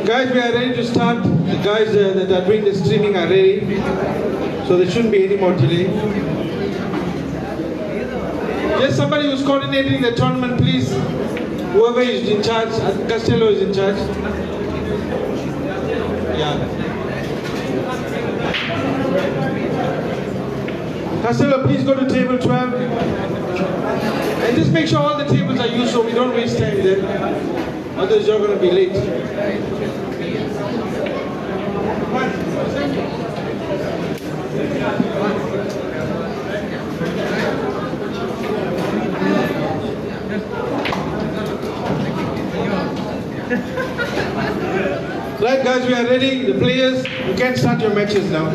Guys, we are ready to start. The guys that are doing the streaming are ready, so there shouldn't be any more delay. Just somebody who's coordinating the tournament, please. Whoever is in charge, Costello is in charge. Yeah. Costello, please go to table 12. And just make sure all the tables are used so we don't waste time there. Otherwise you're going to be late. Right guys, we are ready. The players, you can start your matches now.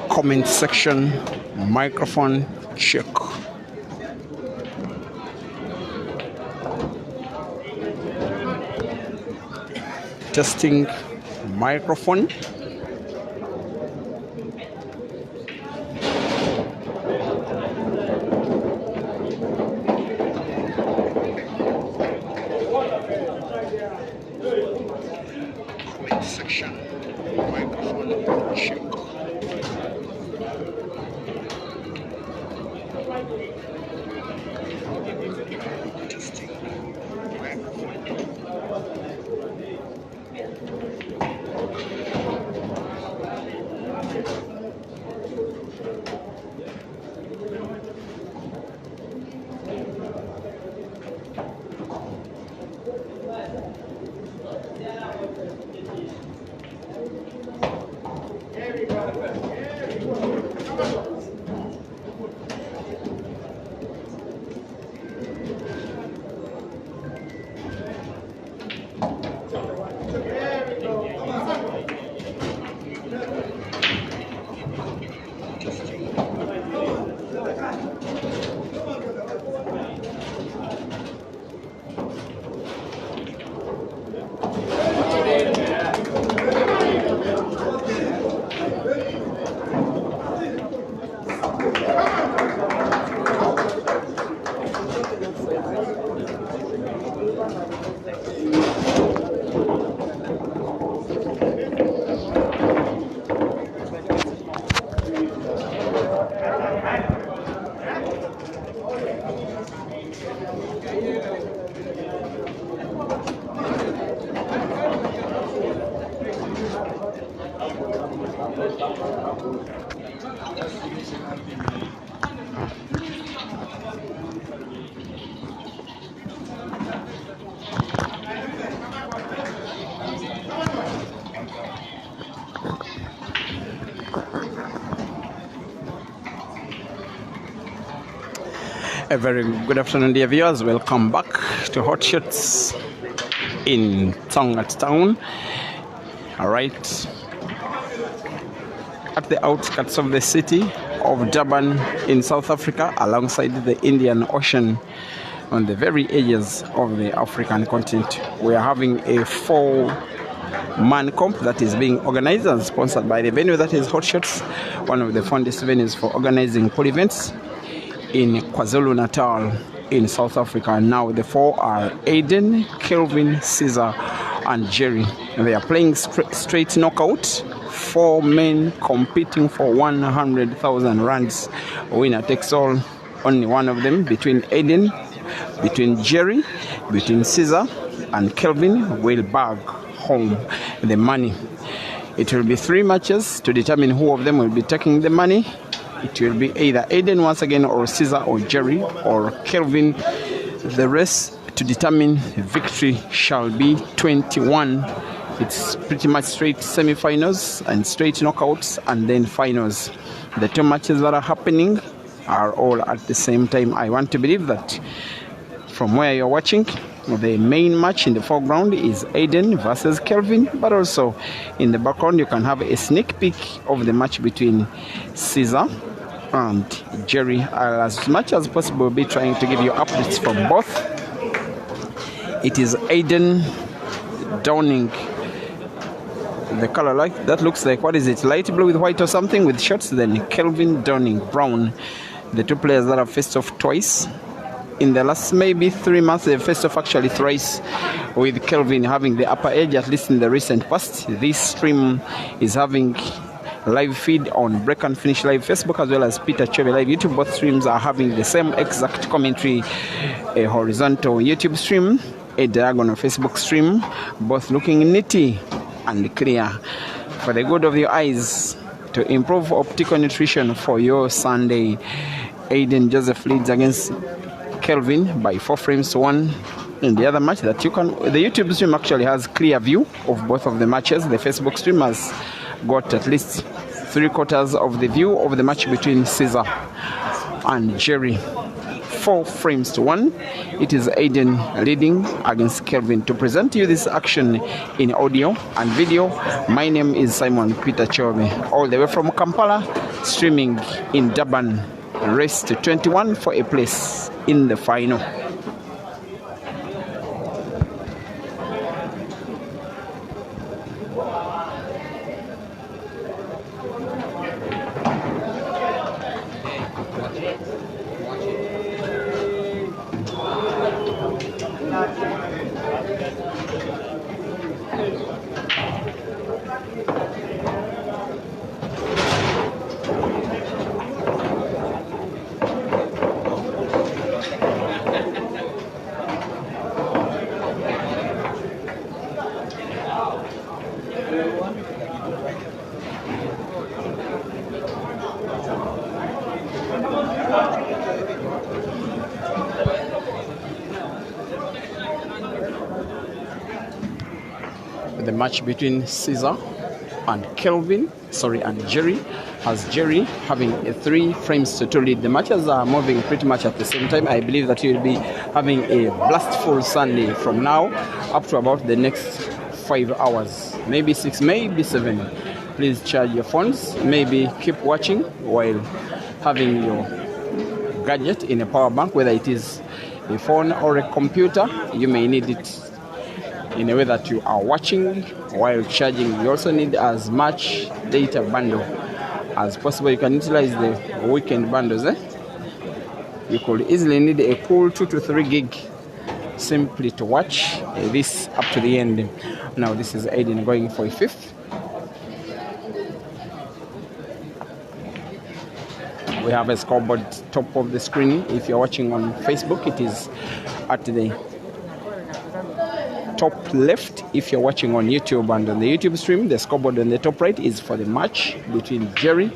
Comment section, microphone check. Testing microphone. Comment section, microphone check. A very good afternoon, dear viewers. Welcome back to Hot Shots in Tonga Town. All right, at the outskirts of the city of Durban in South Africa, alongside the Indian Ocean, on the very edges of the African continent, we are having a 4-man comp that is being organized and sponsored by the venue that is Hot Shots, one of the fondest venues for organizing pool events in KwaZulu-Natal in South Africa. Now the 4 are ADEN, KELVIN, Caesar and Jerry. And they are playing straight knockout. 4 men competing for 100,000 rands. Winner takes all. Only one of them, between ADEN, between Jerry, between Caesar and KELVIN, will bag home the money. It will be 3 matches to determine who of them will be taking the money. It will be either ADEN once again, or Caesar, or Jerry, or KELVIN. The rest to determine victory shall be 21. It's pretty much straight semi-finals and straight knockouts and then finals. The 2 matches that are happening are all at the same time. I want to believe that from where you're watching, the main match in the foreground is ADEN versus KELVIN, but also in the background you can have a sneak peek of the match between Caesar and Jerry. I'll, as much as possible, be trying to give you updates from both. It is ADEN donning the color like that looks like, what is it, light blue with white or something with shorts, then KELVIN donning brown. The 2 players that have faced off twice in the last maybe 3 months, they've faced off actually thrice, with Kelvin having the upper edge, at least in the recent past. This stream is having live feed on Break and Finish Live Facebook as well as Peter Chebe Live YouTube. Both streams are having the same exact commentary, a horizontal YouTube stream, a diagonal Facebook stream, both looking nitty and clear for the good of your eyes, to improve optical nutrition for your Sunday. Aiden Joseph leads against Kelvin by 4 frames to 1 in the other match. That you can, the YouTube stream actually has clear view of both of the matches. The Facebook stream has got at least 3/4 of the view of the match between Caesar and Jerry. 4 frames to 1. It is Aiden leading against Kelvin. To present you this action in audio and video, my name is Simon Peter Chobe, all the way from Kampala, streaming in Durban. Race to 21 for a place in the final. The match between Caesar and Kelvin, and Jerry, has Jerry having a 3 frames to 2 lead. The matches are moving pretty much at the same time. I believe that you'll be having a blastful Sunday from now up to about the next 5 hours, maybe 6, maybe 7. Please charge your phones, maybe keep watching while having your gadget in a power bank, whether it is a phone or a computer. You may need it in a way that you are watching while charging. You also need as much data bundle as possible. You can utilize the weekend bundles. You could easily need a cool 2 to 3 gig simply to watch this up to the end. Now this is Aiden going for a 5th. We have a scoreboard top of the screen. If you're watching on Facebook, it is at the top left. If you're watching on YouTube and on the YouTube stream, the scoreboard on the top right is for the match between Jerry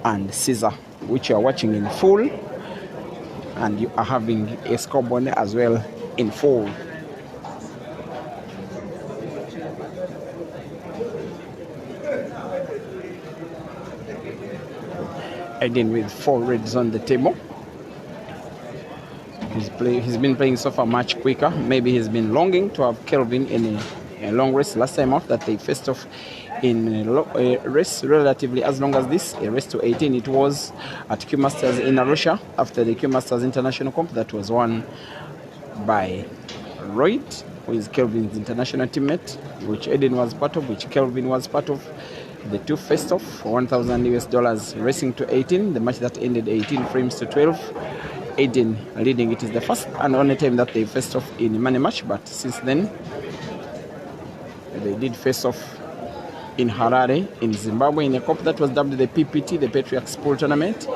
and Caesar, which you are watching in full, and you are having a scoreboard as well in full. Again with 4 reds on the table. He's been playing so far much quicker. Maybe he's been longing to have Kelvin in a long race. Last time out that they faced off in a race relatively as long as this, a race to 18, it was at Q Masters in Arusha, after the Q Masters International Comp that was won by Royd, who is Kelvin's international teammate, which Aiden was part of, which Kelvin was part of. The 2 faced off for $1,000 racing to 18, the match that ended 18 frames to 12. Aiden leading. It is the first and only time that they faced off in a money match, but since then they did face off in Harare in Zimbabwe in a cup that was dubbed the PPT, the Patriarchs Pool Tournament.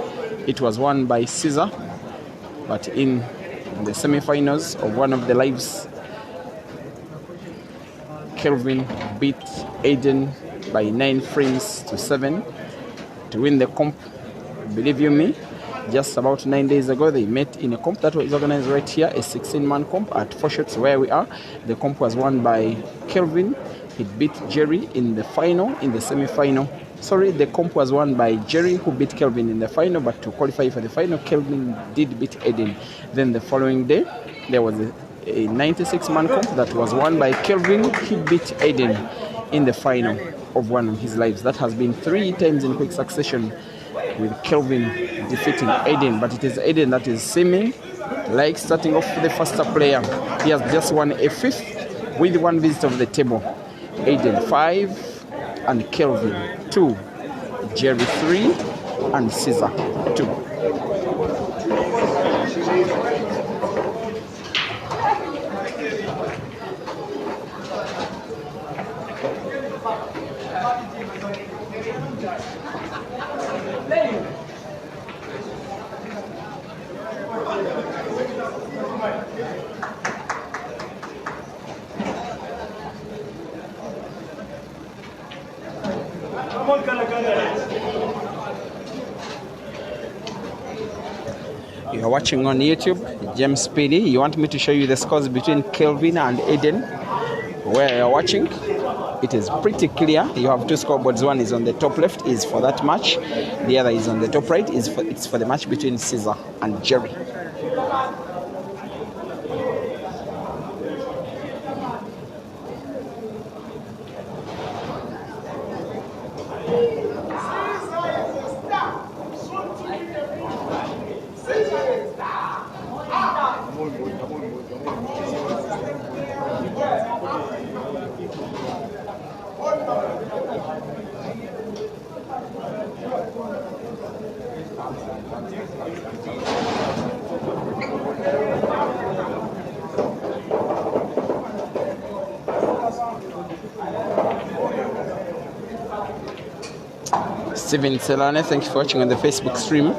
It was won by Caesar, but in the semi-finals of one of the lives, Kelvin beat Aiden by 9 frames to 7 to win the comp. Believe you me, just about 9 days ago, they met in a comp that was organized right here, a 16-man comp at 4 shots where we are. The comp was won by Kelvin. He beat Jerry in the final, in the semi-final. Sorry, the comp was won by Jerry, who beat Kelvin in the final, but to qualify for the final, Kelvin did beat Aiden. Then the following day, there was a 96-man comp that was won by Kelvin. He beat Aiden in the final of one of his lives. That has been 3 times in quick succession with Kelvin defeating Aiden, but it is Aiden that is seeming like starting off the faster player. He has just won a 5th with 1 visit of the table. Aiden 5 and Kelvin 2, Jerry 3 and Caesar 2. You're watching on YouTube, James Speedy. You want me to show you the scores between Kelvin and Aden? Where you're watching, it is pretty clear. You have two scoreboards. One is on the top left, is for that match. The other is on the top right, it's for the match between Caesar and Jerry. Steven Selane, thank you for watching on the Facebook stream.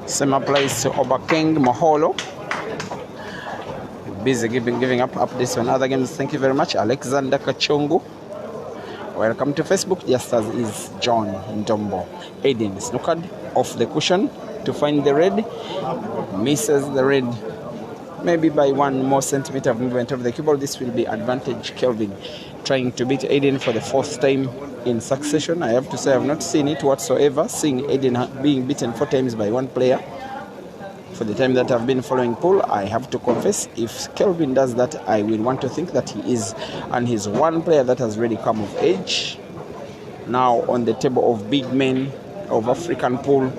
Same applies to Obakeng Maholo. Busy giving up updates on other games. Thank you very much. Alexander Kachongu. Welcome to Facebook. Just as is John Ndombo. Aiden snookered off the cushion to find the red. Misses the red. Maybe by 1 more centimeter of movement of the cue ball. This will be advantage Kelvin. Trying to beat Aiden for the 4th time in succession. I have to say I've not seen it whatsoever, seeing Aiden being beaten 4 times by 1 player. For the time that I've been following pool, I have to confess, if Kelvin does that, I will want to think that he is. And he's one player that has really come of age. Now on the table of big men of African pool,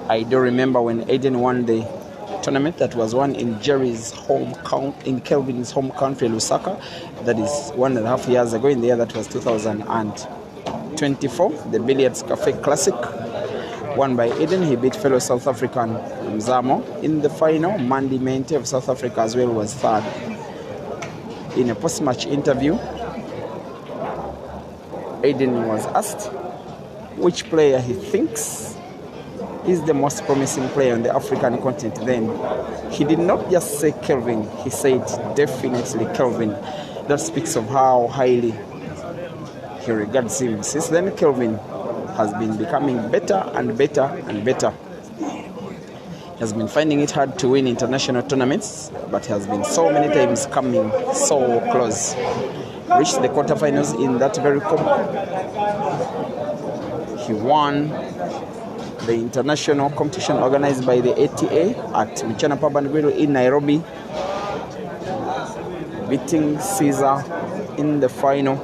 I do remember when Aiden won the tournament that was won in Jerry's home country, in Kelvin's home country, Lusaka. That is 1.5 years ago. In the year that was 2024, the Billiards Cafe Classic, won by Aiden. He beat fellow South African Mzamo in the final. Mandy Mente of South Africa as well was 3rd. In a post-match interview, Aiden was asked which player he thinks is the most promising player on the African continent. Then he did not just say Kelvin, he said definitely Kelvin. That speaks of how highly he regards him. Since then, Kelvin has been becoming better and better and better. He has been finding it hard to win international tournaments, but he has been so many times coming so close. Reached the quarterfinals in that very cup. He won the international competition organized by the ATA at Michana Pub and Grill in Nairobi, beating Caesar in the final.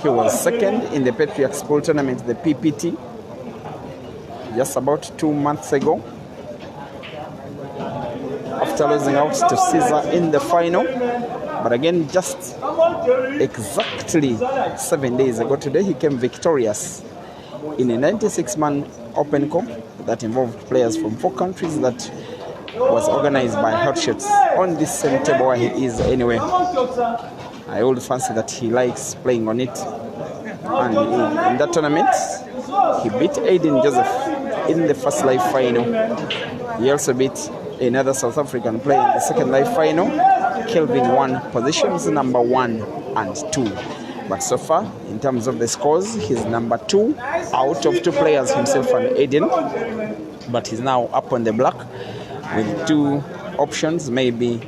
He was 2nd in the Patriarchs Pool tournament, the PPT, just about 2 months ago, after losing out to Caesar in the final. But again, just exactly 7 days ago today, he came victorious in a 96-man open comp that involved players from 4 countries that was organized by Hotshots on this same table where he is anyway. I would fancy that he likes playing on it. And in that tournament, he beat Aiden Joseph in the first live final. He also beat another South African player in the second live final. Kelvin won positions number 1 and 2. But so far, in terms of the scores, he's number 2 out of 2 players, himself and Aiden. But he's now up on the block with 2 options. Maybe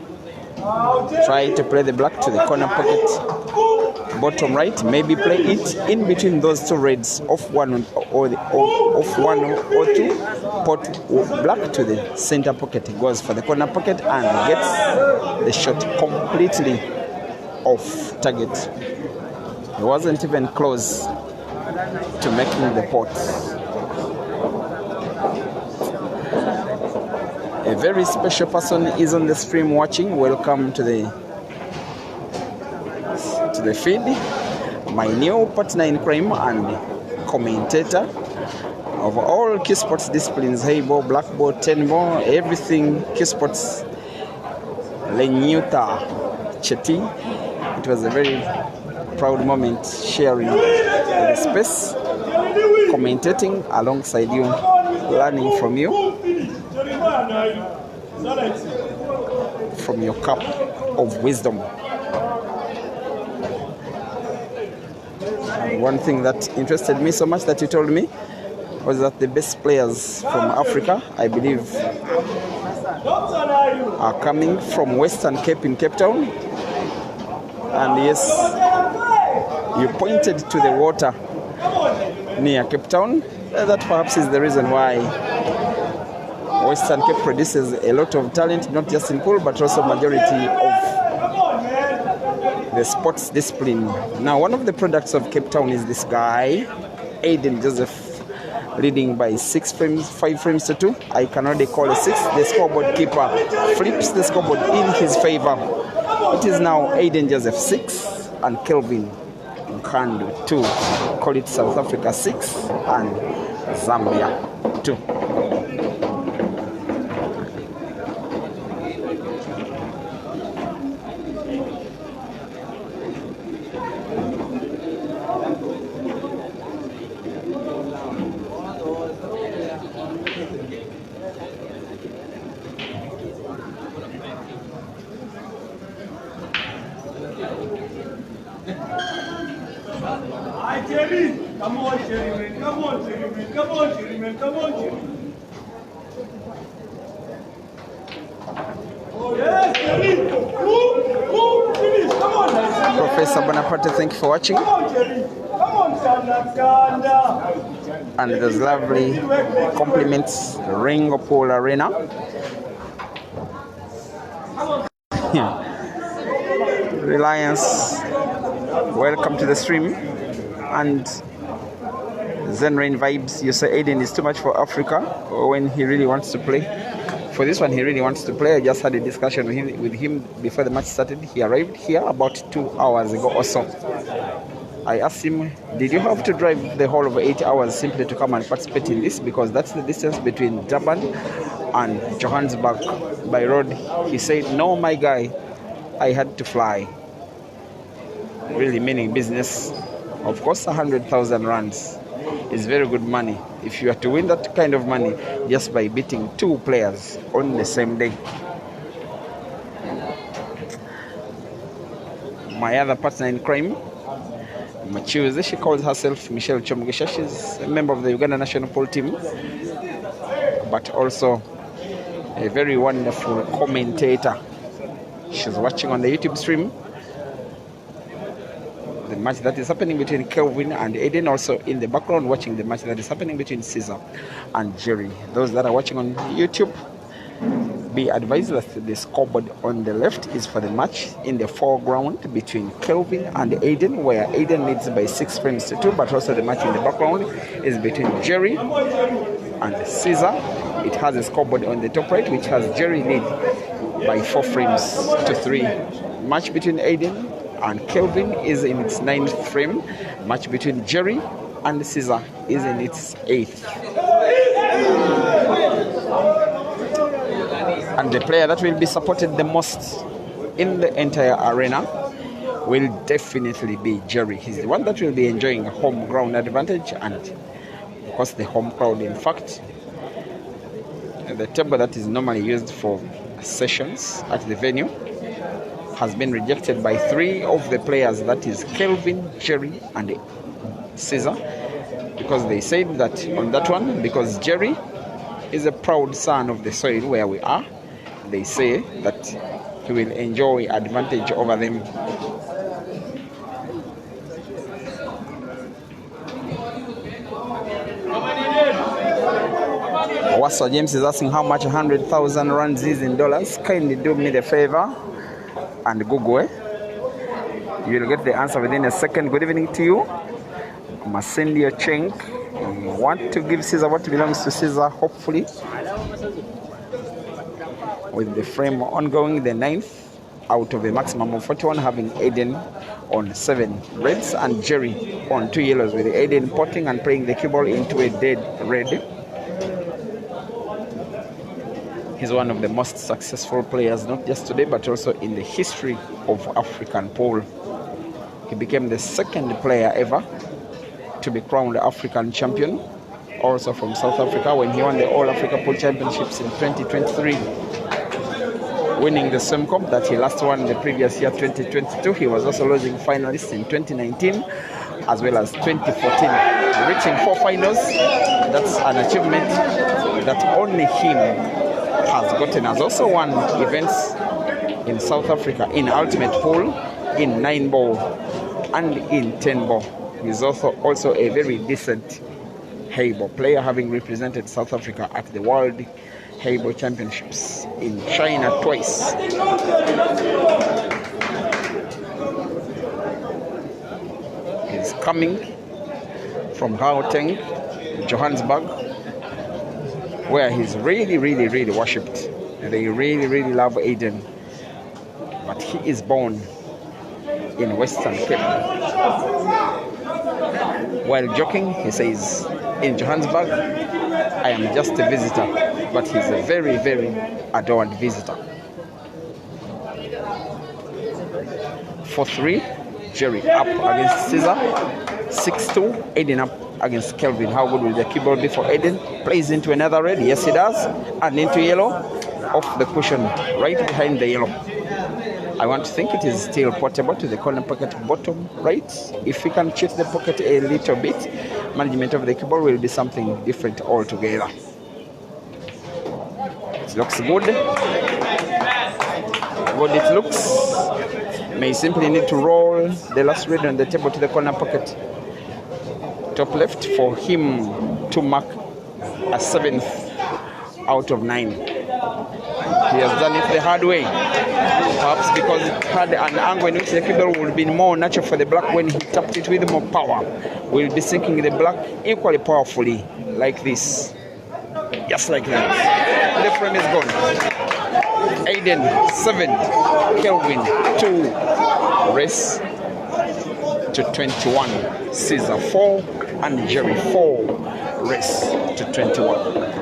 try to play the black to the corner pocket, bottom right, maybe play it in between those two reds, off one or two, pot black to the center pocket, goes for the corner pocket and gets the shot completely off target. He wasn't even close to making the pot. A very special person is on the stream watching. Welcome to the feed. My new partner in crime and commentator of all key sports disciplines, Heibo, Blackboard, Tenbo, everything key sports, Lenyuta Cheti. It was a very proud moment sharing the space, commentating alongside you, learning from you, from your cup of wisdom. One thing that interested me so much that you told me was that the best players from Africa, I believe, are coming from Western Cape in Cape Town. And yes, you pointed to the water near Cape Town. That perhaps is the reason why Western Cape produces a lot of talent, not just in pool, but also majority of the sports discipline. Now, one of the products of Cape Town is this guy, ADEN Joseph, leading by 5 frames to 2. I can already call a 6. The scoreboard keeper flips the scoreboard in his favor. It is now ADEN Joseph 6 and KELVIN NKANDU 2. Call it South Africa 6 and Zambia 2. Come on, Jerry, man. Come on, Jerry, man. Come on, Jerry, man. Come on, Jerry. Oh, yes, Jerry. Finish. Come on, Jerry. Professor Bonaparte, thank you for watching. Come on, Jerry. Come on, Kanda. And those lovely compliments, Ringo Pool Arena. Reliance, welcome to the stream. And Zen Rain Vibes, you say ADEN is too much for Africa when he really wants to play. For this one, he really wants to play. I just had a discussion with him before the match started. He arrived here about 2 hours ago or so. I asked him, did you have to drive the whole of 8 hours simply to come and participate in this? Because that's the distance between Durban and Johannesburg by road. He said, no, my guy, I had to fly. Really meaning business. Of course, 100,000 rands is very good money. If you are to win that kind of money just by beating 2 players on the same day. My other partner in crime, Machiuze, she calls herself Michelle Chomugisha. She's a member of the Uganda national pool team, but also a very wonderful commentator. She's watching on the YouTube stream the match that is happening between KELVIN and ADEN, also in the background watching the match that is happening between Caesar and Jerry. Those that are watching on YouTube, be advised that the scoreboard on the left is for the match in the foreground between KELVIN and ADEN, where ADEN leads by 6 frames to 2, but also the match in the background is between Jerry and Caesar. It has a scoreboard on the top right which has Jerry lead by 4 frames to 3. Match between ADEN and KELVIN is in its 9th frame. Match between Jerry and Caesar is in its 8th. And the player that will be supported the most in the entire arena will definitely be Jerry. He's the one that will be enjoying home ground advantage, and of course the home crowd. In fact, the table that is normally used for sessions at the venue has been rejected by 3 of the players, that is KELVIN, Jerry and Caesar, because they said that on that one, because Jerry is a proud son of the soil where we are, they say that he will enjoy advantage over them. Wasa James is asking how much 100,000 rands is in dollars. Kindly do me the favor and Google. You'll get the answer within a second. Good evening to you. Masendio Cheng. Want to give Caesar what belongs to Caesar, hopefully. With the frame ongoing, the 9th out of a maximum of 41, having ADEN on 7 reds and Jerry on 2 yellows, with ADEN potting and playing the cue ball into a dead red. He's one of the most successful players, not just today, but also in the history of African pool. He became the 2nd player ever to be crowned African champion, also from South Africa, when he won the All Africa Pool Championships in 2023, winning the same comp that he last won the previous year, 2022. He was also losing finalists in 2019 as well as 2014, reaching 4 finals. That's an achievement that only him has gotten. Has also won events in South Africa in Ultimate Pool, in 9-ball and in 10-ball. He's also a very decent Heibo player, having represented South Africa at the World Heibo Championships in China twice. He's coming from Gauteng, Johannesburg, where he's really worshipped. They really love ADEN. But he is born in Western Cape. While joking, he says, in Johannesburg, I am just a visitor, but he's a very adored visitor. 4-3, Jerry up against Caesar. 6-2, ADEN up against Kelvin. How good will the cue ball be for ADEN? Plays into another red, yes he does, and into yellow, off the cushion, right behind the yellow. I want to think it is still portable to the corner pocket bottom right. If we can cheat the pocket a little bit, management of the cue ball will be something different altogether. It looks good. Good it looks. May simply need to roll the last red on the table to the corner pocket top left for him to mark a 7th out of 9. He has done it the hard way, perhaps because it had an angle in which the cue ball would be more natural for the black. When he tapped it with more power, will be sinking the black equally powerfully, like this, just like that. The frame is gone. ADEN 7, Kelvin 2, race to 21. Caesar 4 and Jerry 4, race to 21.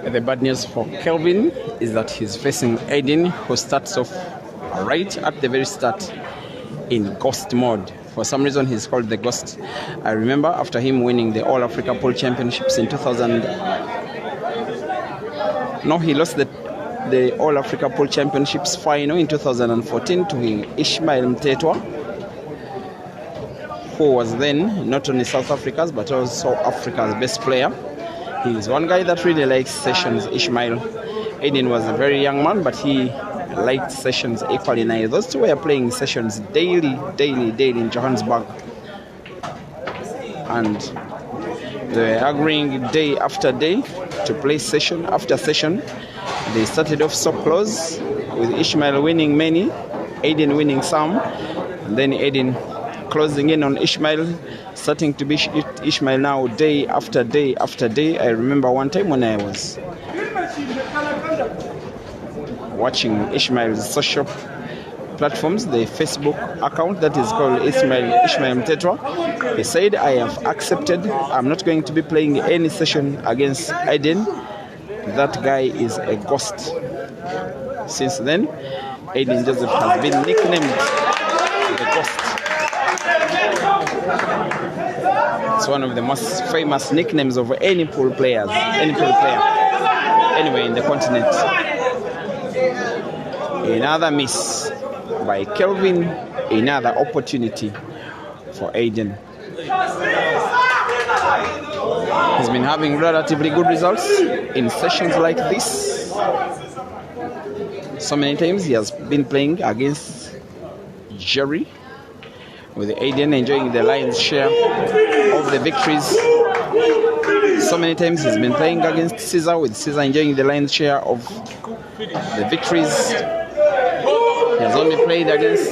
The bad news for Kelvin is that he's facing ADEN, who starts off right at the very start in ghost mode. For some reason, he's called the Ghost. I remember after him winning the All Africa Pool Championships in 2000. No, he lost the the All Africa Pool Championships final in 2014 to Ishmael Mtetwa, who was then not only South Africa's but also Africa's best player. He is one guy that really likes sessions, Ishmael. Aiden was a very young man, but he liked sessions equally nice. Those two were playing sessions daily in Johannesburg. And they were agreeing day after day to play session after session. They started off so close, with Ishmael winning many, Aiden winning some, and then Aiden closing in on Ishmael, starting to beat Ishmael now day after day after day. I remember one time when I was watching Ishmael's social platforms, the Facebook account that is called Ishmael Mtetwa. He said, I have accepted, I'm not going to be playing any session against Aiden. That guy is a ghost. Since then, Aiden Joseph has been nicknamed the ghost. It's one of the most famous nicknames of any pool player anywhere in the continent. Another miss by Kelvin, another opportunity for Aiden. He's been having relatively good results in sessions like this. So many times he has been playing against Jerry, with Aiden enjoying the lion's share of the victories. So many times he's been playing against Caesar, with Caesar enjoying the lion's share of the victories. He has only played against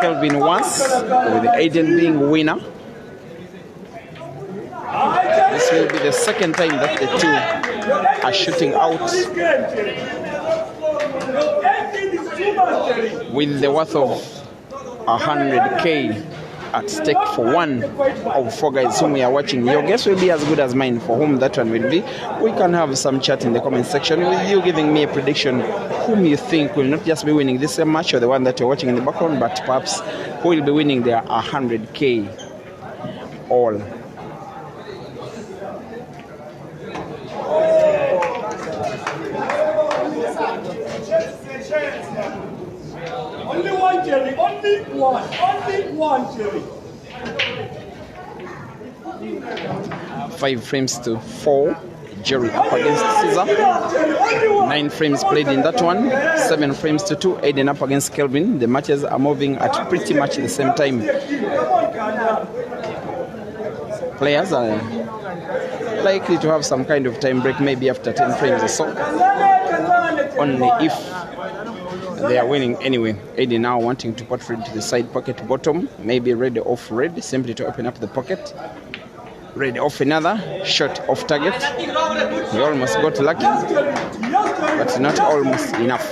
Kelvin once, with Aiden being winner. This will be the second time that the two are shooting out, with the worth of 100K at stake for one of four guys whom we are watching. Your guess will be as good as mine for whom that one will be. We can have some chat in the comment section with you giving me a prediction whom you think will not just be winning this match or the one that you're watching in the background, but perhaps who will be winning their 100K all. Only one, Jerry. Only one, Jerry. 5 frames to 4. Jerry up against Caesar. 9 frames played in that one. 7 frames to 2. Aiden up against Kelvin. The matches are moving at pretty much the same time. Players are likely to have some kind of time break, maybe after 10 frames or so. Only if they are winning anyway. Aiden now wanting to put red to the side pocket bottom, maybe red off red, simply to open up the pocket. Red off another, shot off target. He almost got lucky, but not almost enough.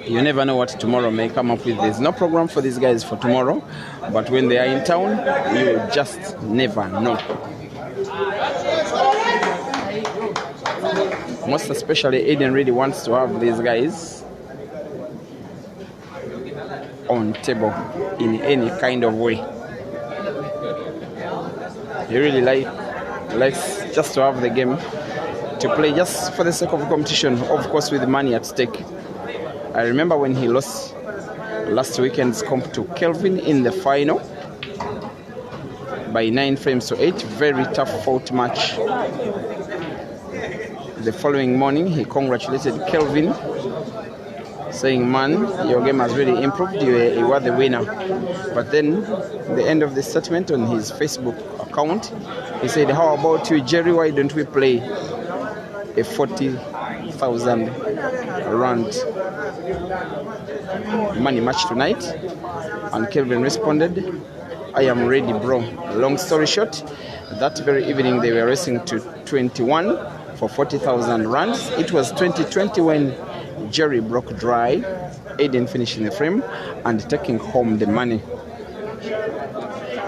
You never know what tomorrow may come up with. There's no program for these guys for tomorrow, but when they are in town, you just never know. Most especially, Aiden really wants to have these guys on table in any kind of way. He really likes just to have the game to play just for the sake of competition, of course with money at stake. I remember when he lost last weekend's comp to Kelvin in the final by 9 frames to 8. Very tough fought match. The following morning, he congratulated Kelvin, saying, man, your game has really improved, you were the winner. But then, the end of the statement on his Facebook account, he said, how about you, Jerry, why don't we play a 40,000 rand money match tonight? And Kelvin responded, I am ready, bro. Long story short, that very evening they were racing to 21 for 40,000 rands. It was 2020 when Jerry broke dry, Aiden finishing the frame and taking home the money.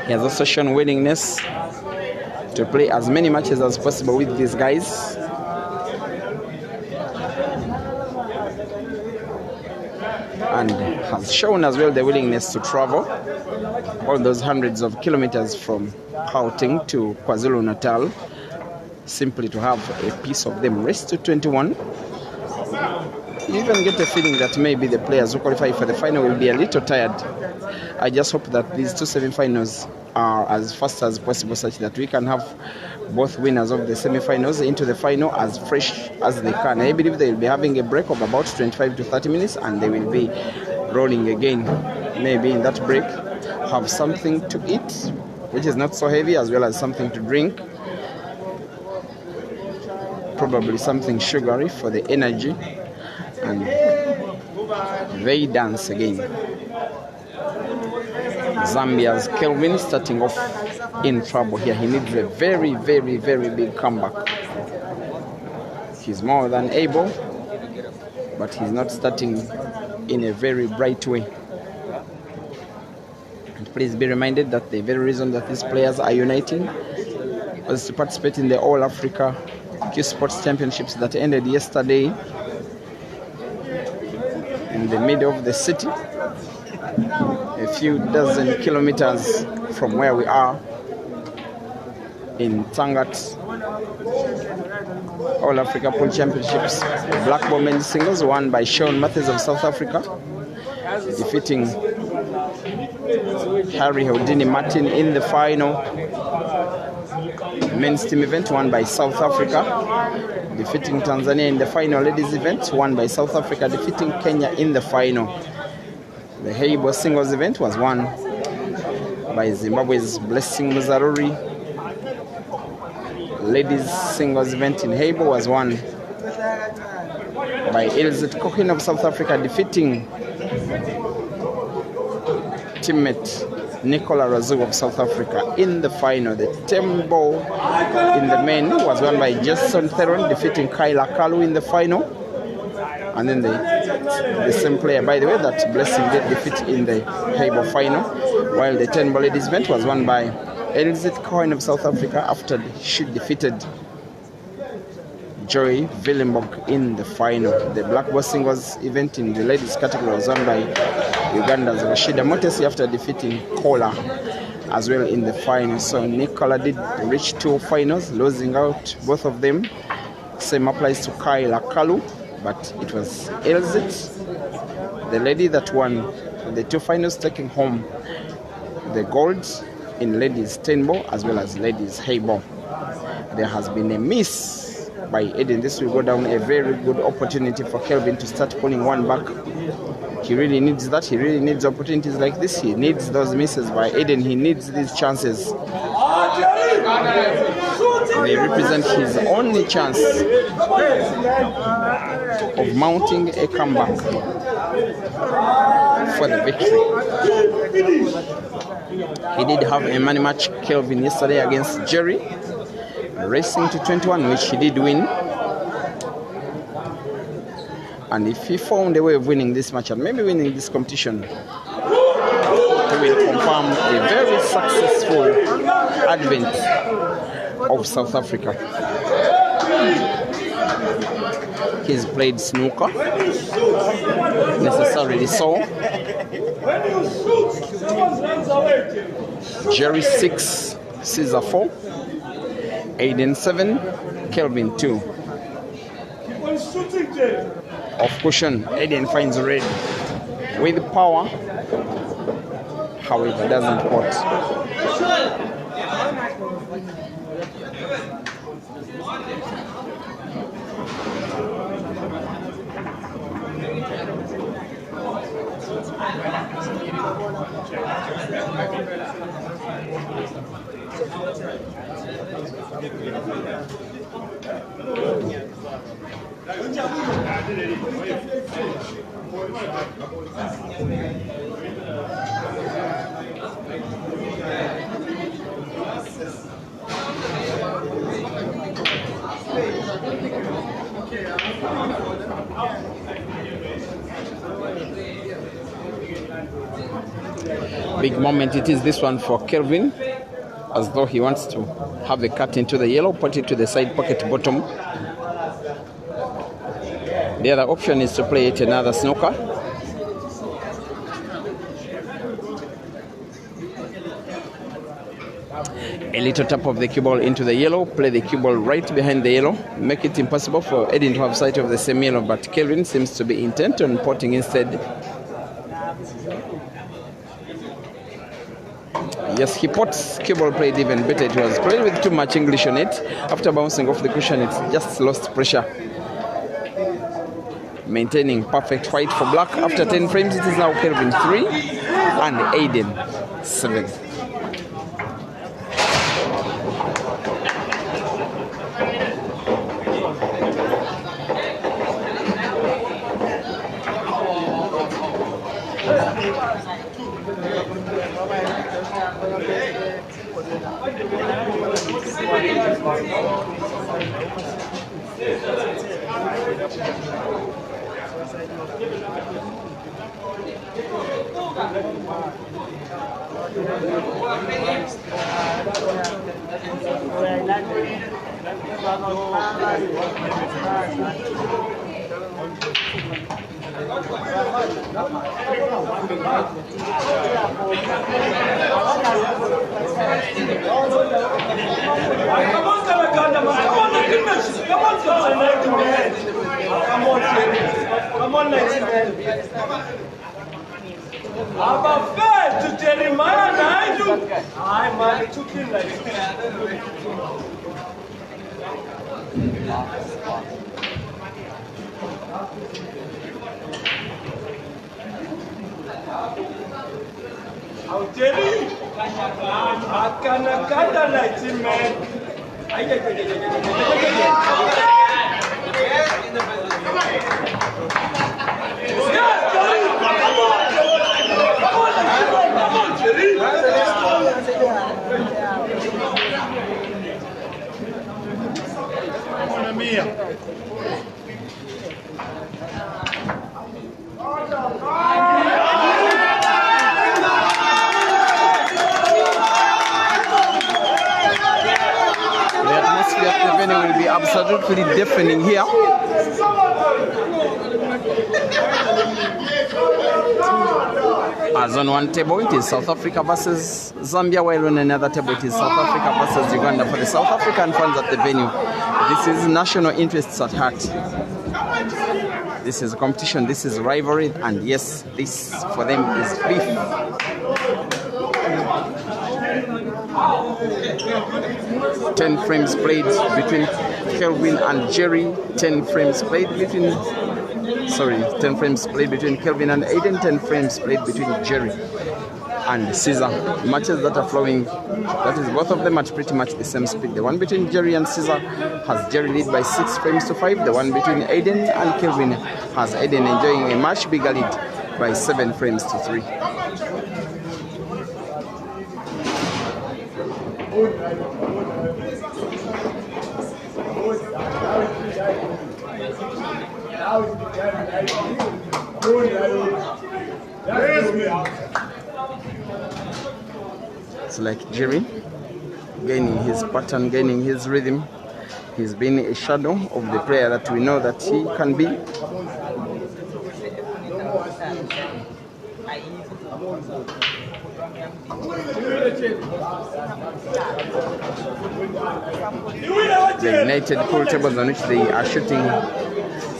He has also shown willingness to play as many matches as possible with these guys. And has shown as well the willingness to travel all those hundreds of kilometers from Gauteng to KwaZulu-Natal simply to have a piece of them. Race to 21. You even get a feeling that maybe the players who qualify for the final will be a little tired. I just hope that these two semi-finals are as fast as possible, such that we can have both winners of the semi-finals into the final as fresh as they can. I believe they will be having a break of about 25 to 30 minutes and they will be rolling again. Maybe in that break have something to eat which is not so heavy, as well as something to drink, probably something sugary for the energy, and they dance again. Zambia's Kelvin starting off in trouble here. He needs a very, very, very big comeback. He's more than able, but he's not starting in a very bright way. And please be reminded that the very reason that these players are uniting was to participate in the All Africa Q Sports Championships that ended yesterday in the middle of the city, a few dozen kilometers from where we are in Tangat. All Africa Pool Championships, black ball men's singles won by Sean Matthews of South Africa, defeating Harry Houdini Martin in the final. Men's team event won by South Africa, defeating Tanzania in the final. Ladies event won by South Africa, defeating Kenya in the final. The Heibo singles event was won by Zimbabwe's Blessing Muzaruri. Ladies singles event in Heibo was won by Elizabeth Cohen of South Africa, defeating teammate Nicola Razu of South Africa in the final. The tempo in the men was won by Jason Theron, defeating Kyla Kalu in the final. And then the same player, by the way, that Blessing did defeat in the Heibo final. While the 10 ball ladies event was won by Elizabeth Cohen of South Africa after she defeated Joy Villenburg in the final. The black ball singles event in the ladies category was won by Uganda's Rashida Motesi after defeating Kola as well in the final. So Nicola did reach 2 finals, losing out both of them. Same applies to Kyla Kalu, but it was Elzit, the lady that won the 2 finals, taking home the gold in ladies 10 ball as well as ladies Heibo. There has been a miss by ADEN. This will go down a very good opportunity for Kelvin to start pulling one back. He really needs that. He really needs opportunities like this. He needs those misses by ADEN. He needs these chances. They represent his only chance of mounting a comeback for the victory. He did have a money match, Kelvin, yesterday against Jerry, racing to 21, which he did win. And if he found a way of winning this match and maybe winning this competition, he will confirm a very successful advent of South Africa. He's played snooker, necessarily so. Jerry 6, Caesar 4, ADEN 7, Kelvin 2. Off cushion, ADEN finds red with power, however doesn't pot. Big moment it is, this one for Kelvin, as though he wants to have a cut into the yellow, put it to the side pocket bottom. The other option is to play it another snooker. A little tap of the cue ball into the yellow, play the cue ball right behind the yellow, make it impossible for ADEN to have sight of the same yellow, but KELVIN seems to be intent on potting instead. Yes, he pots. Cue ball played even better. It was played with too much English on it. After bouncing off the cushion, it just lost pressure. Maintaining perfect white for black. After 10 frames, it is now KELVIN 3 and ADEN 7. Come on, ladies and gentlemen. I'm a fan to Jeremiah Naidu. I'm a chicken like I'll tell you, I can't like him, man. Mamma mia. The atmosphere of the venue will be absolutely deafening here. As on one table it is South Africa versus Zambia, while on another table it is South Africa versus Uganda. For the South African fans at the venue, this is national interests at heart. This is competition, this is rivalry, and yes, this for them is beef. 10 frames played between KELVIN and Jerry. 10 frames played between 10 frames played between KELVIN and ADEN. 10 frames played between Jerry and Caesar. Matches that are flowing, that is both of them at pretty much the same speed. The one between Jerry and Caesar has Jerry lead by 6 frames to 5. The one between ADEN and KELVIN has ADEN enjoying a much bigger lead by 7 frames to 3. It's like Jerry gaining his pattern, gaining his rhythm. He's been a shadow of the player that we know that he can be. The United pool tables on which they are shooting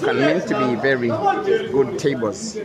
can mean to be very good tables.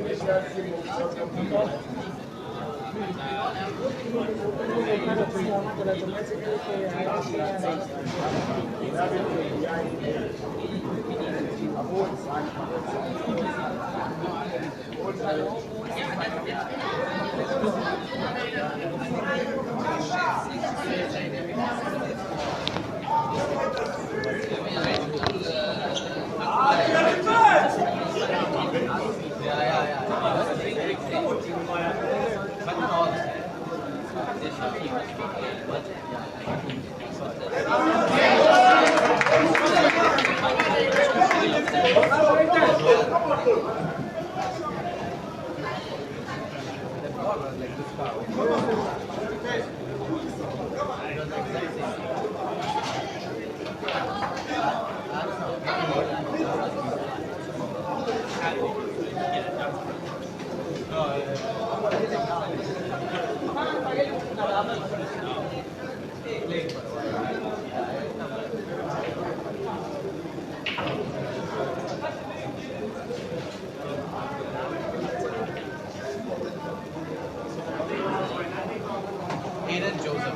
ADEN Joseph.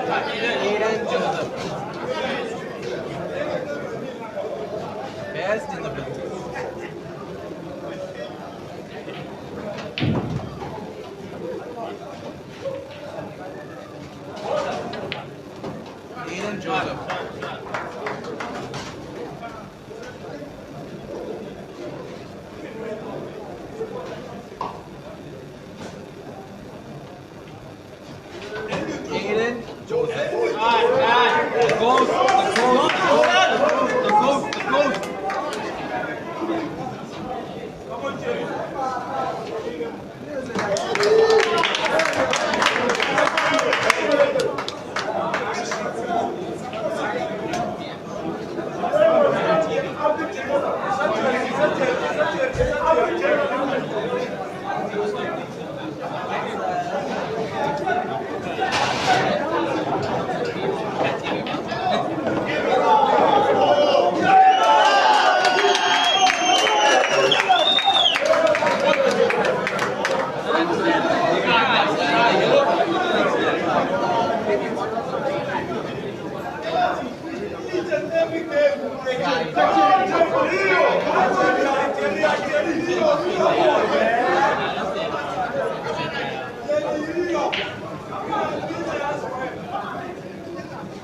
ADEN Joseph. Best in the business. ADEN Joseph. ADEN Joseph. The ghost. Come on, Jerry.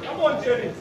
Come on, Jerry.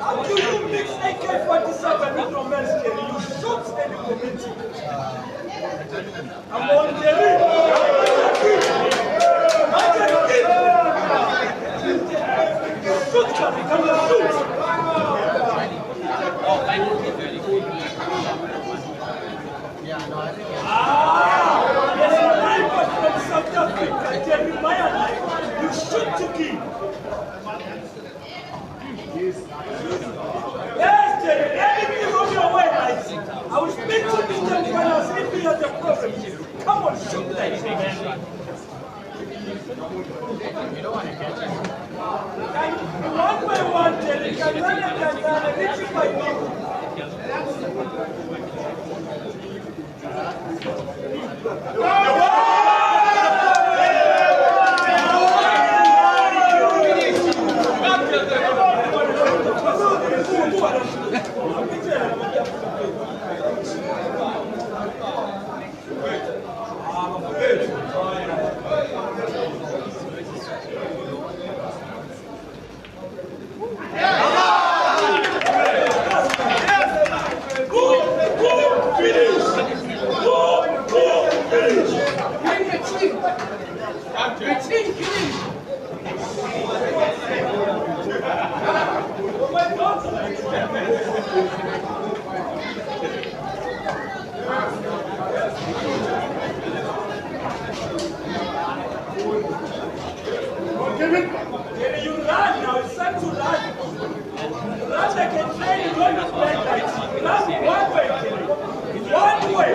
How do you mix AK-47 with romance, Jerry? You shoot any committee. Come on, Jerry. Shoot, Jerry. Come on, shoot. There's a sniper from South Africa, Jerry. You shoot to kill. Yes, Jerry, anything on your way, I will speak to Mr. when I was sleeping at the program. Come on, shoot that thing. You don't want to catch it. One by one, Jerry, can reach it by me. Finish! Jerry, you run now. It's time to run. Run like a train. You don't look like that. Run one way, Jerry. One way.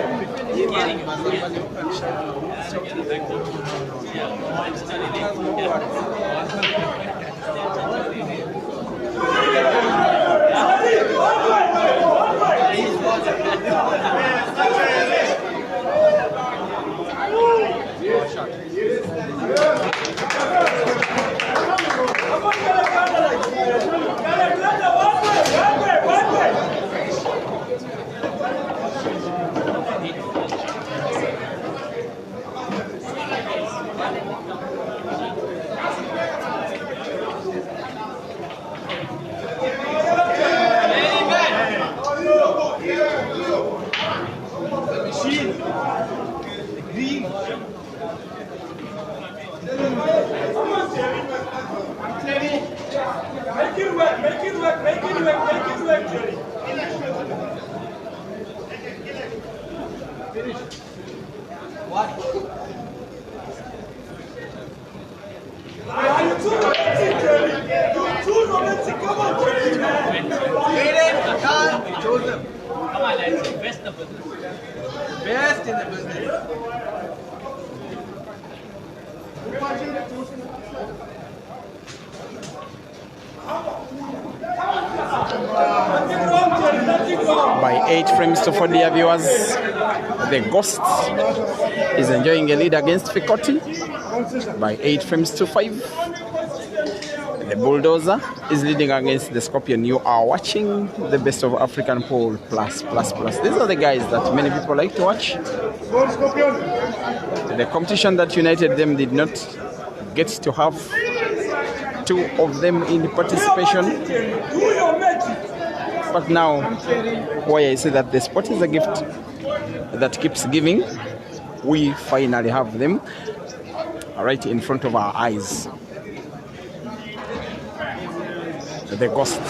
Make it work, make it work, make it work, make it work, Jerry. What? Are you too romantic, Jerry? You're too romantic. Come on, Jerry, man. Joseph. Come on, lads. Best in the business. Best in the business. By 8 frames to 4, dear viewers, the Ghost is enjoying a lead against Fikoti. By 8 frames to 5, the Bulldozer is leading against the Scorpion. You are watching the Best of African Pool plus. These are the guys that many people like to watch. The competition that united them did not get to have 2 of them in participation. But now, why I say that the sport is a gift that keeps giving, we finally have them right in front of our eyes. The Ghost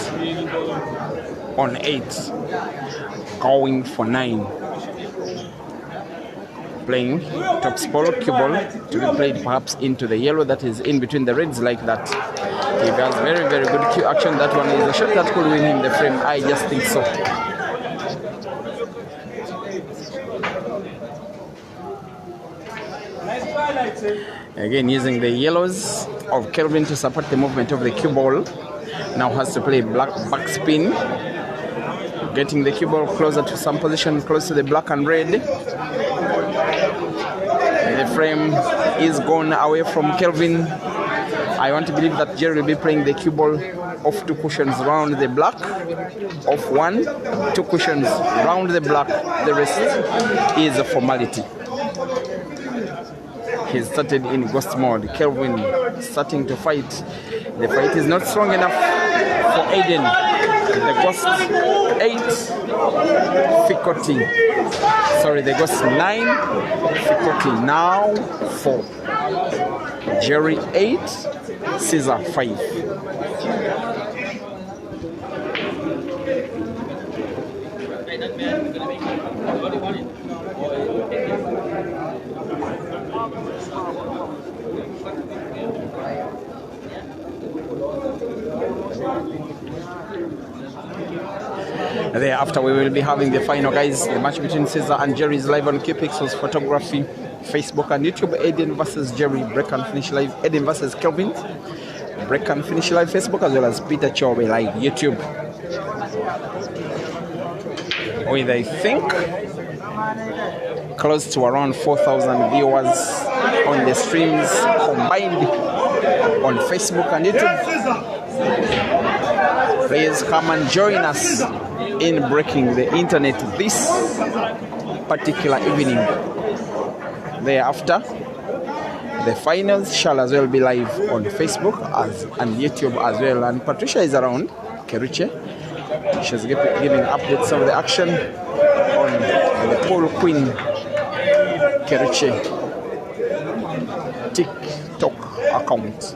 on 8, going for 9. Playing top sport cue ball to be played perhaps into the yellow that is in between the reds like that. He has very, very good cue action. That one is a shot that could win him the frame. I just think so. Again, using the yellows of Kelvin to support the movement of the cue ball. Now has to play black backspin. Getting the cue ball closer to some position close to the black and red. The frame is gone away from Kelvin. I want to believe that Jerry will be playing the cue ball off 2 cushions round the black. Off 1, 2 cushions round the black. The rest is a formality. He started in Ghost mode. Kelvin starting to fight. The fight is not strong enough for ADEN. The Ghost 8, Fikoti. Sorry, the Ghost 9, Fikoti now 4. Jerry 8, Caesar 5. Thereafter, we will be having the final, guys. The match between Caesar and Jerry is live on Q-Pixels Photography, Facebook and YouTube. ADEN versus Jerry, break and finish live. ADEN versus Kelvin, break and finish live. Facebook, as well as Peter Chobe live YouTube. With, I think, close to around 4,000 viewers on the streams combined on Facebook and YouTube. Please come and join us in breaking the internet this particular evening. Thereafter, the finals shall as well be live on Facebook and YouTube as well. And Patricia is around, Keruche. She's giving updates of the action on the Pool Queen Keruche TikTok account.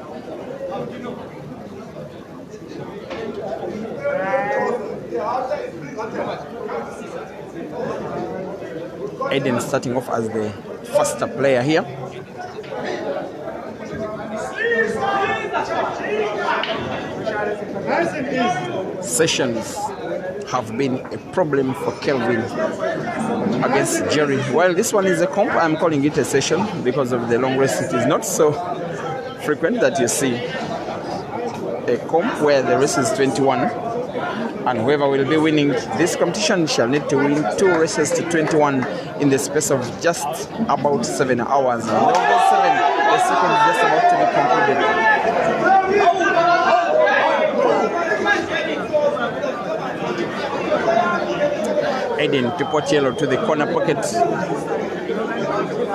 ADEN starting off as the faster player here. Sessions have been a problem for Kelvin against Jerry. While this one is a comp, I'm calling it a session because of the long race. It is not so frequent that you see a comp where the race is 21, and whoever will be winning this competition shall need to win 2 races to 21 in the space of just about 7 hours. And of those 7, the second is just about to be concluded. ADEN to put yellow to the corner pocket,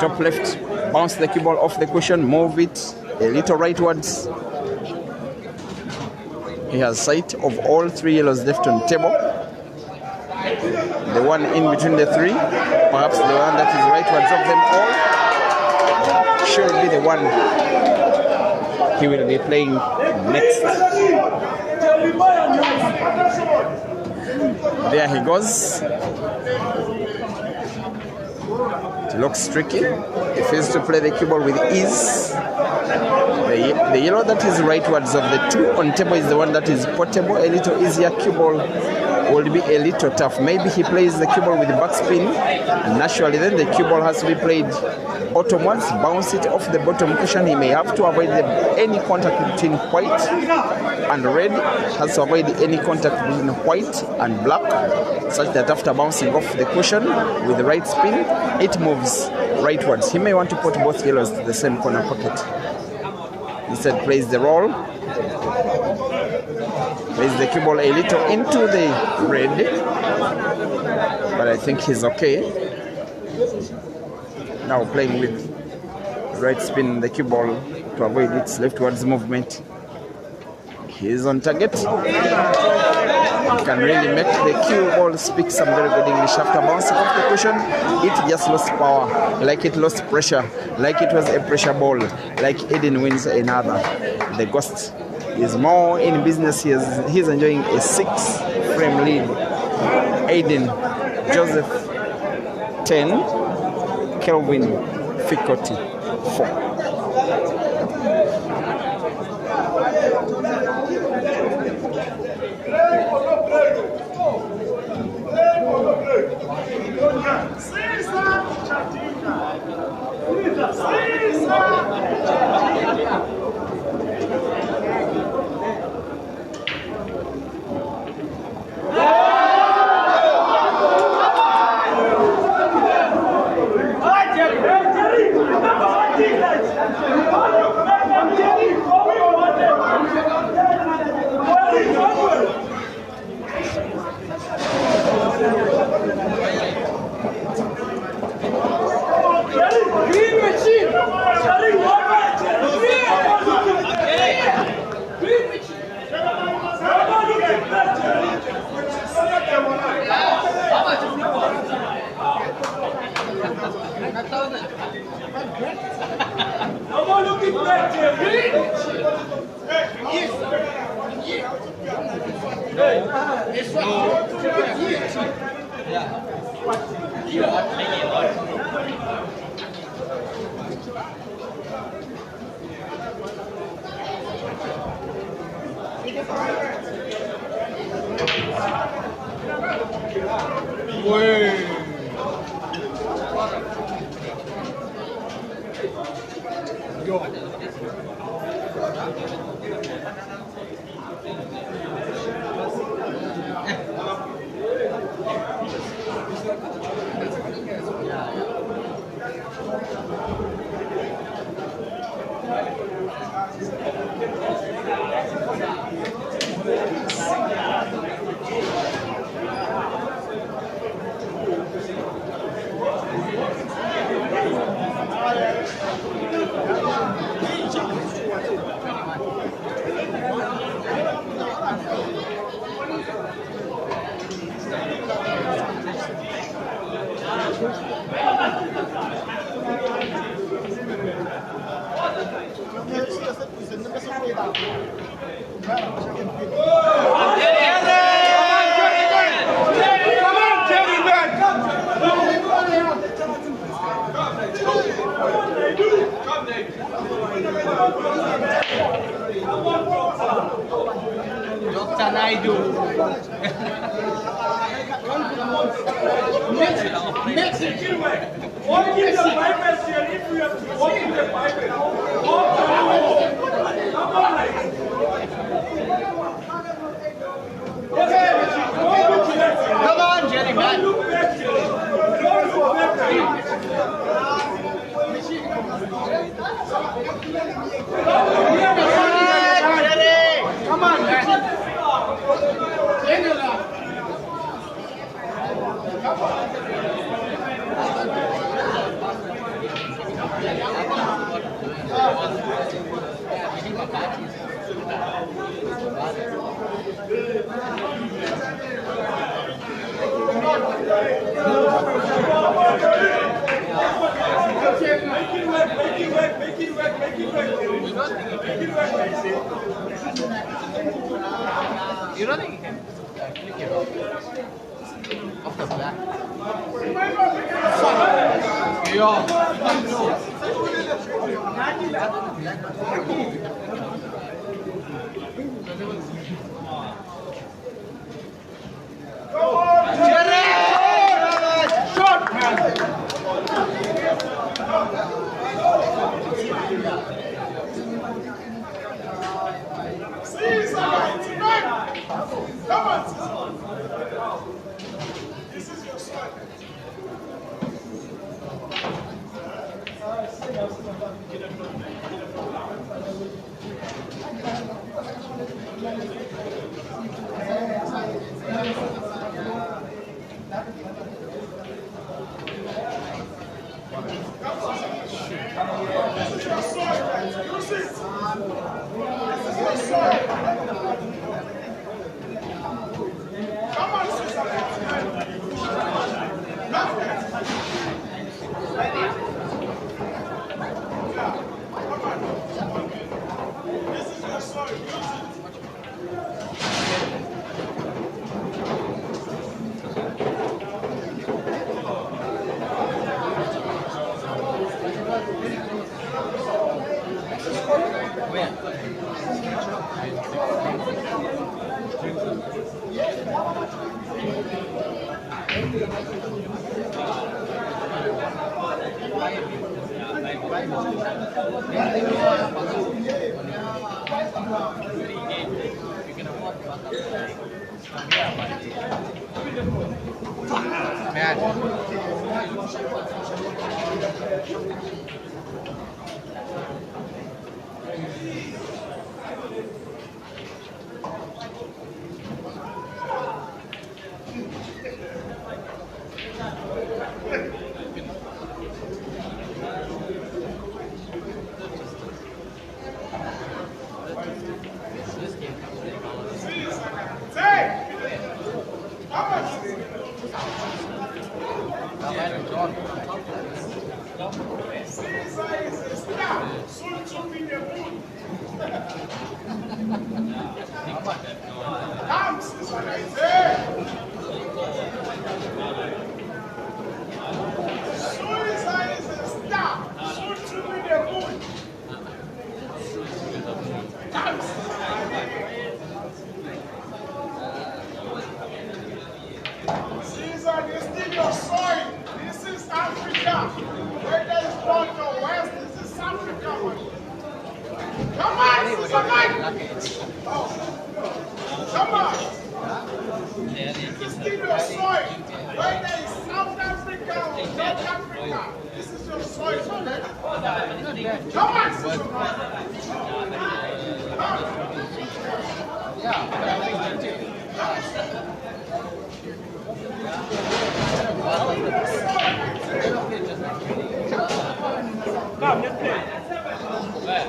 top left, bounce the cue ball off the cushion, move it a little rightwards. He has sight of all 3 yellows left on table. The one in between the 3, perhaps the one that is rightwards of them all, should be the one he will be playing next. There he goes. It looks tricky. He fails to play the cue ball with ease. The yellow that is rightwards of the 2 on table is the one that is portable. A little easier cue ball will be a little tough. Maybe he plays the cue ball with backspin, and naturally then the cue ball has to be played bottomwards, bounce it off the bottom cushion. He may have to avoid any contact between white and red, has to avoid any contact between white and black, such that after bouncing off the cushion with the right spin, it moves rightwards. He may want to put both yellows to the same corner pocket. Instead plays the roll, plays the cue ball a little into the red, but I think he's okay. Now playing with right spin the cue ball to avoid its leftwards movement. He's on target. Can really make the cue ball speak some very good English. After bouncing off the cushion, it just lost power, like it lost pressure, like it was a pressure ball, like ADEN wins another. The Ghost is more in business. He's enjoying a 6-frame lead. ADEN, Joseph 10, Kelvin Fikoti 4. I do. Walk in the Bible here if you have to walk in the Bible. Walk the wall. Come on, like. Come on, Jerry, man. Don't look back here. Don't look back here. Come on, man. You don't think you can click it off the black? Short man. Come on. This is your son. Come, let's play. Where?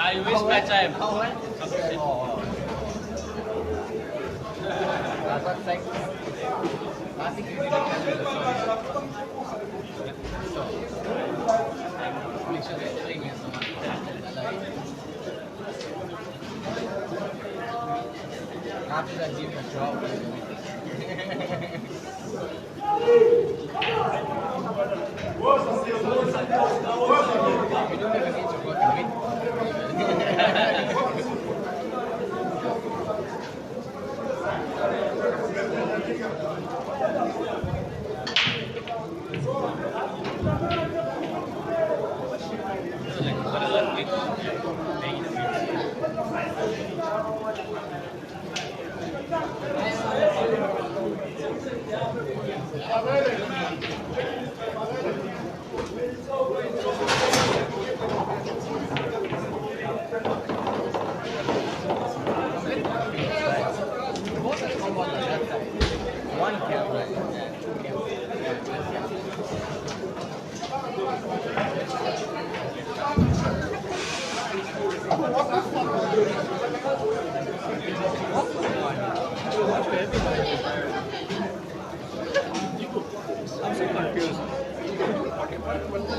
You waste my time. I think you need to make sure that string is not after that, give a job. You don't even need to go to win. I'm so confused.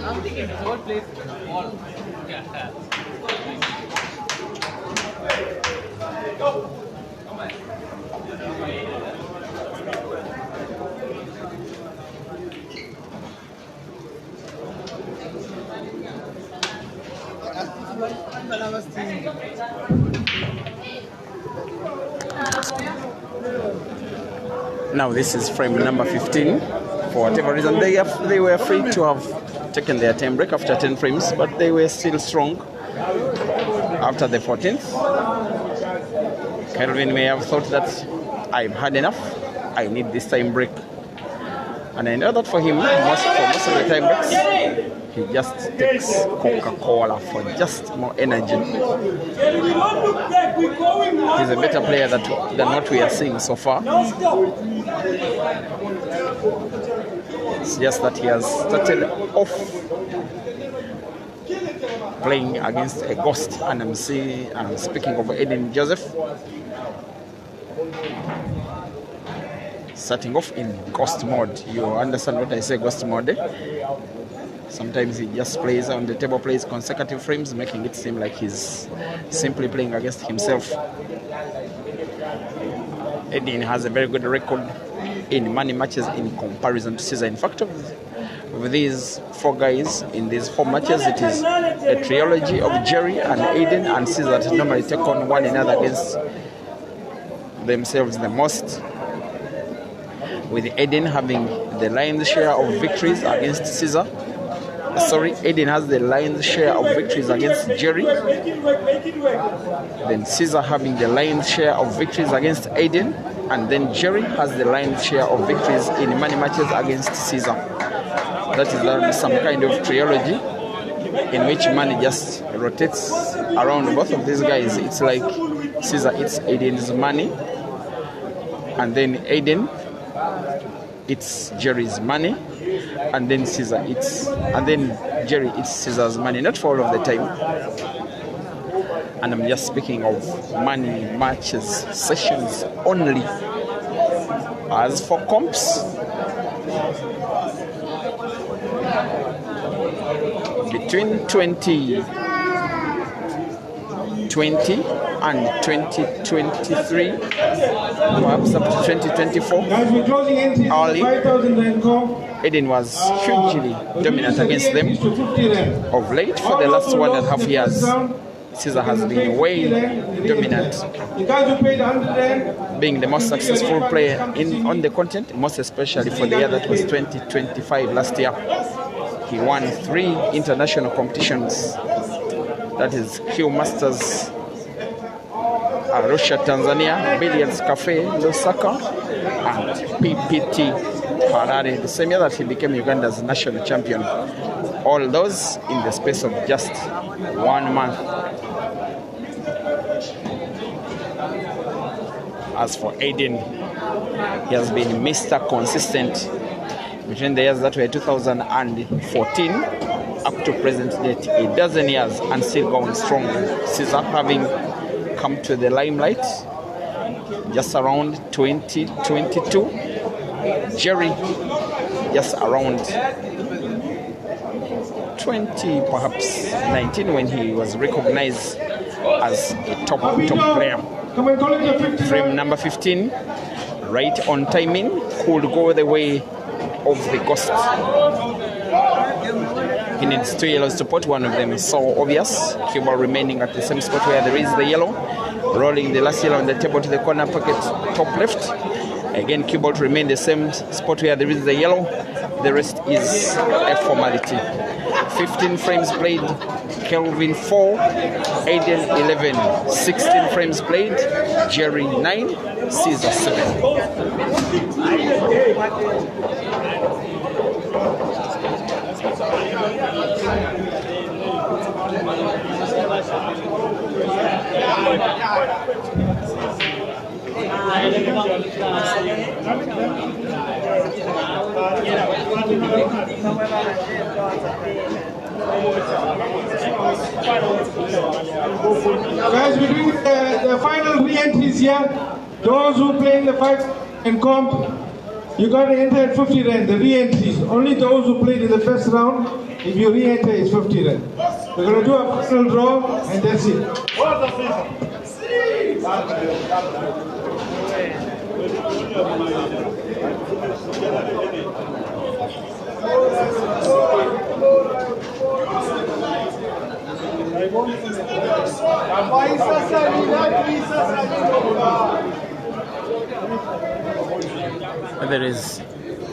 I'm thinking the whole place is all. Yeah. Now this is frame number 15. For whatever reason, they were free to have taken their time break after 10 frames, but they were still strong after the 14th. Kelvin may have thought that I've had enough, I need this time break. And I know that for him, for most of the time breaks, he just takes Coca-Cola for just more energy. He's a better player than what we are seeing so far. It's just that he has started off playing against a ghost, and I'm speaking of ADEN Joseph. Starting off in ghost mode. You understand what I say, ghost mode? Sometimes he just plays on the table, plays consecutive frames, making it seem like he's simply playing against himself. ADEN has a very good record in money matches in comparison to Caesar. In fact, of these four guys in these four matches, it is a trilogy of Jerry and ADEN and Caesar that normally take on one another against themselves the most, with ADEN having the lion's share of victories against Caesar. Sorry, ADEN has the lion's share of victories against Jerry. Then Caesar having the lion's share of victories against ADEN. And then Jerry has the lion's share of victories in money matches against Caesar. That is some kind of trilogy in which money just rotates around both of these guys. It's like Caesar eats ADEN's money, and then ADEN eats Jerry's money, and then Jerry eats Caesar's money. Not for all of the time. And I'm just speaking of money matches sessions only. As for comps, between 2020 and 2023, perhaps up to 2024, Guys, we're closing in. 5,000 rand call. ADEN was hugely dominant against them. Of late, for the last 1.5 years, Caesar has been way dominant, The guys who paid 100 rand. being the most successful player on the continent, most especially for the year that was 2025 last year. He won 3 international competitions. That is Q Masters, Arusha, Tanzania, Billiards Cafe, Lusaka, and PPT Harare, the same year that he became Uganda's national champion. All those in the space of just 1 month. As for ADEN, he has been Mr. Consistent between the years that were 2014 up to present date, a dozen years, and still going strong. Caesar having come to the limelight just around 2022. Jerry just around 20, perhaps 19, when he was recognized as a top player. Come and call it your 50 Frame number 15, right on timing, could go the way of the ghost. He needs 2 yellows to put, one of them is so obvious. Cue ball remaining at the same spot where there is the yellow. Rolling the last yellow on the table to the corner pocket, top left. Again, cue ball to remain the same spot where there is the yellow. The rest is a formality. 15 frames played. Kelvin 4, ADEN 11, 16 frames played, Jerry 9, Caesar 7. Guys, we're doing the final re-entries here. Those who play in the fight and comp, you got to enter at 50 rand, the re-entries. Only those who played in the first round, if you re-enter, it's 50 rand. We're going to do a final draw, and that's it. There is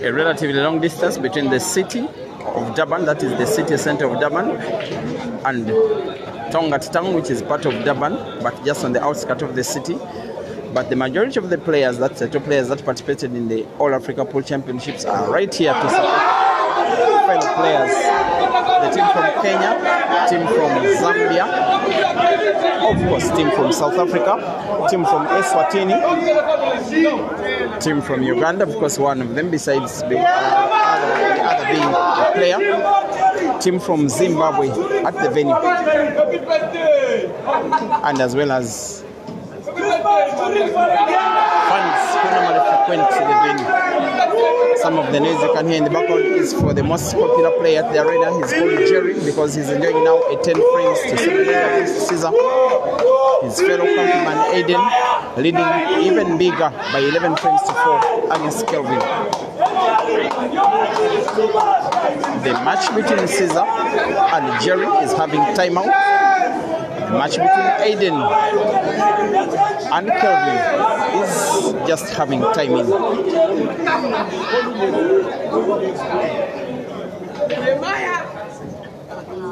a relatively long distance between the city of Durban, that is the city center of Durban, and Tongat town, which is part of Durban, but just on the outskirts of the city. But the majority of the players, that's the two players that participated in the All Africa Pool Championships, are right here to support fellow players. The team from Kenya, team from Zambia, of course, team from South Africa, team from Eswatini, team from Uganda, of course, one of them besides the other being a player, team from Zimbabwe at the venue, and as well as fans who normally frequent the venue. Some of the noise you can hear in the background is for the most popular player at the arena. He's called Jerry because he's enjoying now a 10 frames to 7 against Caesar. His fellow countryman ADEN leading even bigger by 11 frames to 4 against Kelvin. The match between Caesar and Jerry is having timeout. The match between ADEN and Kelvin is just having timing.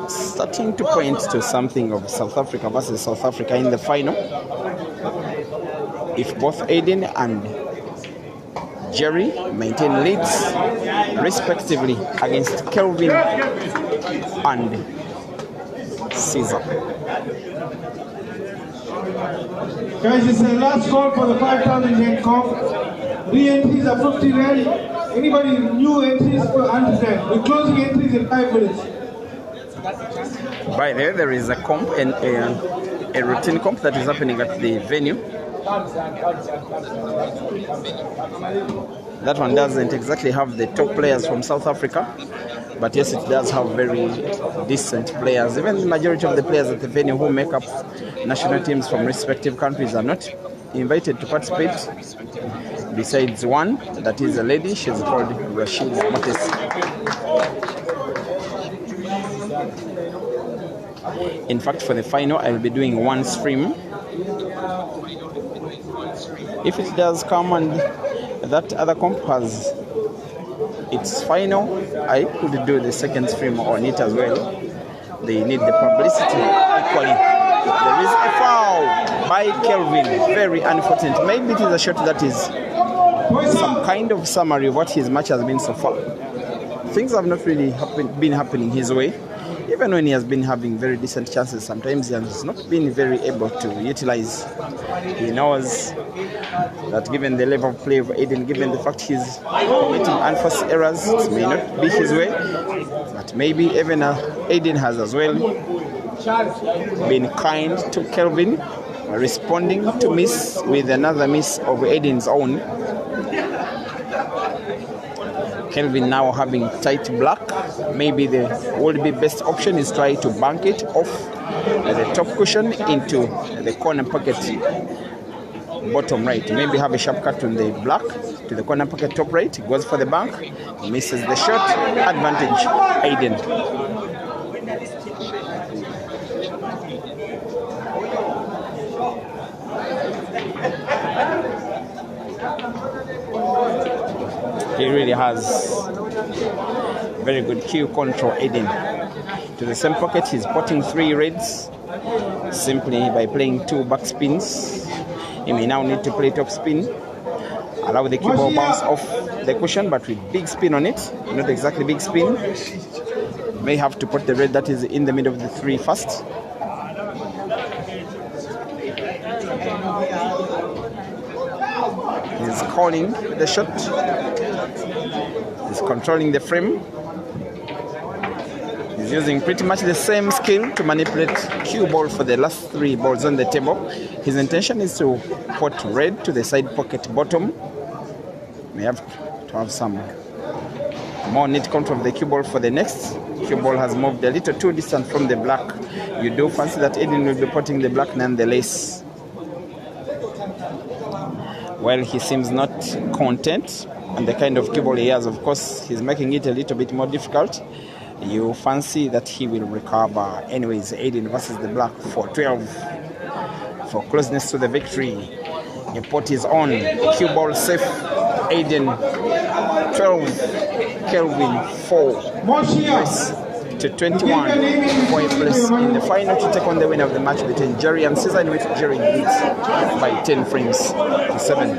Starting to point to something of South Africa versus South Africa in the final. If both ADEN and Jerry maintain leads respectively against Kelvin and Caesar. Guys, it's the last call for the 5,000 rand comp. Re-entries are 50 rand. Anybody new entries for 100 rand. We're closing entries in 5 minutes. By there is a comp and a routine comp that is happening at the venue. That one doesn't exactly have the top players from South Africa, but yes, it does have very decent players. Even the majority of the players at the venue who make up national teams from respective countries are not invited to participate. Besides one, that is a lady, she's called Rashid Motes. In fact, for the final, I'll be doing one stream. If it does come and that other comp has its final, I could do the second stream on it as well. They need the publicity equally. There is a foul by Kelvin, very unfortunate. Maybe it is a shot that is some kind of summary of what his match has been so far. Things have not really been happening his way. Even when he has been having very decent chances, sometimes he has not been very able to utilize. He knows that given the level of play of ADEN, given the fact he's committing unforced errors, it may not be his way. But maybe even ADEN has as well been kind to Kelvin, responding to miss with another miss of ADEN's own. Kelvin now having tight black. Maybe the would-be best option is try to bank it off the top cushion into the corner pocket bottom right. Maybe have a sharp cut on the black to the corner pocket top right. Goes for the bank, misses the shot. Advantage ADEN. He really has very good cue control, ADEN. to the same pocket. He's potting 3 reds simply by playing 2 back spins. He may now need to play top spin, allow the cue ball bounce off the cushion, but with big spin on it, not exactly big spin. May have to put the red that is in the middle of the 3 first. He's calling the shot. He's controlling the frame. He's using pretty much the same skill to manipulate cue ball for the last 3 balls on the table. His intention is to put red to the side pocket bottom. May have to have some more neat control of the cue ball for the next. Cue ball has moved a little too distant from the black. You do fancy that ADEN will be putting the black nonetheless. Well, he seems not content on the kind of cue ball he has. Of course, he's making it a little bit more difficult. You fancy that he will recover. Anyways, ADEN versus the black for 12 for closeness to the victory. The pot is on. Cue ball safe. ADEN 12, Kelvin 4. Yes, to 21 for a place in the final to take on the winner of the match between Jerry and Caesar, in which Jerry leads by 10 frames to 7.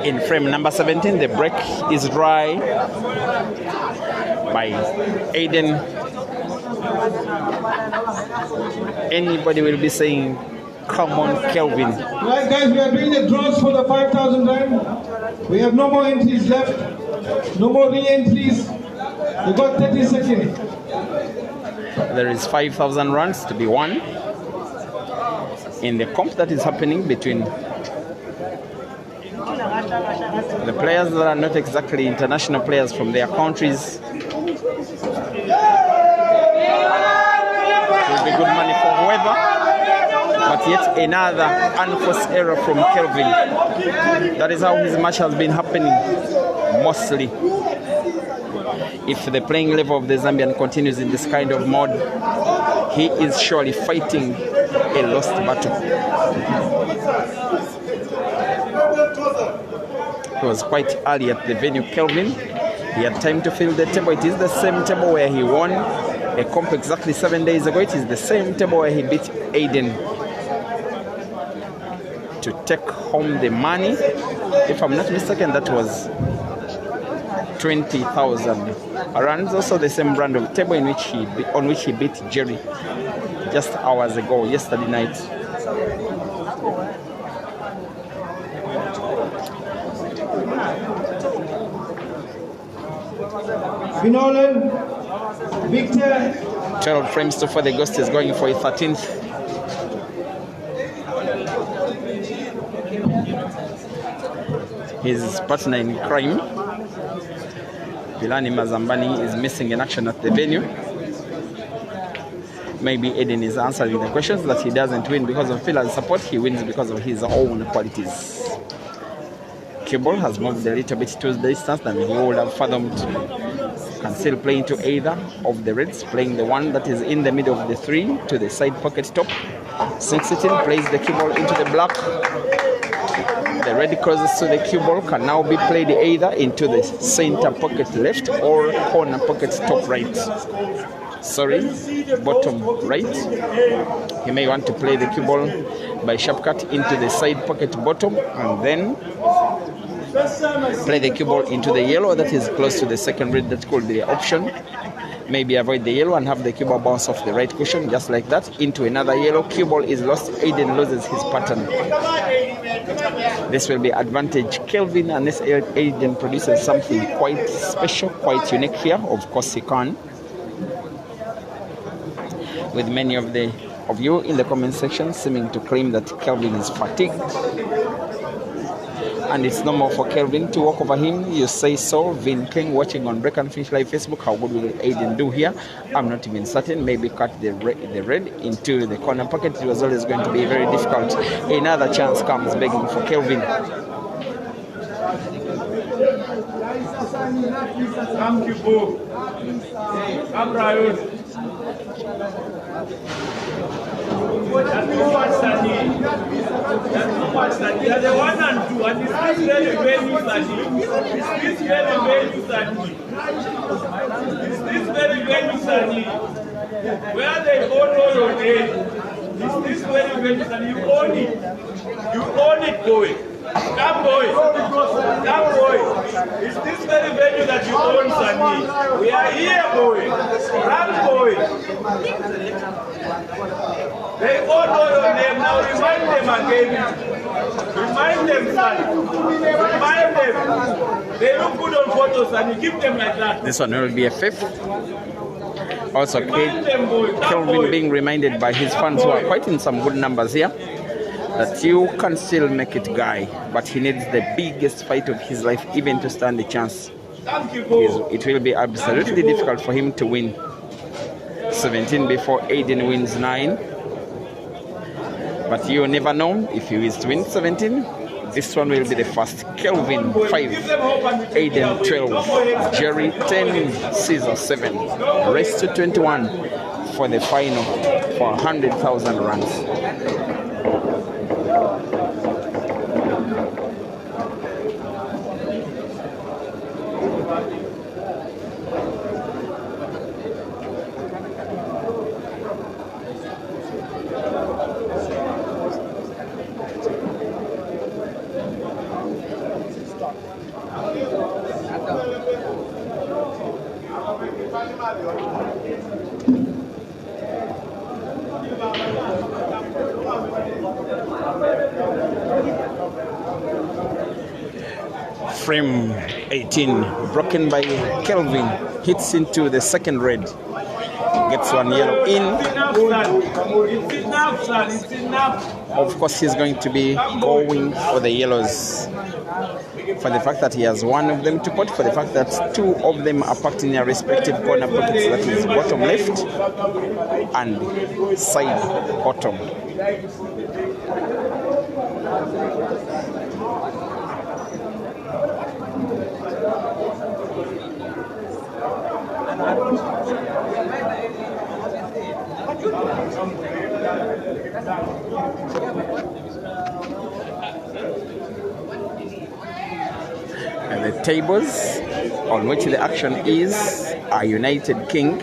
In frame number 17, the break is dry by ADEN. Anybody will be saying, come on, Kelvin. Right, guys, we are doing the draws for the 5,000 rand. We have no more entries left. No more re-entries. You got 30 seconds. There is 5,000 runs to be won in the comp that is happening between the players that are not exactly international players from their countries. It will be good money for whoever, but yet another unforced error from Kelvin. That is how his match has been happening mostly. If the playing level of the Zambian continues in this kind of mode, he is surely fighting a lost battle. It was quite early at the venue, Kelvin. He had time to fill the table. It is the same table where he won a comp exactly 7 days ago. It is the same table where he beat ADEN to take home the money. If I'm not mistaken, that was 20,000 runs. Also the same brand of table on which he beat Jerry just hours ago, yesterday night. Vinolan, Victor. 12 frames to for the Ghost is going for a 13th. His partner in crime, Pilani Mazambani, is missing in action at the venue. Maybe ADEN is answering the questions that he doesn't win because of Pilar's support. He wins because of his own qualities. Cable has moved a little bit to the distance than he would have fathomed. Can still play into either of the reds, playing the one that is in the middle of the 3 to the side pocket top. Sinks it in, plays the cue ball into the black. The red closest to the cue ball can now be played either into the center pocket left or corner pocket top right. Sorry, bottom right. He may want to play the cue ball by sharp cut into the side pocket bottom and then play the cue ball into the yellow that is close to the second red. That could be the option. Maybe avoid the yellow and have the cue ball bounce off the right cushion just like that into another yellow. Cue ball is lost. ADEN loses his pattern. This will be advantage Kelvin, unless ADEN produces something quite special, quite unique here. Of course he can. With many of you in the comment section seeming to claim that Kelvin is fatigued. and it's normal for Kelvin to walk over him. You say so. Vin King watching on Break and Finish Live Facebook. How good will Aiden do here? I'm not even certain. Maybe cut the red into the corner pocket. It was always going to be very difficult. Another chance comes begging for Kelvin. Thank you, Bo. Abraham. That's too much, Sani. That's too much, Sani. That's the 1 and 2, and it's this very value, Sani. It's this very value, Sani. It's this very value, Sani. Where they all know your name. It's this very value, Sani. You own it. You own it, boy. Come, boy. Come, boy. It's this very venue that you own, Sani. We are here, boy. Come, boy. They all know your name. Now remind them again. Remind them, Sani. Remind them. They look good on photos, Sani. Keep them like that. This one will be a fifth. Also, Kelvin being reminded by his fans who are quite in some good numbers here, that you can still make it, guy, but he needs the biggest fight of his life even to stand a chance. It will be absolutely difficult for him to win 17 before Aiden wins 9. But you never know if he is to win 17. This one will be the first. Kelvin 5, Aiden 12, Jerry 10, Caesar 7. Race to 21 for the final for 100,000 runs. Frame 18 broken by Kelvin, hits into the second red, gets one yellow in. Of course he's going to be going for the yellows for the fact that he has one of them to pot, for the fact that two of them are packed in their respective corner pockets, that is bottom left and side bottom. And the tables on which the action is are United King,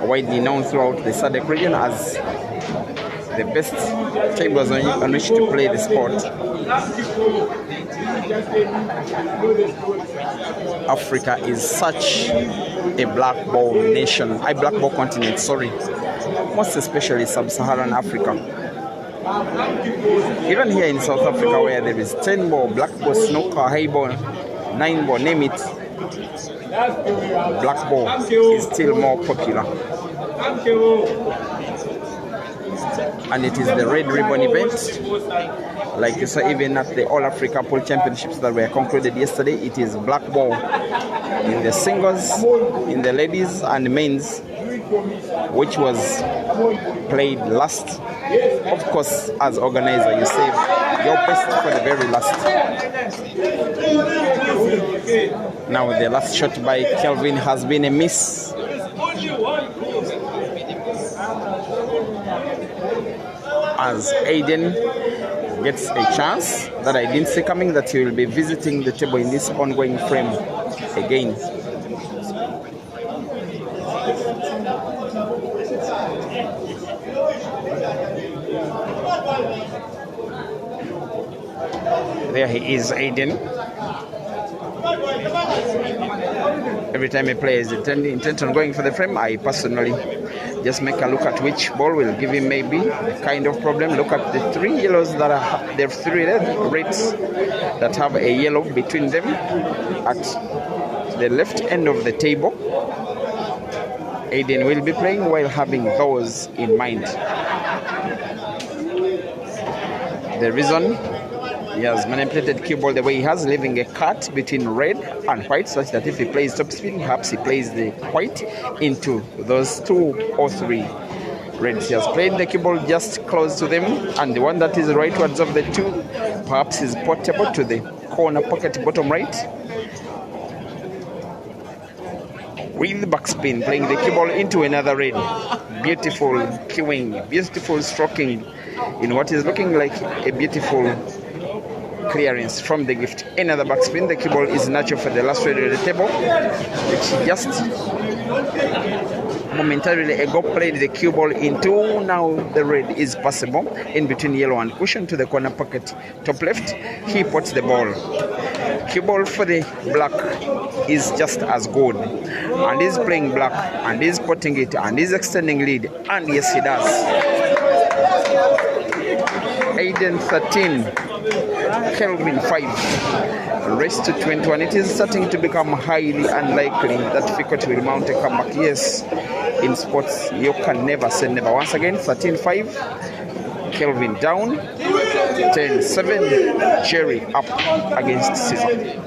widely known throughout the SADC region as the best tables on which to play the sport. Africa is such a black ball nation, a black ball continent, sorry, most especially sub-Saharan Africa. Even here in South Africa, where there is 10 ball, black ball, snooker, high ball, 9 ball, name it, black ball is still more popular. And it is the red ribbon event, like you saw even at the All Africa Pool Championships that were concluded yesterday. It is black ball in the singles, in the ladies and men's, which was played last. Of course, as organizer, you save your best for the very last. Now the last shot by Kelvin has been a miss. As Aiden gets a chance that I didn't see coming, that he will be visiting the table in this ongoing frame again. There he is, Aiden. Every time a player is intent on going for the frame, I personally just make a look at which ball will give him maybe the kind of problem. Look at the 3 yellows that are there, 3 reds that have a yellow between them at the left end of the table. Aiden will be playing while having those in mind. The reason He has manipulated cue ball the way he has, leaving a cut between red and white, such that if he plays top spin, perhaps he plays the white into those 2 or 3 reds. He has played the cue ball just close to them, and the one that is rightwards of the 2 perhaps is portable to the corner pocket bottom right. With the backspin, playing the cue ball into another red. Beautiful cueing, beautiful stroking in what is looking like a beautiful clearance from the gift. Another backspin. The cue ball is natural for the last red at the table, which just momentarily ago played the cue ball into. Now the red is passable in between yellow and cushion to the corner pocket top left. He puts the ball. Cue ball for the black is just as good, and he's playing black, and he's putting it, and he's extending lead, and yes he does. ADEN 13, Kelvin 5, race to 21. It is starting to become highly unlikely that Fikot will mount a comeback. Yes, in sports you can never say never. Once again, 13-5, Kelvin down, 10-7, Jerry up against Caesar.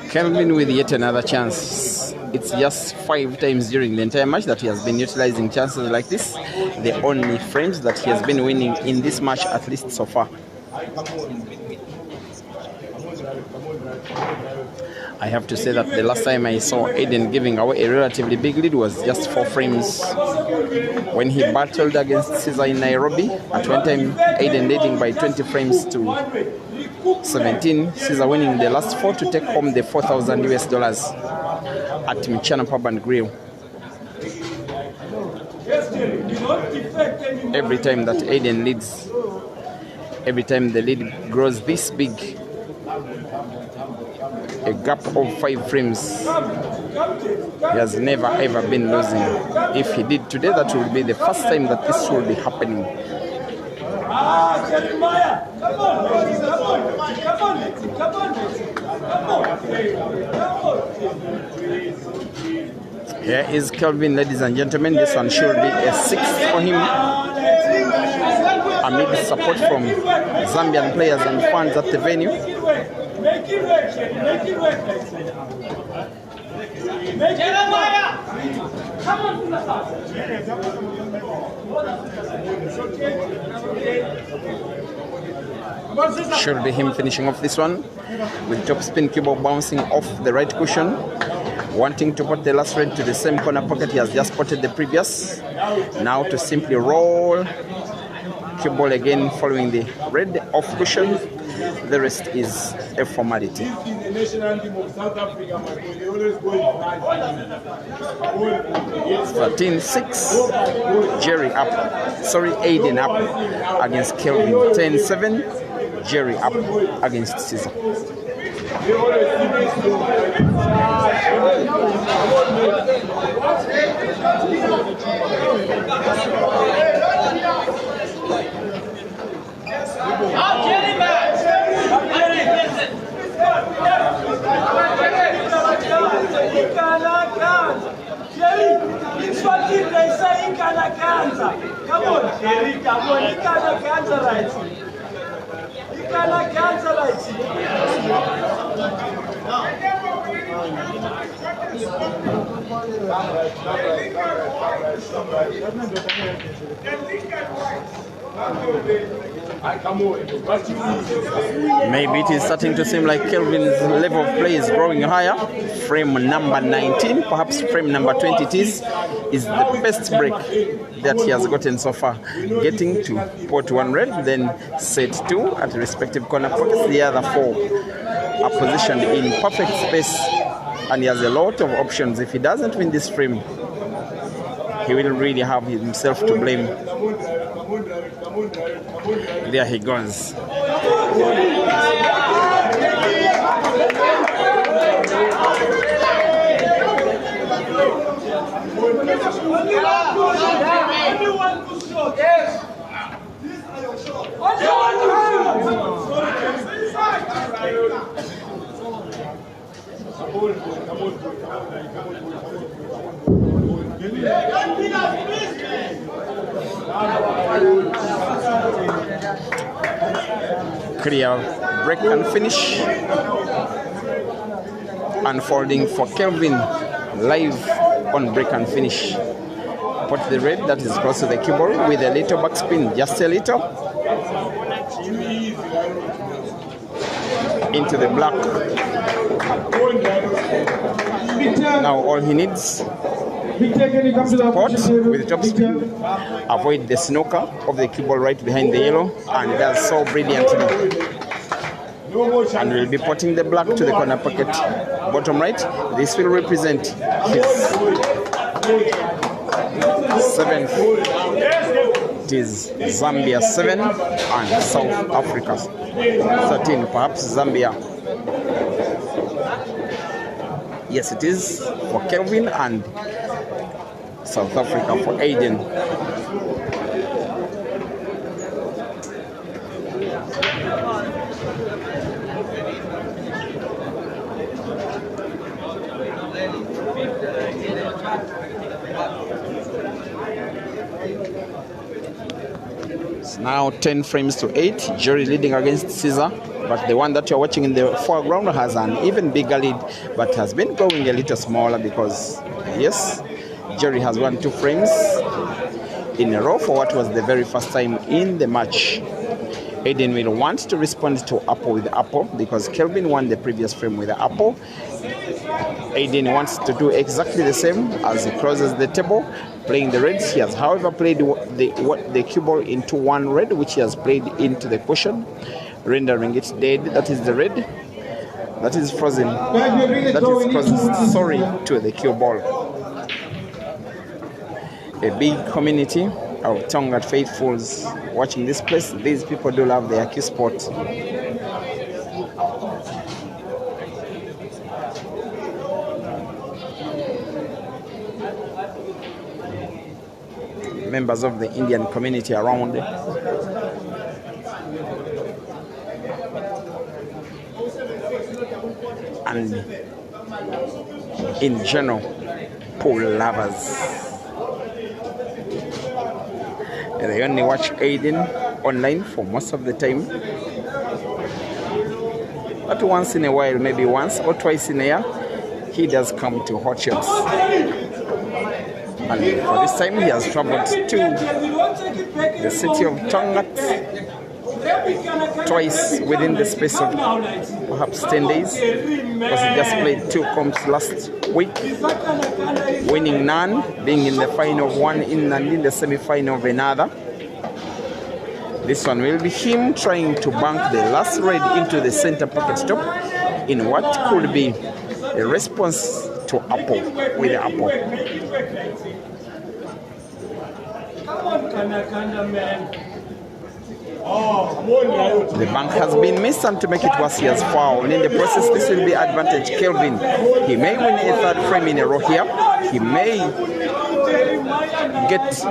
Kelvin with yet another chance. It's just 5 times during the entire match that he has been utilizing chances like this. The only frames that he has been winning in this match, at least so far. I have to say that the last time I saw ADEN giving away a relatively big lead was just 4 frames when he battled against Caesar in Nairobi. At one time, ADEN leading by 20 frames to 17. Caesar winning the last 4 to take home the $4,000 US at Mchana Pub and Grill. Every time that ADEN leads, every time the lead grows this big, a gap of 5 frames, he has never ever been losing. If he did today, that will be the first time that this will be happening. Here is Kelvin, ladies and gentlemen. This one should be a 6 for him, amid support from Zambian players and fans at the venue. Make it work. Jeremiah! Come on to the house. Should be him finishing off this one with top spin cue ball bouncing off the right cushion, wanting to put the last red to the same corner pocket he has just spotted the previous. Now to simply roll cue ball again following the red off cushion. The rest is a formality. The national team of South Africa, my boy, they always go in 13-6, Jerry up. Sorry, ADEN up against Kelvin. 10-7, Jerry up against Caesar. Come on, Jerry, come on, you cannot cancel right. You cannot cancel right. Maybe it is starting to seem like Kelvin's level of play is growing higher. Frame number 19, perhaps frame number 20 it is. is the best break that he has gotten so far. Getting to pot 1 red, then set 2 at respective corner pockets. The other 4 are positioned in perfect space, and he has a lot of options. If he doesn't win this frame, he will really have himself to blame. There he goes. Clear break and finish. Unfolding for Kelvin live on break and finish. Put the red that is close to the cue ball with a little backspin, just a little, into the black. Now all he needs is to pot with top spin, avoid the snooker of the cue ball right behind the yellow, and does so brilliantly. And will be potting the black to the corner pocket bottom right. This will represent his 7th. It is Zambia 7 and South Africa 13. Perhaps Zambia. Yes, it is for Kelvin, and South Africa for ADEN. It's now 10 frames to 8. Jerry leading against Caesar, but the one that you're watching in the foreground has an even bigger lead, but has been going a little smaller because, yes, Jerry has won 2 frames in a row for what was the very first time in the match. ADEN will want to respond to apple with apple because Kelvin won the previous frame with the apple. ADEN wants to do exactly the same as he closes the table, playing the reds. He has, however, played the cue ball into 1 red, which he has played into the cushion, rendering it dead. That is the red. That is frozen. That is closest, sorry, to the cue ball. A big community of Tonga faithfuls watching this place. These people do love their cue sport. Members of the Indian community around. And in general, pool lovers. They only watch ADEN online for most of the time. But once in a while, maybe once or twice in a year, he does come to Hot Shots. And for this time, he has traveled to the city of Tonga twice within the space of perhaps 10 days, because he just played 2 comps last week, winning none, being in the final of one and in the semi-final of another. This one will be him trying to bank the last red into the center pocket top in what could be a response to apple with the apple. Come on, Kanda man. The bank has been missed, and to make it worse, he has fouled. In the process, this will be advantage Kelvin. He may win a 3rd frame in a row here. He may get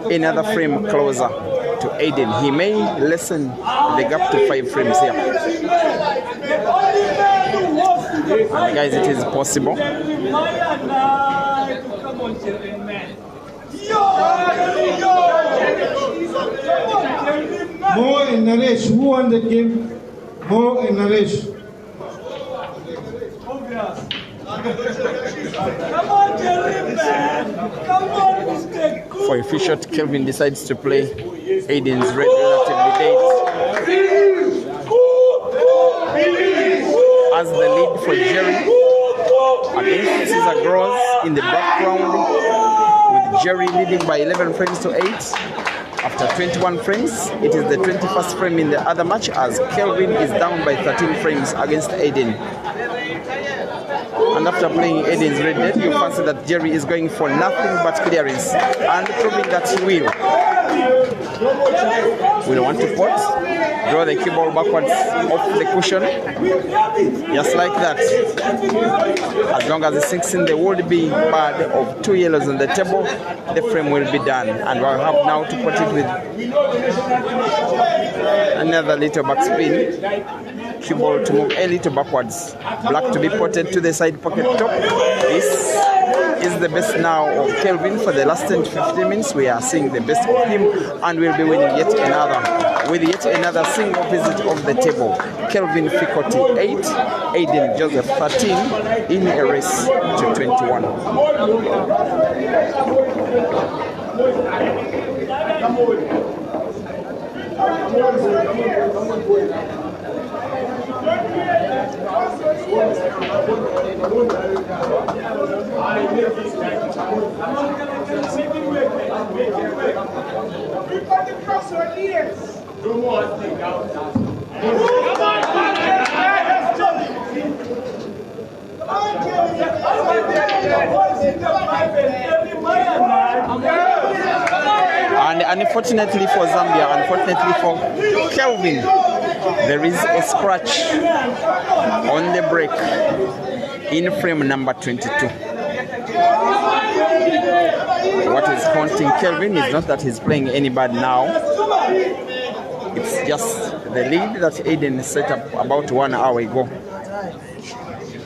another frame closer to ADEN. He may lessen the gap to 5 frames here. And guys, it is possible. Mo and Naresh, who won the game? Mo and Naresh. Come on, Jerry, man. Come on, Mr. Cool. For a few shots, Kelvin decides to play ADEN's red relatively late. As the lead for Jerry against Caesar grows in the background. Jerry leading by 11 frames to 8. After 21 frames, it is the 21st frame in the other match as Kelvin is down by 13 frames against ADEN. And after playing ADEN's red dead, you fancy that Jerry is going for nothing but clearance and proving that he will. We don't want to pot, draw the cue ball backwards off the cushion, just like that. As long as it sinks in the would-be bird of 2 yellows on the table, the frame will be done. And we'll have now to put it with another little backspin. Cue ball to move a little backwards. Black to be potted to the side pocket top. This is the best now of Kelvin for the last 10 to 15 minutes. We are seeing the best of him and we'll be winning yet another with yet another single visit of the table. Kelvin Fikoti 8, ADEN Joseph 13 in a race to 21. And unfortunately for Zambia, unfortunately for Kelvin, there is a scratch on the break in frame number 22. What is haunting Kelvin is not that he's playing any bad now. It's just the lead that ADEN set up about 1 hour ago,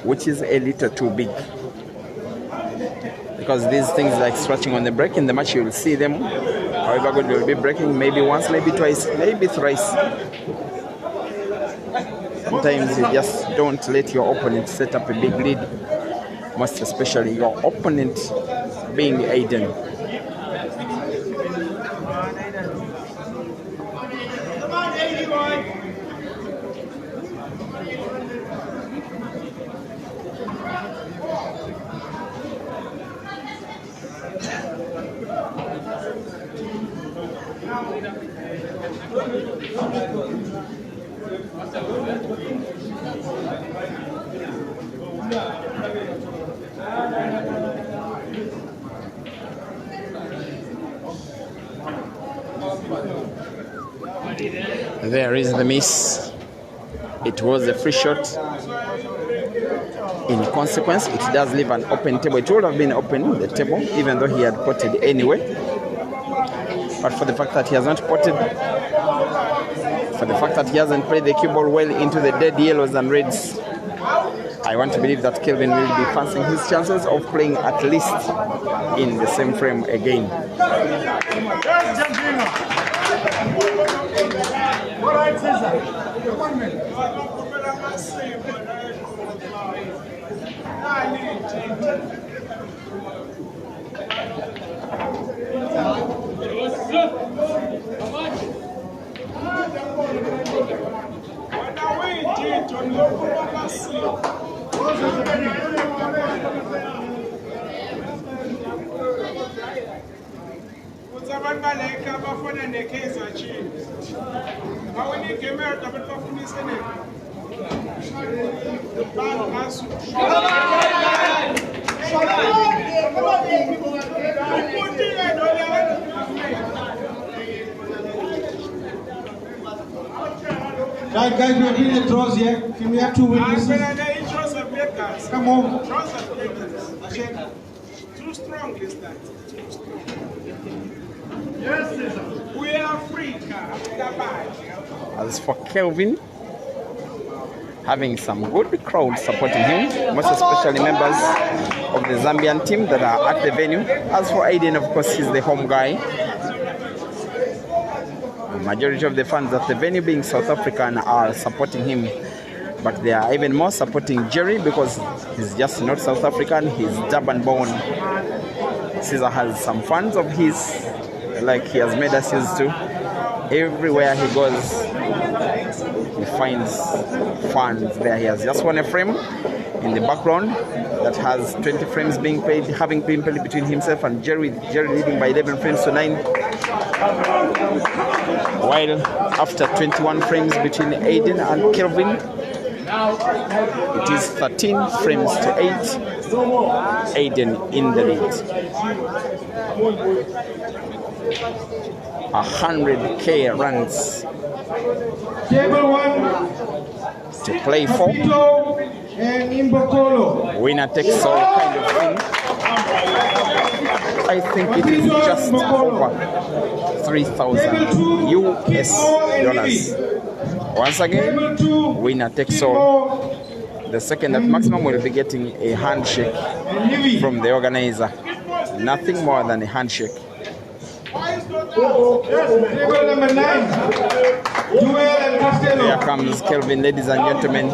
which is a little too big. Because these things like scratching on the break in the match, you will see them. However good, they will be breaking maybe once, maybe twice, maybe thrice. Sometimes you just don't let your opponent set up a big lead, most especially your opponent being ADEN. There is the miss. It was a free shot. In consequence, it does leave an open table. It would have been open, the table, even though he had potted anyway. But for the fact that he has not potted, for the fact that he hasn't played the cue ball well into the dead yellows and reds, I want to believe that Kelvin will be fancying his chances of playing at least in the same frame again. Right, guys, we're doing the draws here. Can we have 2 witnesses? Come on. Too strong is that. Too strong. Yes, we are Africa. As for Kelvin, having some good crowd supporting him, most especially members of the Zambian team that are at the venue. As for ADEN, of course, he's the home guy. The majority of the fans at the venue, being South African, are supporting him. But they are even more supporting Jerry because he's just not South African, he's Durban born. Caesar has some fans of his, like he has made us used to. Everywhere he goes, he finds fans there. He has just won a frame in the background that has 20 frames being played, having been played between himself and Jerry leading by 11 frames to 9. While after 21 frames between ADEN and KELVIN, it is 13 frames to 8. ADEN in the lead. 100k runs Table 1, to play for. Pito and Imbokolo. Winner takes all kind of thing. I think it is just over 3,000 US dollars. Once again, winner takes all. The second at maximum will be getting a handshake from the organizer. Nothing more than a handshake. Table number 9, Joel and Castello. Here comes KELVIN, ladies and gentlemen.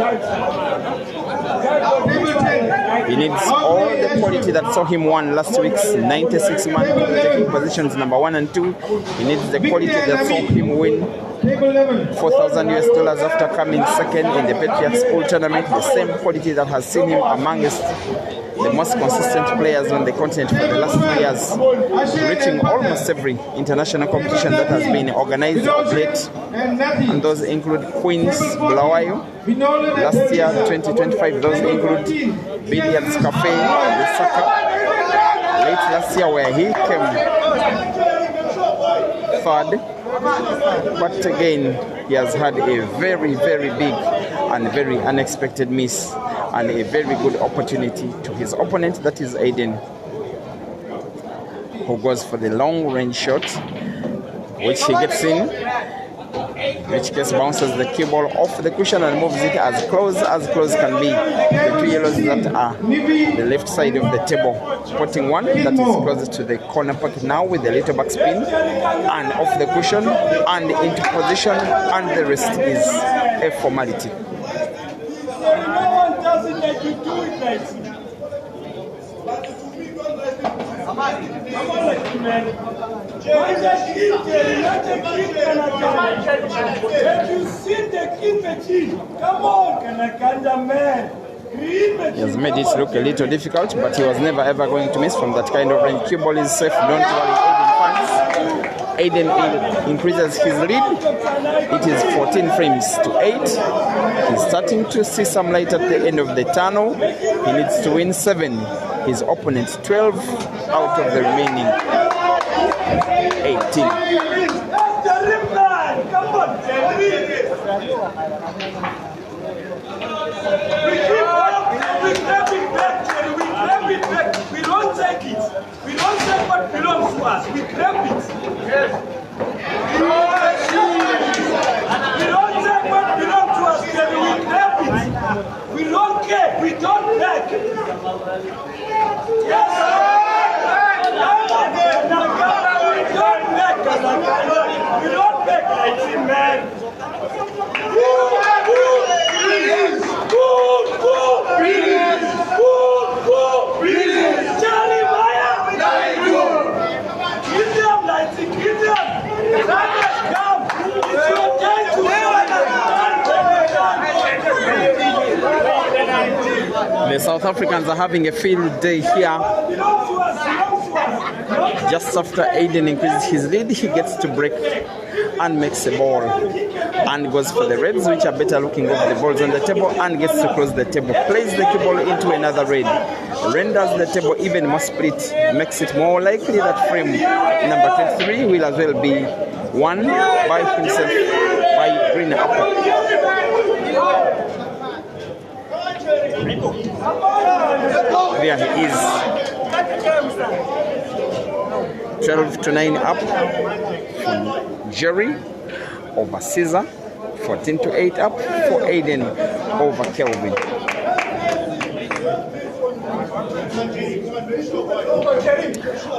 Table 10, He needs all the quality that saw him won last week's 96 man taking positions number 1 and 2. He needs the quality that saw him win Table 11, 4,000 US dollars after coming second in the Patriots Pool tournament. The same quality that has seen him amongst the most consistent players on the continent for the last 3 years, reaching almost every international competition that has been organized of late. and Natty. And those include Queens, Bulawayo. Last year, 2025, those include Billiards Cafe, Lusaka. Late last year, where he came third. But again, he has had a very, very big and very unexpected miss and a very good opportunity to his opponent, that is ADEN, who goes for the long range shot, which he gets in, in which case bounces the cue ball off the cushion and moves it as close can be. The 2 yellows that are the left side of the table, putting one that is closest to the corner pocket now with the little back spin and off the cushion and into position, and the rest is a formality. Doesn't make you do it like Come on, man. Have you seen the kid machine? Come on, Kanakanda man. He has made it look a little difficult, but he was never ever going to miss from that kind of range. Cue ball is safe, don't worry, ADEN fans. ADEN increases his lead. It is 14 frames to 8. He's starting to see some light at the end of the tunnel. He needs to win 7. His opponent 12 out of the remaining 18. Come on, we grab it back, Jerry. We grab it back. We don't take it. We don't take what belongs to us. We grab it. Yes. We don't take what belongs to us, Jerry. We grab it. We don't care. We don't beg. Yes, sir. We don't beg, like him, man. The South Africans are having a field day here. Just after ADEN increases his lead, he gets to break and makes a ball and goes for the reds, which are better looking off the balls on the table, and gets to close the table. Plays the cue ball into another red, renders the table even more split, makes it more likely that frame number 23 will as well be won by himself, by green apple. There he is. 12 to 9 up from Jerry over Caesar. 14 to 8 up for ADEN over KELVIN.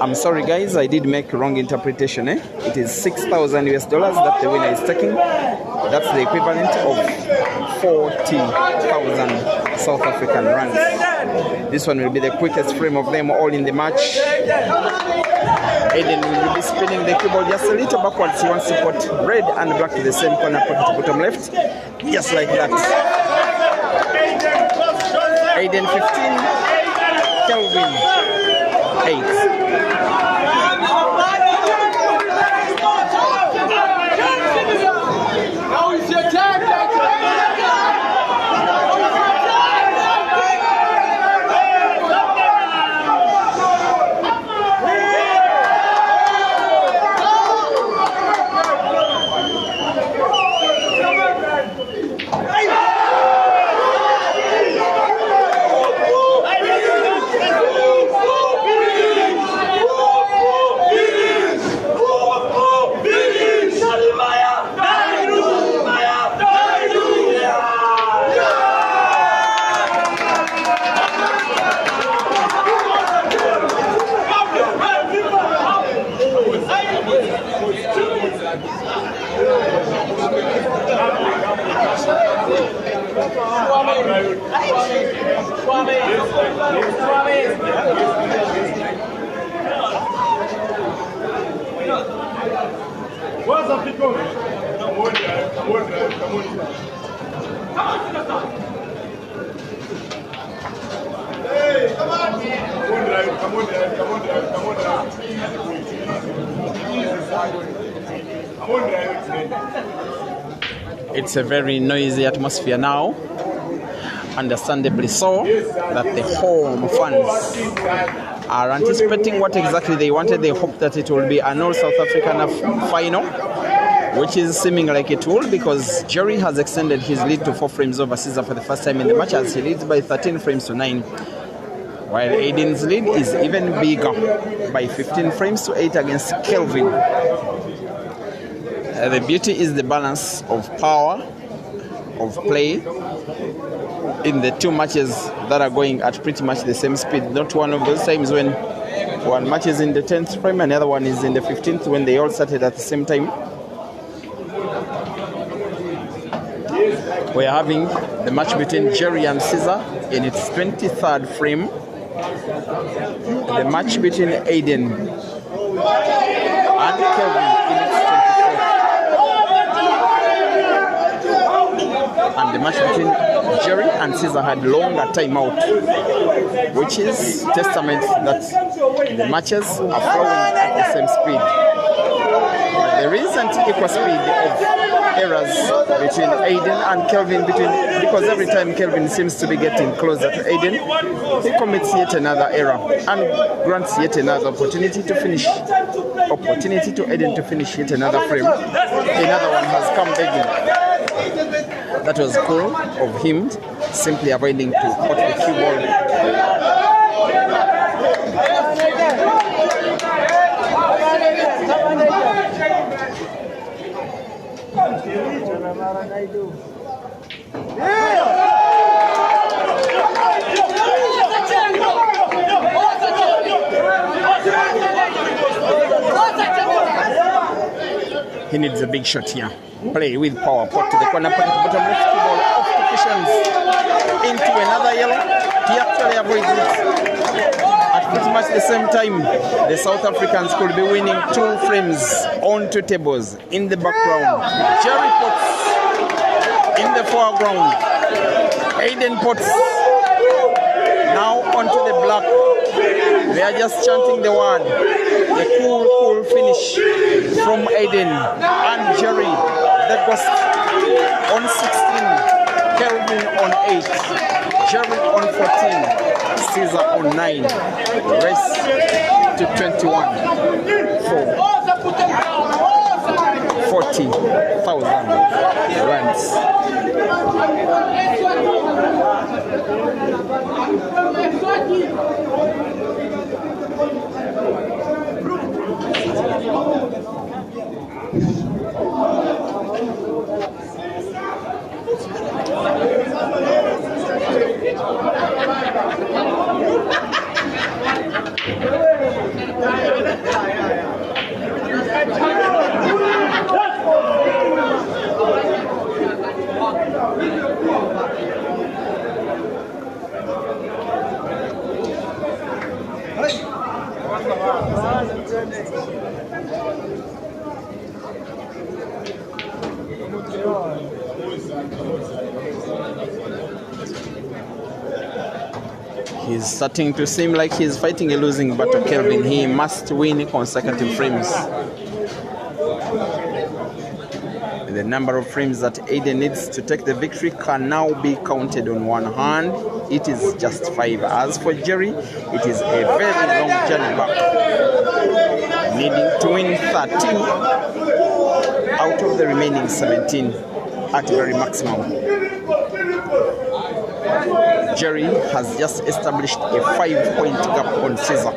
I'm sorry guys, I did make a wrong interpretation. It is 6,000 US dollars that the winner is taking. That's the equivalent of 40,000 South African rands. This one will be the quickest frame of them all in the match. ADEN will be spinning the cue ball just a little backwards. He wants to put red and black to the same corner, put it to bottom left, just like that. ADEN 15, KELVIN 8. Now it's your time, What's up, people? Come on, drive. Come on, drive. Come on, drive. Hey, come on. Come on, drive. Come on, drive. Come on, drive. Come on, drive. Come on, drive. It's a very noisy atmosphere now, understandably so, that the home fans are anticipating what exactly they wanted. They hope that it will be an all South African final, which is seeming like it will, because Jerry has extended his lead to 4 frames over Caesar for the first time in the match, as he leads by 13 frames to 9, while ADEN's lead is even bigger by 15 frames to 8 against KELVIN. The beauty is the balance of power, of play, in the 2 matches that are going at pretty much the same speed. Not one of those times when one match is in the 10th frame and the other one is in the 15th, when they all started at the same time. We are having the match between Jerry and Caesar in its 23rd frame. The match between ADEN and KELVIN in its 24th. And the match between Jerry and Caesar had longer timeout, which is testament that the matches are flowing at the same speed. But there isn't equal speed of errors between ADEN and KELVIN, because every time KELVIN seems to be getting closer to ADEN, he commits yet another error and grants yet another opportunity to ADEN to finish yet another frame. Another one has come begging. That was cool of him, simply avoiding to hot the cue ball. He needs a big shot here. Play with power, put to the corner, put it to the bottom left, cue ball off the cushions into another yellow. He actually avoids it. At pretty much the same time, the South Africans could be winning 2 frames on 2 tables. In the background, Jerry Potts. In the foreground, ADEN Potts. Now onto the black. They are just chanting the word. The cool finish from ADEN and Jerry, the ghost, on 16, KELVIN on 8, Jerry on 14, Caesar on 9. Race to 21 for 40,000 rands. It's starting to seem like he's fighting a losing battle, Kelvin. He must win consecutive frames. The number of frames that ADEN needs to take the victory can now be counted on one hand. It is just 5. As for Jerry, it is a very long journey back, needing to win 13 out of the remaining 17 at very maximum. Jerry has just established a 5-point gap on Caesar.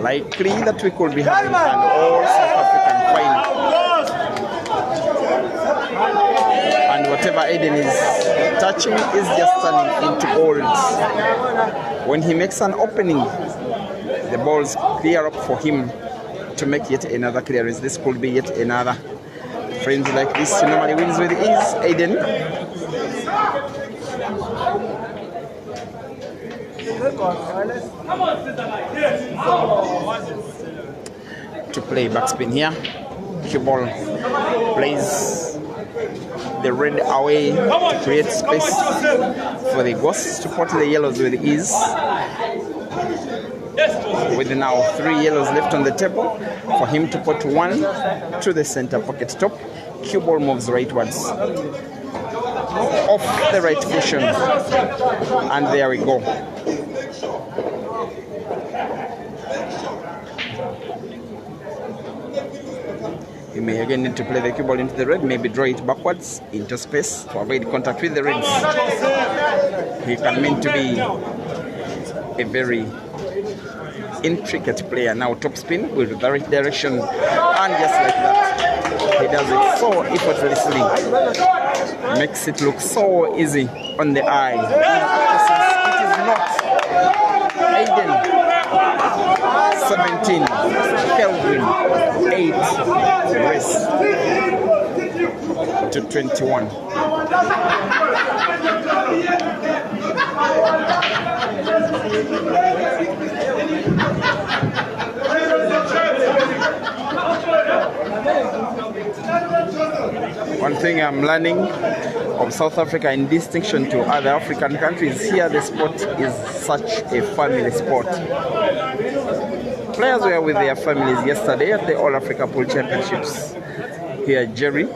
Likely that we could be having an all South African final. And whatever ADEN is touching is just turning into goals. When he makes an opening, the balls clear up for him to make yet another clearance. This could be yet another. Friends like this, he normally wins with ease. ADEN. To play backspin here. Cue ball plays the red away to create space for the ghosts to pot the yellows with ease. With now 3 yellows left on the table, for him to put 1 to the center pocket top. Cue ball moves rightwards off the right cushion, and there we go. He may again need to play the cue ball into the red, maybe draw it backwards into space to avoid contact with the reds. He can mean to be a very intricate player. Now top spin with the right direction, and just like that, he does it so effortlessly. Makes it look so easy on the eye. It is not. ADEN 17, Kelvin 8, race to 21. One thing I'm learning of South Africa in distinction to other African countries, here the sport is such a family sport. Players were with their families yesterday at the All Africa Pool Championships. Here Jerry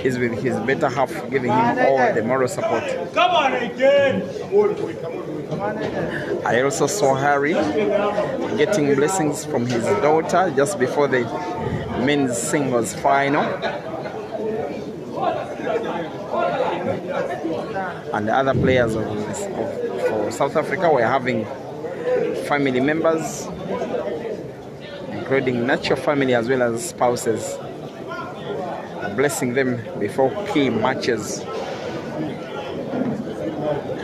is with his better half, giving him all the moral support. Come on again! I also saw Harry getting blessings from his daughter just before the men's singles final. And the other players for South Africa were having family members, including natural family as well as spouses, blessing them before key matches.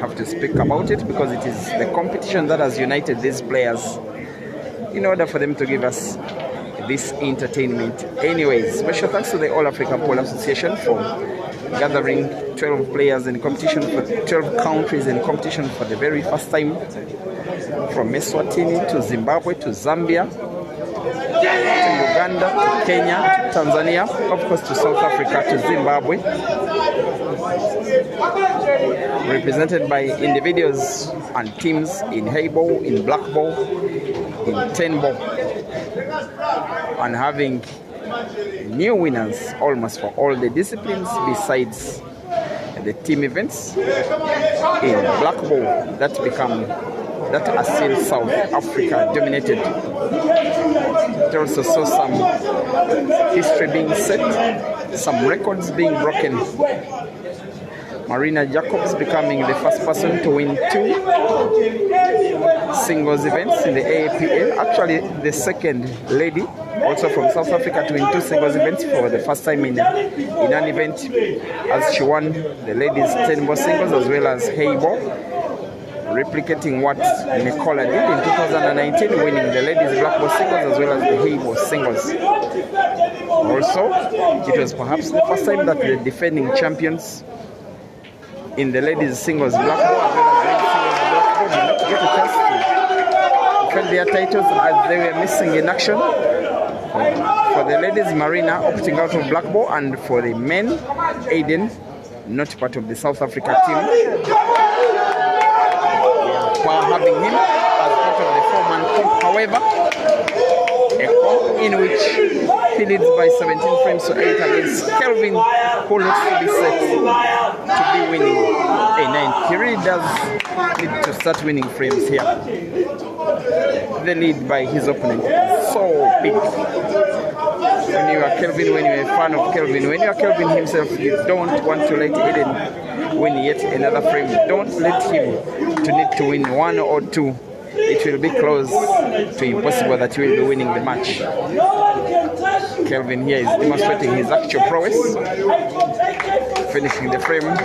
Have to speak about it because it is the competition that has united these players in order for them to give us this entertainment. Anyways, special thanks to the All Africa Pool Association for gathering 12 players in competition, for 12 countries in competition for the very first time, from Eswatini to Zimbabwe to Zambia to Uganda to Kenya to Tanzania, of course to South Africa to Zimbabwe, represented by individuals and teams in hay ball, in black ball, in 10 ball, and having new winners almost for all the disciplines besides the team events in black ball that are still South Africa dominated. There also saw some history being set, some records being broken. Marina Jacobs becoming the first person to win 2 singles events in the AAPL. Actually, the second lady, also from South Africa, to win 2 singles events for the first time in an event, as she won the ladies 10 ball singles as well as hay ball, replicating what Nicola did in 2019, winning the ladies black ball singles as well as the hay ball singles. Also, it was perhaps the first time that the defending champions in the ladies singles black ball as well as the singles black ball did not get a chance to defend their titles as they were missing in action. For the ladies, Marina opting out of black ball, and for the men, ADEN not part of the South Africa team. While having him as part of the four-man comp, however, a comp in which he leads by 17 frames to 8 against Kelvin, who looks to be set to be winning a 9. He really does need to start winning frames here. The lead by his opponent is so big. When you are Kelvin, when you are a fan of Kelvin, when you are Kelvin himself, you don't want to let Aiden win yet another frame. Don't let him to need to win 1 or 2. It will be close to impossible that he will be winning the match. Kelvin here is demonstrating his actual prowess, finishing the frame,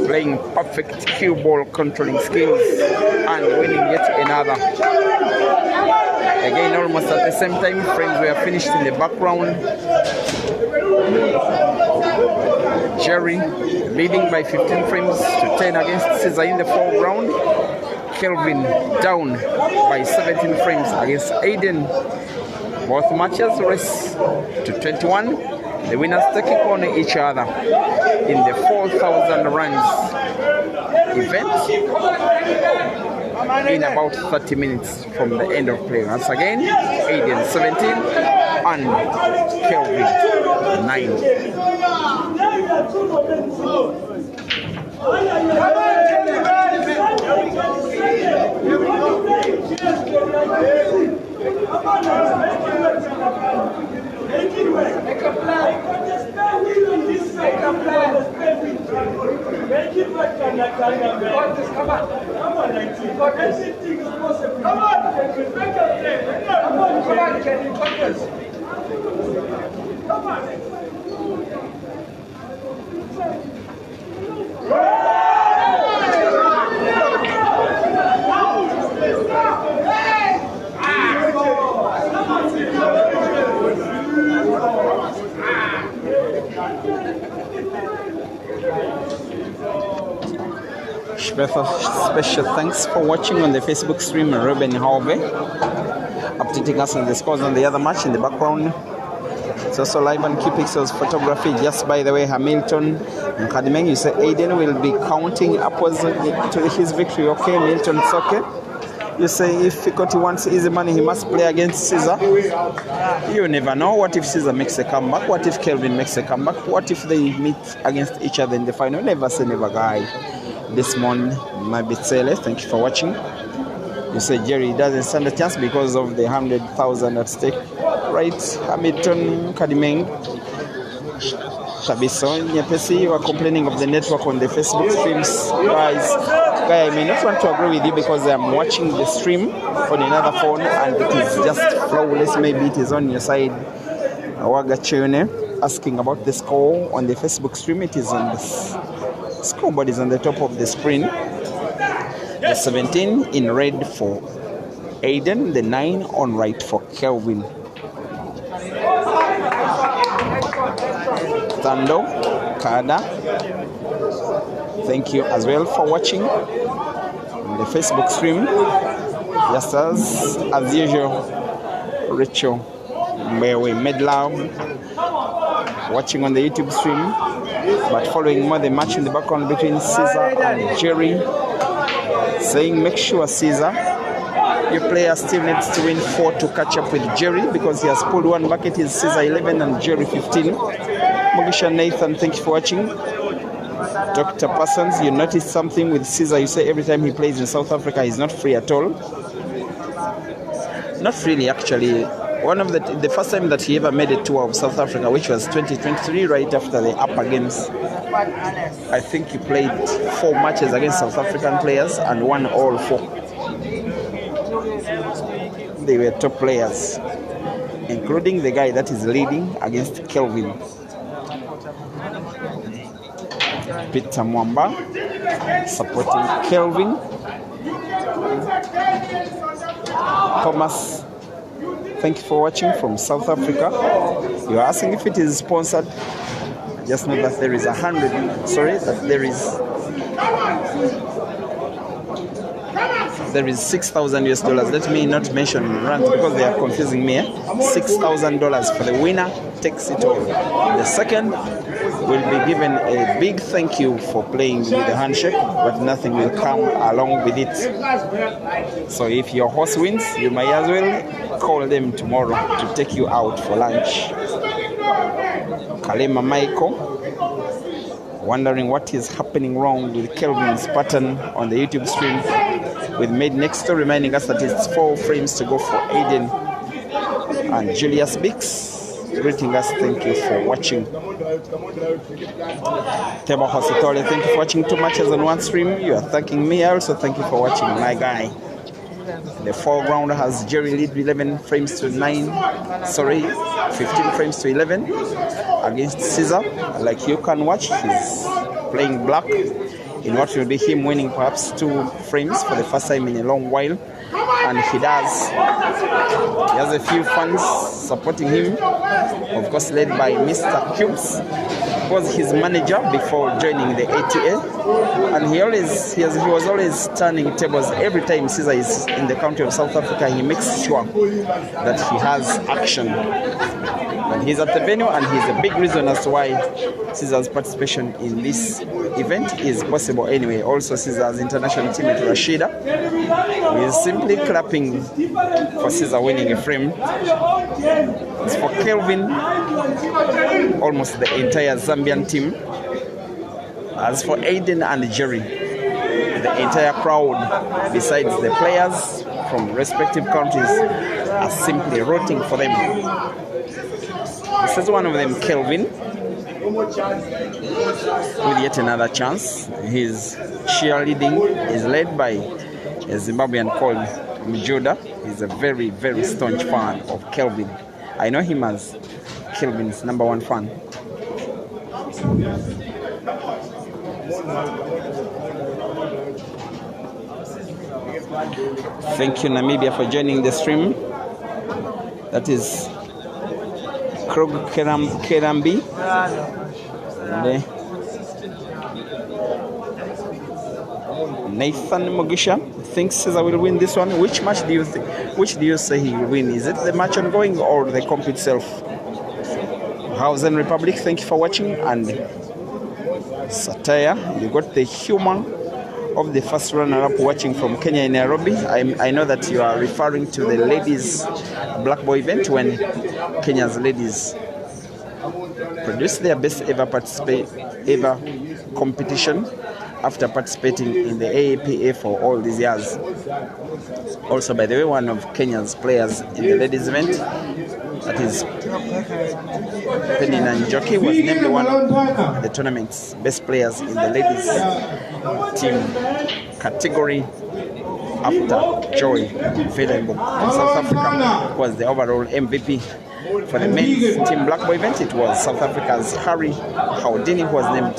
playing perfect cue ball controlling skills, and winning yet another. Again, almost at the same time, frames were finished in the background. Jerry leading by 15 frames to 10 against Caesar in the foreground. Kelvin down by 17 frames against Aiden. Both matches race to 21. The winners taking on each other in the 4,000 runs event in about 30 minutes from the end of play. Once again, Aiden 17 and Kelvin Special thanks for watching on the Facebook stream, Ruben Harvey, updating us on the scores on the other match in the background. It's also live on QPixels Photography. Just by the way, Hamilton and NKANDU, you say Aiden will be counting upwards to his victory. Okay, Milton, it's okay. You say if Fikoti wants easy money, he must play against Caesar. You never know. What if Caesar makes a comeback? What if Kelvin makes a comeback? What if they meet against each other in the final? Never say never, guy. This morning, my Bitsele, thank you for watching. You say Jerry doesn't stand a chance because of the 100,000 at stake. Right, Hamilton, Kadimeng, Tabiso, Nyepesi, you are complaining of the network on the Facebook streams. Guys, I may not want to agree with you because I'm watching the stream on another phone and it is just flawless. Maybe it is on your side. Awaga Chune asking about the score on the Facebook stream. It is on this. Scoreboard is on the top of the screen. The 17 in red for Aiden, the 9 on right for Kelvin. Tando, Kada, thank you as well for watching on the Facebook stream. Just as usual, Rachel Mbewe Medlaw watching on the YouTube stream, but following more the match in the background between Caesar and Jerry, saying make sure Caesar, your player still needs to win 4 to catch up with Jerry because he has pulled one bucket. Is Caesar 11 and Jerry 15. Mugisha Nathan, thank you for watching. Dr. Parsons, you noticed something with Caesar. You say every time he plays in South Africa he's not free at all. Not really, actually. One of the first time that he ever made a tour of South Africa, which was 2023, right after the Upper Games. I think he played 4 matches against South African players and won all 4. They were top players, including the guy that is leading against Kelvin. Peter Mwamba supporting Kelvin. Thomas, thank you for watching from South Africa. You are asking if it is sponsored. Just know that there is there is $6,000 US. Let me not mention rand because they are confusing me. $6,000 for the winner takes it all. The second will be given a big thank you for playing with a handshake, but nothing will come along with it. So if your horse wins, you may as well call them tomorrow to take you out for lunch. Kalema Michael, wondering what is happening wrong with Kelvin's pattern on the YouTube stream, with Made Next to reminding us that it's 4 frames to go for ADEN. And Julius Bix greeting us, thank you for watching. Teba Hositole, thank you for watching 2 matches on 1 stream. You are thanking me. I also thank you for watching, my guy. The foreground has Jerry lead 11 frames to 15 frames to 11 against Caesar. Like you can watch, he's playing black in what will be him winning perhaps 2 frames for the first time in a long while. And he does. He has a few fans supporting him, of course led by Mr. Cubes, who was his manager before joining the ATA, and he was always turning tables every time Caesar is in the country of South Africa. He makes sure that he has action when he's at the venue, and he's a big reason as to why Caesar's participation in this event is possible anyway. Also Caesar's international teammate Rashida, who is simply clapping for Caesar winning a frame. As for Kelvin, almost the entire Zambian team. As for ADEN and Jerry, the entire crowd, besides the players from respective countries, are simply rooting for them. This is one of them, Kelvin, with yet another chance. His cheerleading is led by a Zimbabwean called Mjuda. He's a very, very staunch fan of Kelvin. I know him as Kelvin's #1 fan. Thank you, Namibia, for joining the stream. That is Krog Kerambi. Nathan Mogisha thinks Caesar will win this one. Which match do you think? Which do you say he will win? Is it the match ongoing or the comp itself? Hausen Republic, thank you for watching. And Sataya, you got the humor of the first runner-up watching from Kenya in Nairobi. I know that you are referring to the ladies Black Boy event when Kenya's ladies produced their best ever competition after participating in the AAPA for all these years. Also, by the way, one of Kenya's players in the ladies event, that is Penny Nanjoki, was named one of the tournament's best players in the ladies team category after Joy Velenbo. South Africa was the overall MVP. For the men's team Black Boy event, it was South Africa's Harry Houdini who was named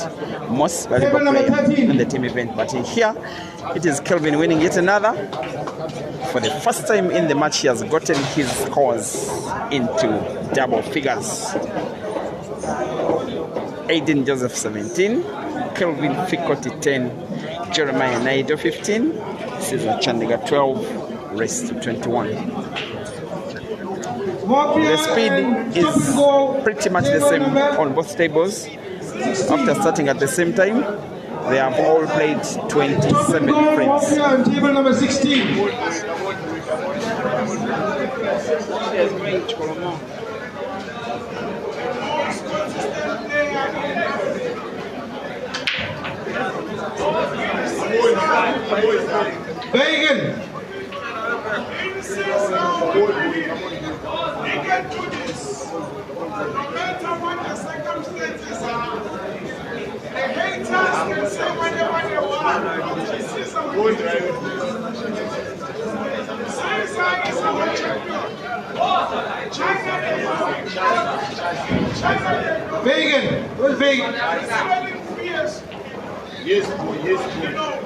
most valuable player in the team event. But here, it is Kelvin winning yet another. For the first time in the match, he has gotten his scores into double figures. Aiden Joseph 17, Kelvin Fikoti 10, Jeremiah Naido 15, Caesar Chandiga 12, rest to 21. The speed is pretty much the same on both tables. After starting at the same time, they have all played 27 frames. Table number 16. Bacon. We can do this. No matter what the circumstances are, the haters can say whatever they want. This is our Caesar is our champion. China is Bacon. Where's Bacon? Yes, boy. Yes, boy.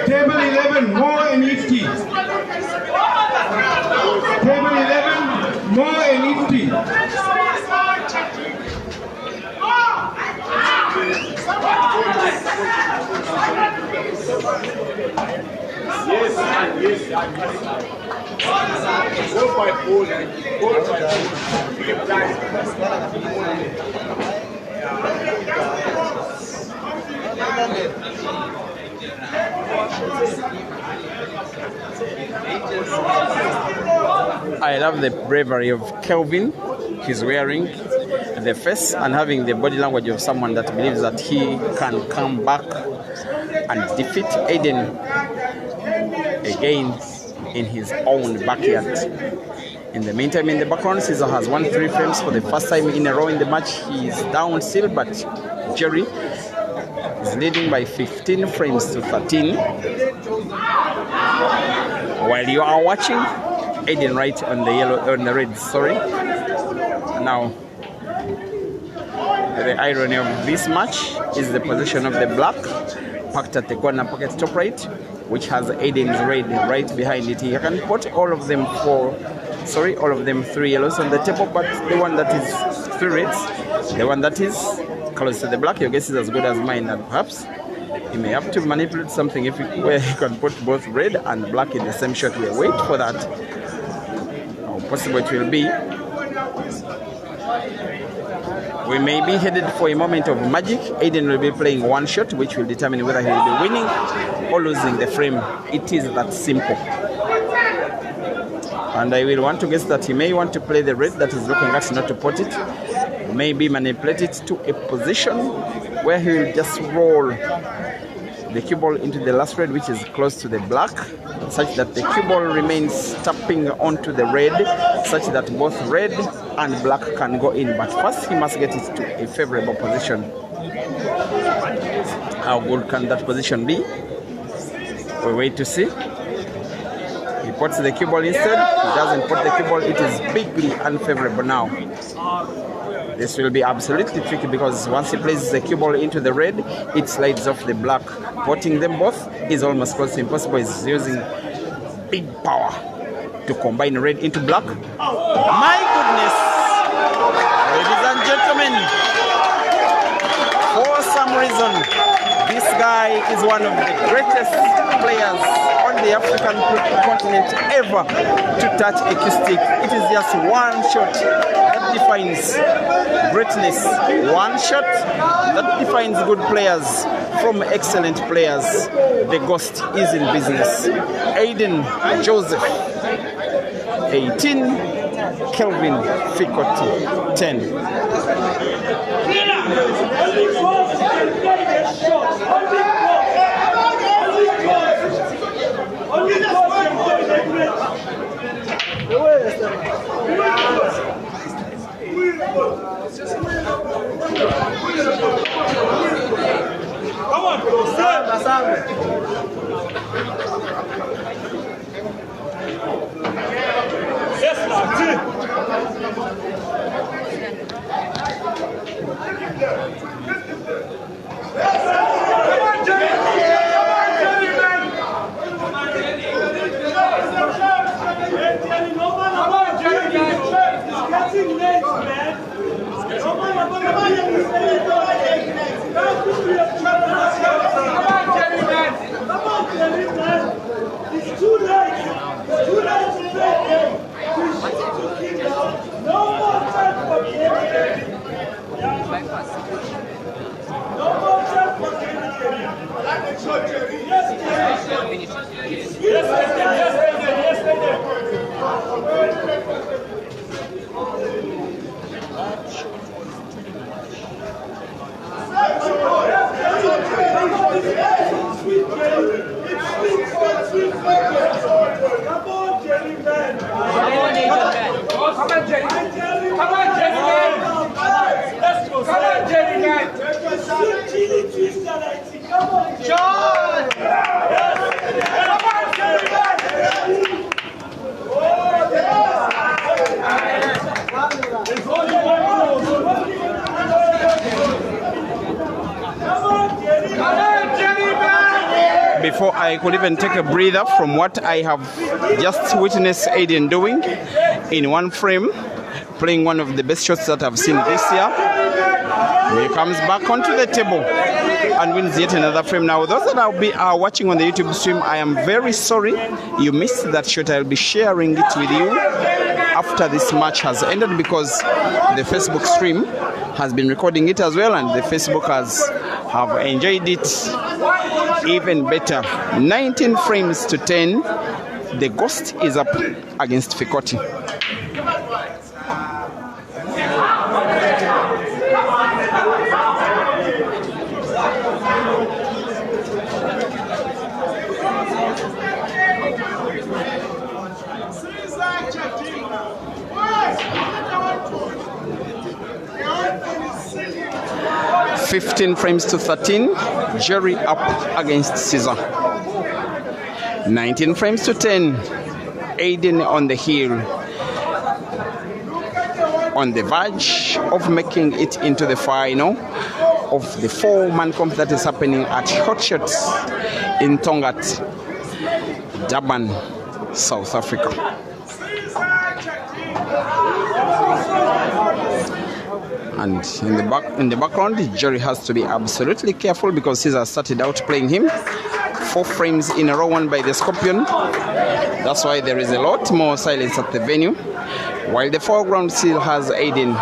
Table 11, more and nifty. Table 11, more and nifty. Go by phone. Go by I love the bravery of Kelvin. He's wearing the face and having the body language of someone that believes that he can come back and defeat ADEN again in his own backyard. In the meantime, in the background, Caesar has won 3 frames for the first time in a row in the match. He is down still, but Jerry is leading by 15 frames to 13. While you are watching, ADEN right on the red, sorry. Now, the irony of this match is the position of the black, packed at the corner pocket top right, which has ADEN's red right behind it. You can put all of them 3 yellows on the table, but the one that is 3 reds, the one that is close to the black, your guess is as good as mine, and perhaps you may have to manipulate something where you can put both red and black in the same shot. We'll wait for that. How possible it will be. We may be headed for a moment of magic. ADEN will be playing 1 shot, which will determine whether he will be winning or losing the frame. It is that simple. And I will want to guess that he may want to play the red that is looking at not to pot it. Maybe manipulate it to a position where he will just roll the cue ball into the last red, which is close to the black, such that the cue ball remains tapping onto the red, such that both red and black can go in. But first he must get it to a favorable position. How good can that position be? We wait to see. He puts the cue ball instead. He doesn't put the cue ball. It is bigly unfavorable now. This will be absolutely tricky because once he places the cue ball into the red, it slides off the black. Potting them both is almost close to impossible. He's using big power to combine red into black. My goodness! Ladies and gentlemen, for some reason, this guy is one of the greatest players on the African continent ever to touch a cue stick. It is just 1 shot that defines greatness. 1 shot that defines good players from excellent players. The ghost is in business. ADEN Joseph, 18, Kelvin Fikoti, 10. Come on, bro. Yes, it's too late. It's too late to play. No more time for game. No more time for game. Come on, Jerry man. Come on, Jerry. Come on, Jerry man. Let's go. Come on, Jerry man. Come on, John. Come on, Jerry man. Oh, there's only one more. Come on, Jerry. Come on, Jerry man. Before I could even take a breather from what I have just witnessed ADEN doing in 1 frame, playing one of the best shots that I've seen this year. He comes back onto the table and wins yet another frame. Now, those that are watching on the YouTube stream, I am very sorry you missed that shot. I'll be sharing it with you after this match has ended, because the Facebook stream has been recording it as well, and the Facebookers have enjoyed it even better. 19 frames to 10. The Ghost is up against Fikoti. $15 frames to 13. Jerry up against Caesar. 19 frames to 10. ADEN on the hill, on the verge of making it into the final of the 4-man comp that is happening at Hot Shots in Tongat, Durban, South Africa. And in the background, Jerry has to be absolutely careful because Caesar started out playing him 4 frames in a row won by the Scorpion. That's why there is a lot more silence at the venue, while the foreground still has ADEN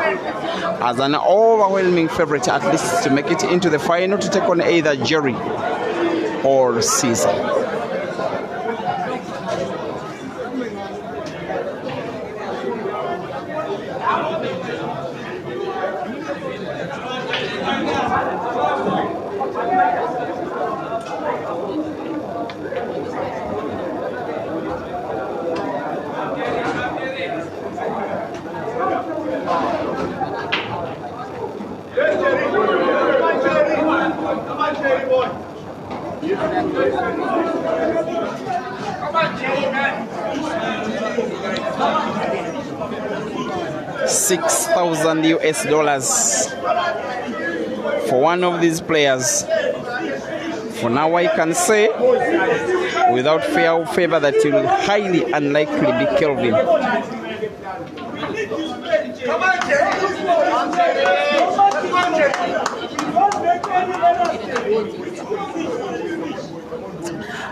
as an overwhelming favorite, at least to make it into the final, to take on either Jerry or Caesar. $6,000 for one of these players. For now, I can say without fear or favor that it will highly unlikely be Kelvin.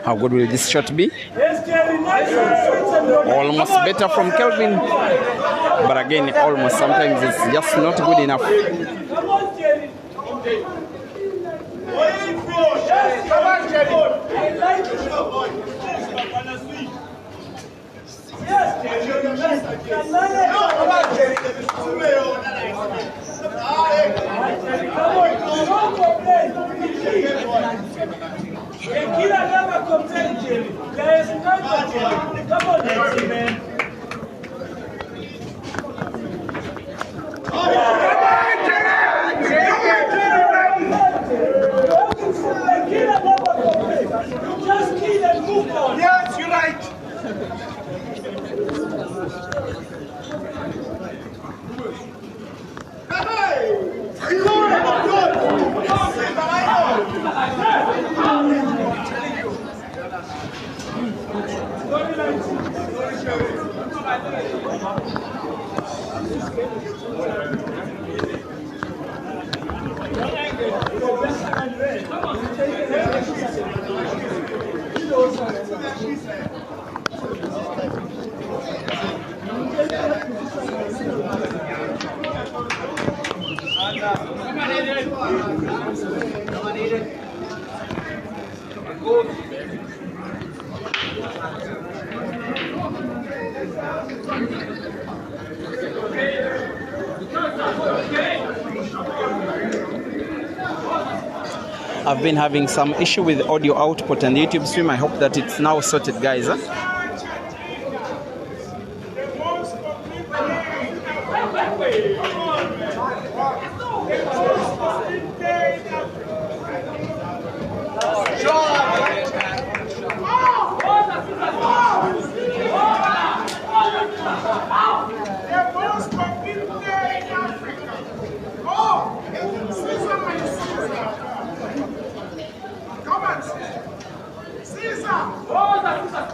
How good will this shot be? Almost better from Kelvin, but again, almost sometimes it's just not good enough. Yes, you're right. I've been having some issue with audio output and the YouTube stream. I hope that it's now sorted, guys.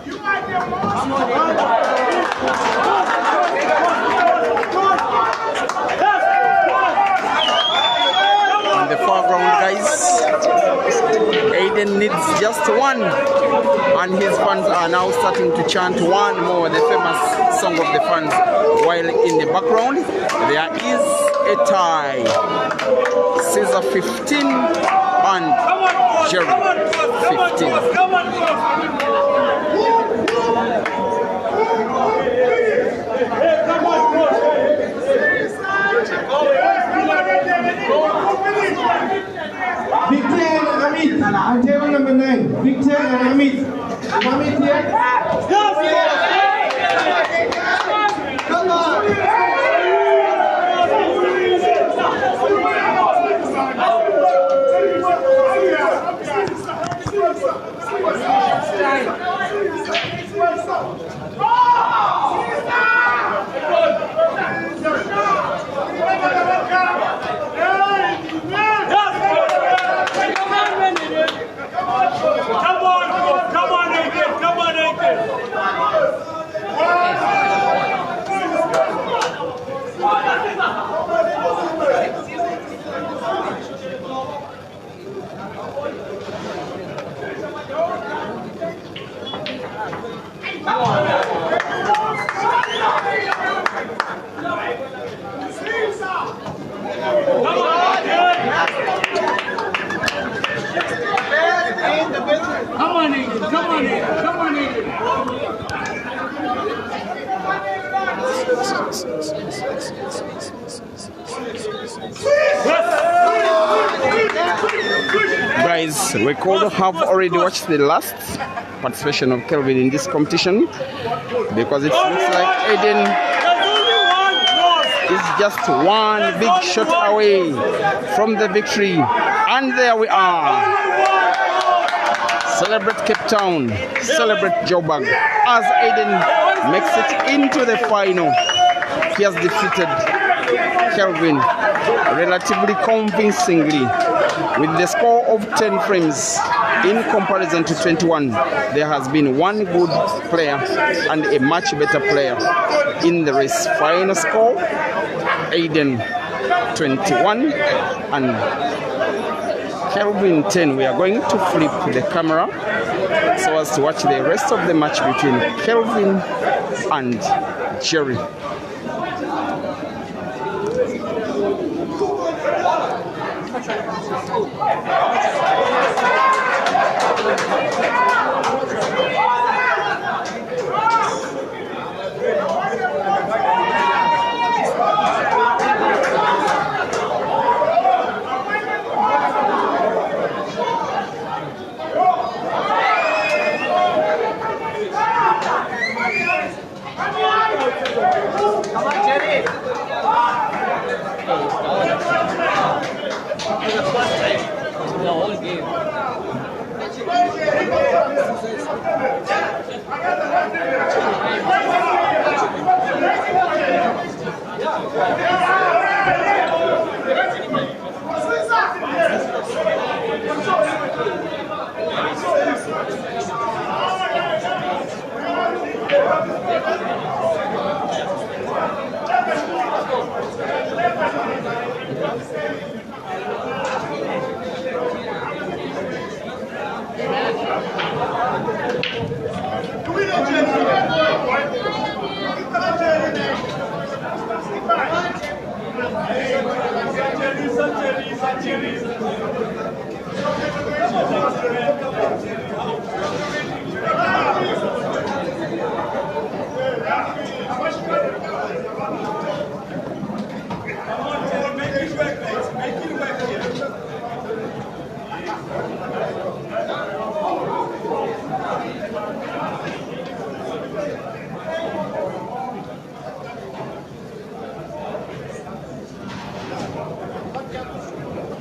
You are the Aiden needs just one, and his fans are now starting to chant one more, the famous song of the fans, while in the background there is a tie. Caesar 15 and Jerry 15. Victor and Amit, on table number 9. Victor and Amit. Amit here? Come on! Come on, England. Come on, England. Come on, England. Guys, we could have already watched the last participation of Kelvin in this competition, because it looks like Aden is just one big shot away from the victory. And there we are. Celebrate Cape Town, celebrate Joburg, as Aden makes it into the final. He has defeated Kelvin relatively convincingly with the score of 10 frames in comparison to 21. There has been one good player and a much better player in the race. Final score, Aden 21 and Kelvin 10. We are going to flip the camera so as to watch the rest of the match between Kelvin and Jerry. The whole game.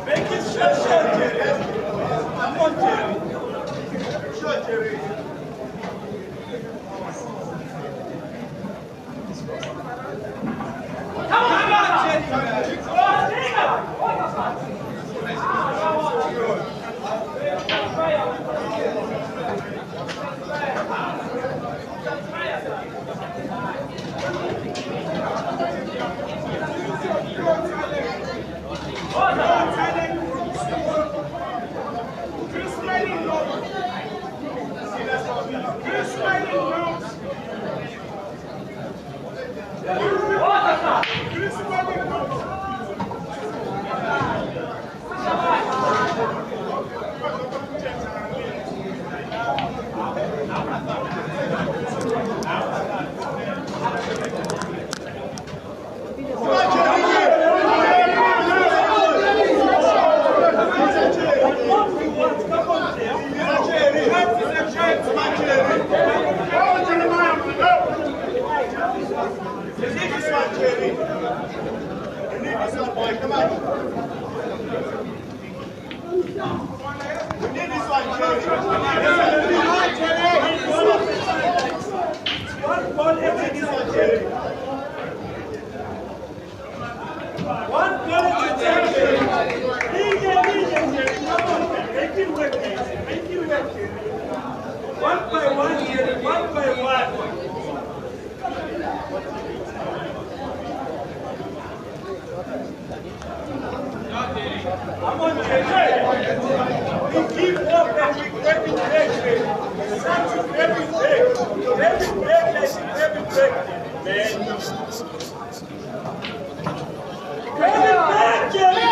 Make it One by one, one by one. Come on, Jerry. We keep up and we get it back. Every break, every break, every break. Get it back, Jerry.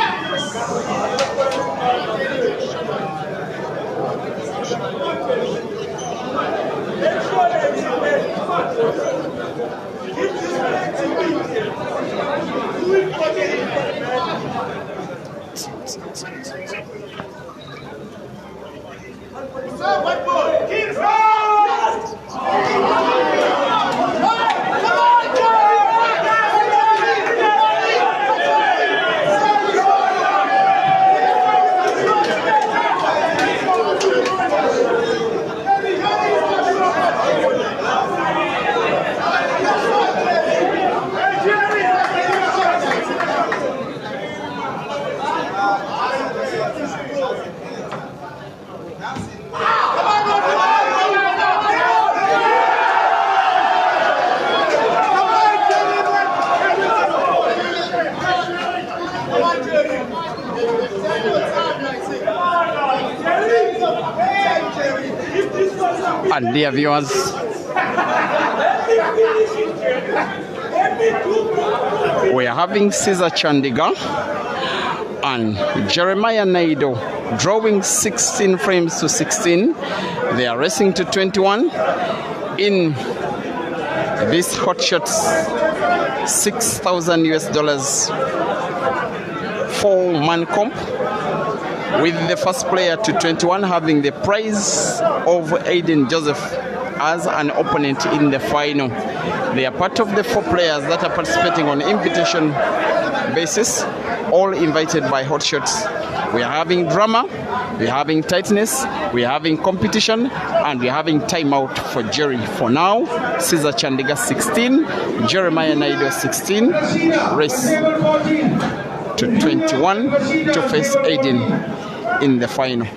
Make sure that you win. Give this back to me. Do it for me. What more? Keep fast! And dear viewers, we are having Caesar Chandiga and Jeremiah Naido drawing 16 frames to 16. They are racing to 21 in this hot shots $6,000 US 4-man comp, with the first player to 21 having the prize of ADEN Joseph as an opponent in the final. They are part of the 4 players that are participating on invitation basis, all invited by Hot Shots. We are having drama, we are having tightness, we are having competition, and we are having timeout for Jerry. For now, Caesar Chandiga 16, Jeremiah Naido 16, race to 21 to face ADEN in the final.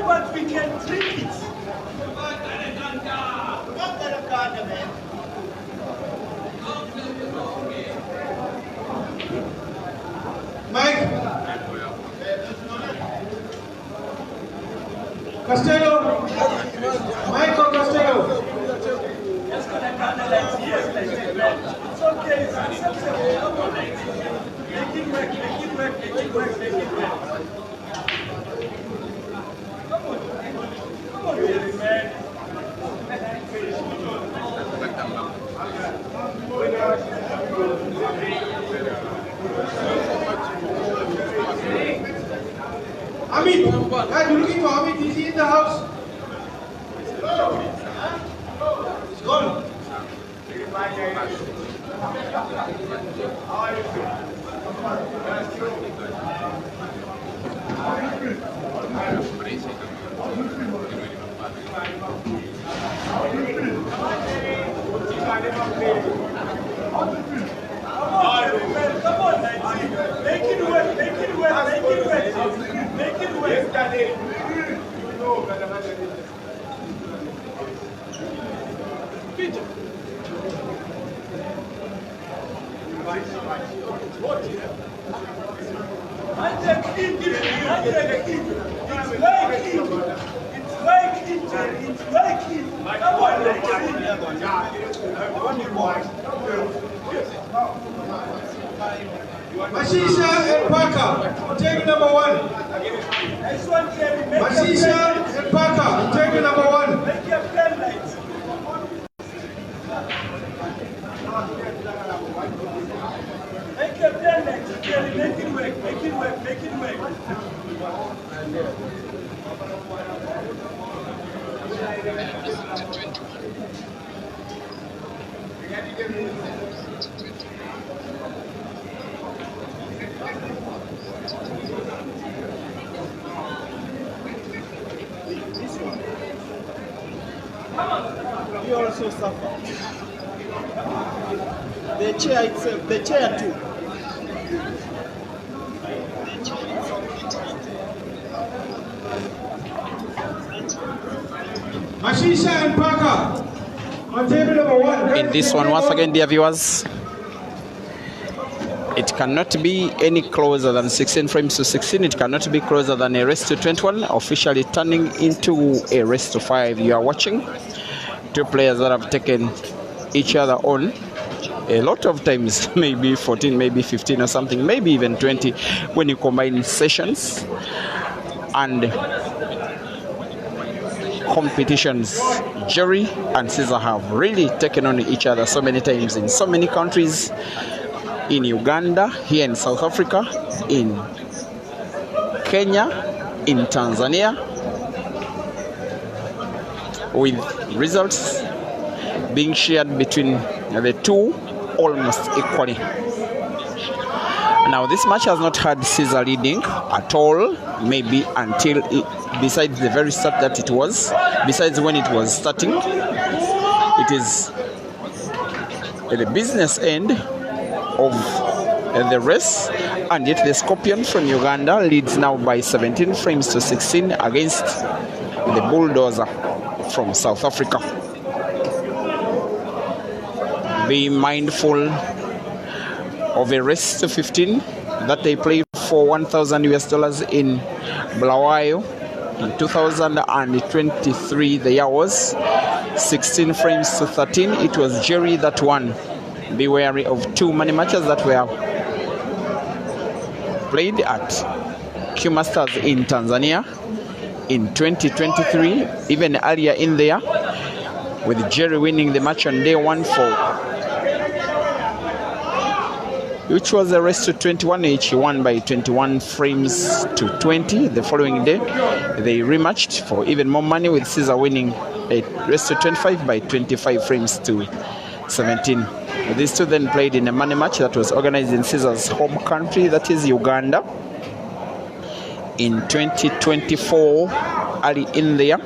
But we can drink it. Mike. Costello. Mike or Costello. It's okay, it's acceptable. Make it work, make it work, make it work, make it work. Come on, really, man. Amit, guys, you're looking for Amit. Is he in the house? He's gone. Come on, make it work, make it work, make it work, make it work. Mashisha and Parker, take number one. Mashisha and Parker, take number one. Make your pen light. Make your pen light, Jerry. Make it work, make it work, make it work. You also suffer. The chair itself, the chair too. Mashisha and Parker on table number one. In this one, once again, dear viewers, it cannot be any closer than 16 frames to 16. It cannot be closer than a race to 21, officially turning into a race to 5. You are watching two players that have taken each other on a lot of times, maybe 14, maybe 15 or something, maybe even 20 when you combine sessions and competitions. Jerry and Caesar have really taken on each other so many times in so many countries, in Uganda, here in South Africa, in Kenya, in Tanzania, with results being shared between the two almost equally. Now this match has not had Caesar leading at all, maybe until besides the very start that it was, besides when it was starting. It is at the business end of the race, and yet the Scorpion from Uganda leads now by 17 frames to 16 against the Bulldozer from South Africa. Be mindful of a race to 15 that they play for $1,000 in Bulawayo. In 2023, the year was 16 frames to 13. It was Jerry that won. Be wary of two money matches that were played at Q Masters in Tanzania in 2023, even earlier in there, with Jerry winning the match on day one which was a race to 21, which he won by 21 frames to 20. The following day, they rematched for even more money, with Caesar winning a race to 25 by 25 frames to 17. These two then played in a money match that was organized in Caesar's home country, that is Uganda, in 2024, early in there.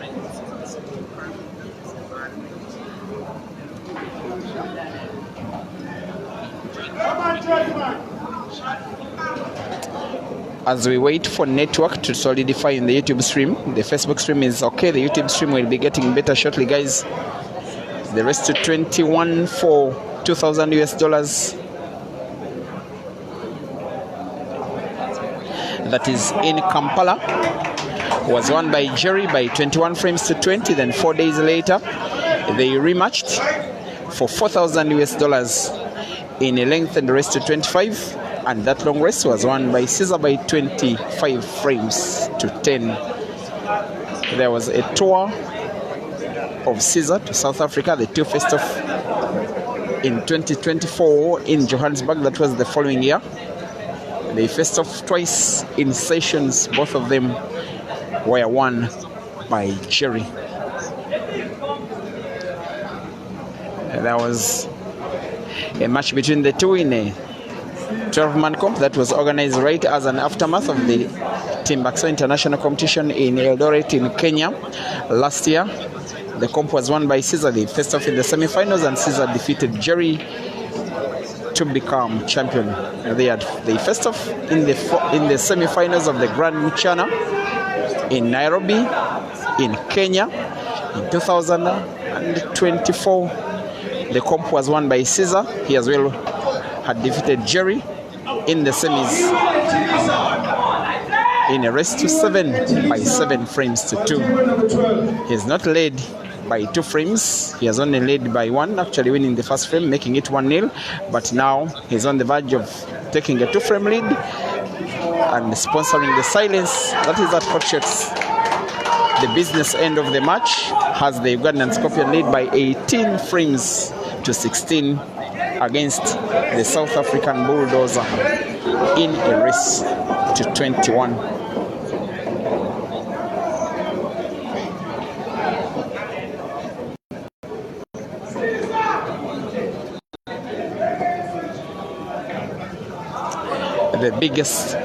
As we wait for network to solidify in the YouTube stream, the Facebook stream is okay. The YouTube stream will be getting better shortly, guys. The rest to 21 for $2,000 US. That is in Kampala. Was won by Jerry by 21 frames to 20. Then 4 days later, they rematched for $4,000 US in a lengthened race to 25. And that long race was won by Caesar by 25 frames to 10. There was a tour of Caesar to South Africa. The two faced off in 2024 in Johannesburg. That was the following year. They faced off twice in sessions. Both of them were won by Jerry. There was a match between the two in a 12-man comp that was organized right as an aftermath of the Timbuktu International Competition in Eldoret in Kenya last year. The comp was won by Caesar. They faced off in the semi-finals, and Caesar defeated Jerry to become champion. They faced off in the semi-finals of the Grand Mchana in Nairobi, in Kenya, in 2024. The comp was won by Caesar. He as well had defeated Jerry in the semis in a race to 7 by 7 frames to 2. He's not led by 2 frames. He has only led by 1, actually winning the first frame, making it 1-0. But now he's on the verge of taking a 2-frame lead and sponsoring the silence. That is at Hot Shots. The business end of the match has the Ugandan Scorpion lead by 18 frames to 16 against the South African Bulldozer in a race to 21. The biggest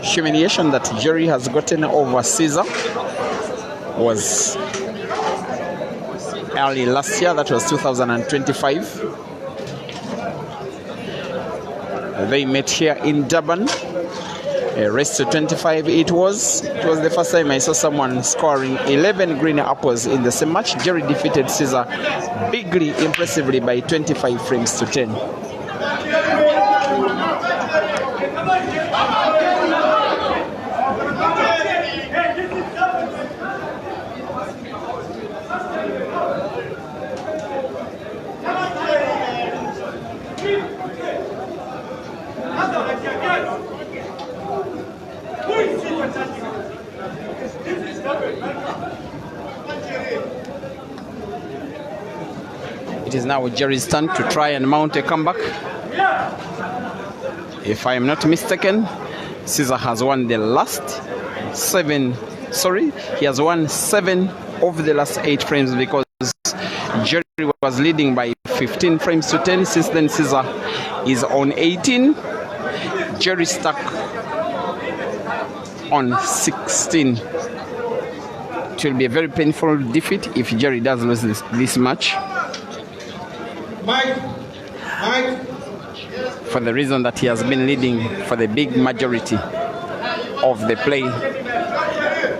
humiliation that Jerry has gotten over Caesar was early last year. That was 2025. They met here in Durban. A race to 25 it was. It was the first time I saw someone scoring 11 green apples in the same match. Jerry defeated Caesar bigly, impressively by 25 frames to 10. It is now Jerry's turn to try and mount a comeback. If I am not mistaken, Caesar has won the last 7. Sorry, he has won 7 of the last 8 frames, because Jerry was leading by 15 frames to 10. Since then, Caesar is on 18. Jerry stuck on 16. It will be a very painful defeat if Jerry does lose this match. Mike. For the reason that he has been leading for the big majority of the play.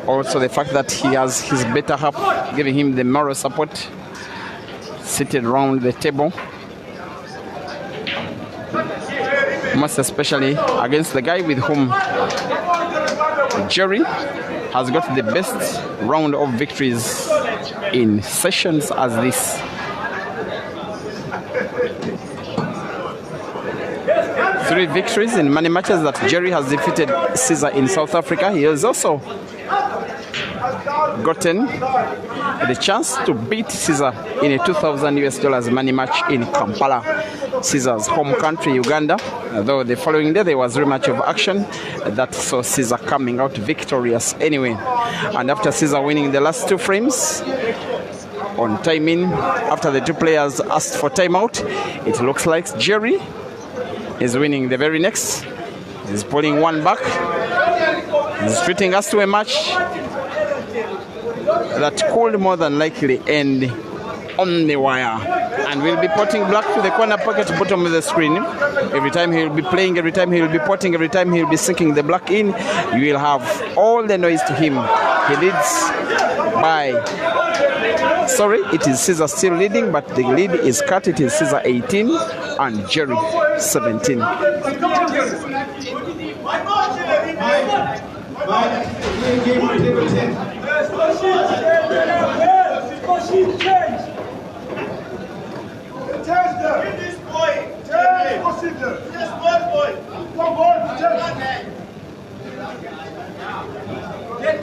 Also the fact that he has his better half giving him the moral support, seated around the table. Most especially against the guy with whom Jerry has got the best round of victories in sessions as this. Three victories in many matches that Jerry has defeated Caesar in South Africa. He has also gotten the chance to beat Caesar in a $2,000 money match in Kampala, Caesar's home country, Uganda. Though the following day there was a rematch of action that saw Caesar coming out victorious anyway. And after Caesar winning the last two frames on timing, after the two players asked for timeout, it looks like Jerry is winning the very next. He's pulling one back. He's treating us to a match that could more than likely end on the wire. And we'll be potting black to the corner pocket bottom of the screen. Every time he'll be playing, every time he'll be potting, every time he'll be sinking the black in, you will have all the noise to him. He leads by... Sorry, it is Caesar still leading, but the lead is cut. It is Caesar 18 and Jerry 17. The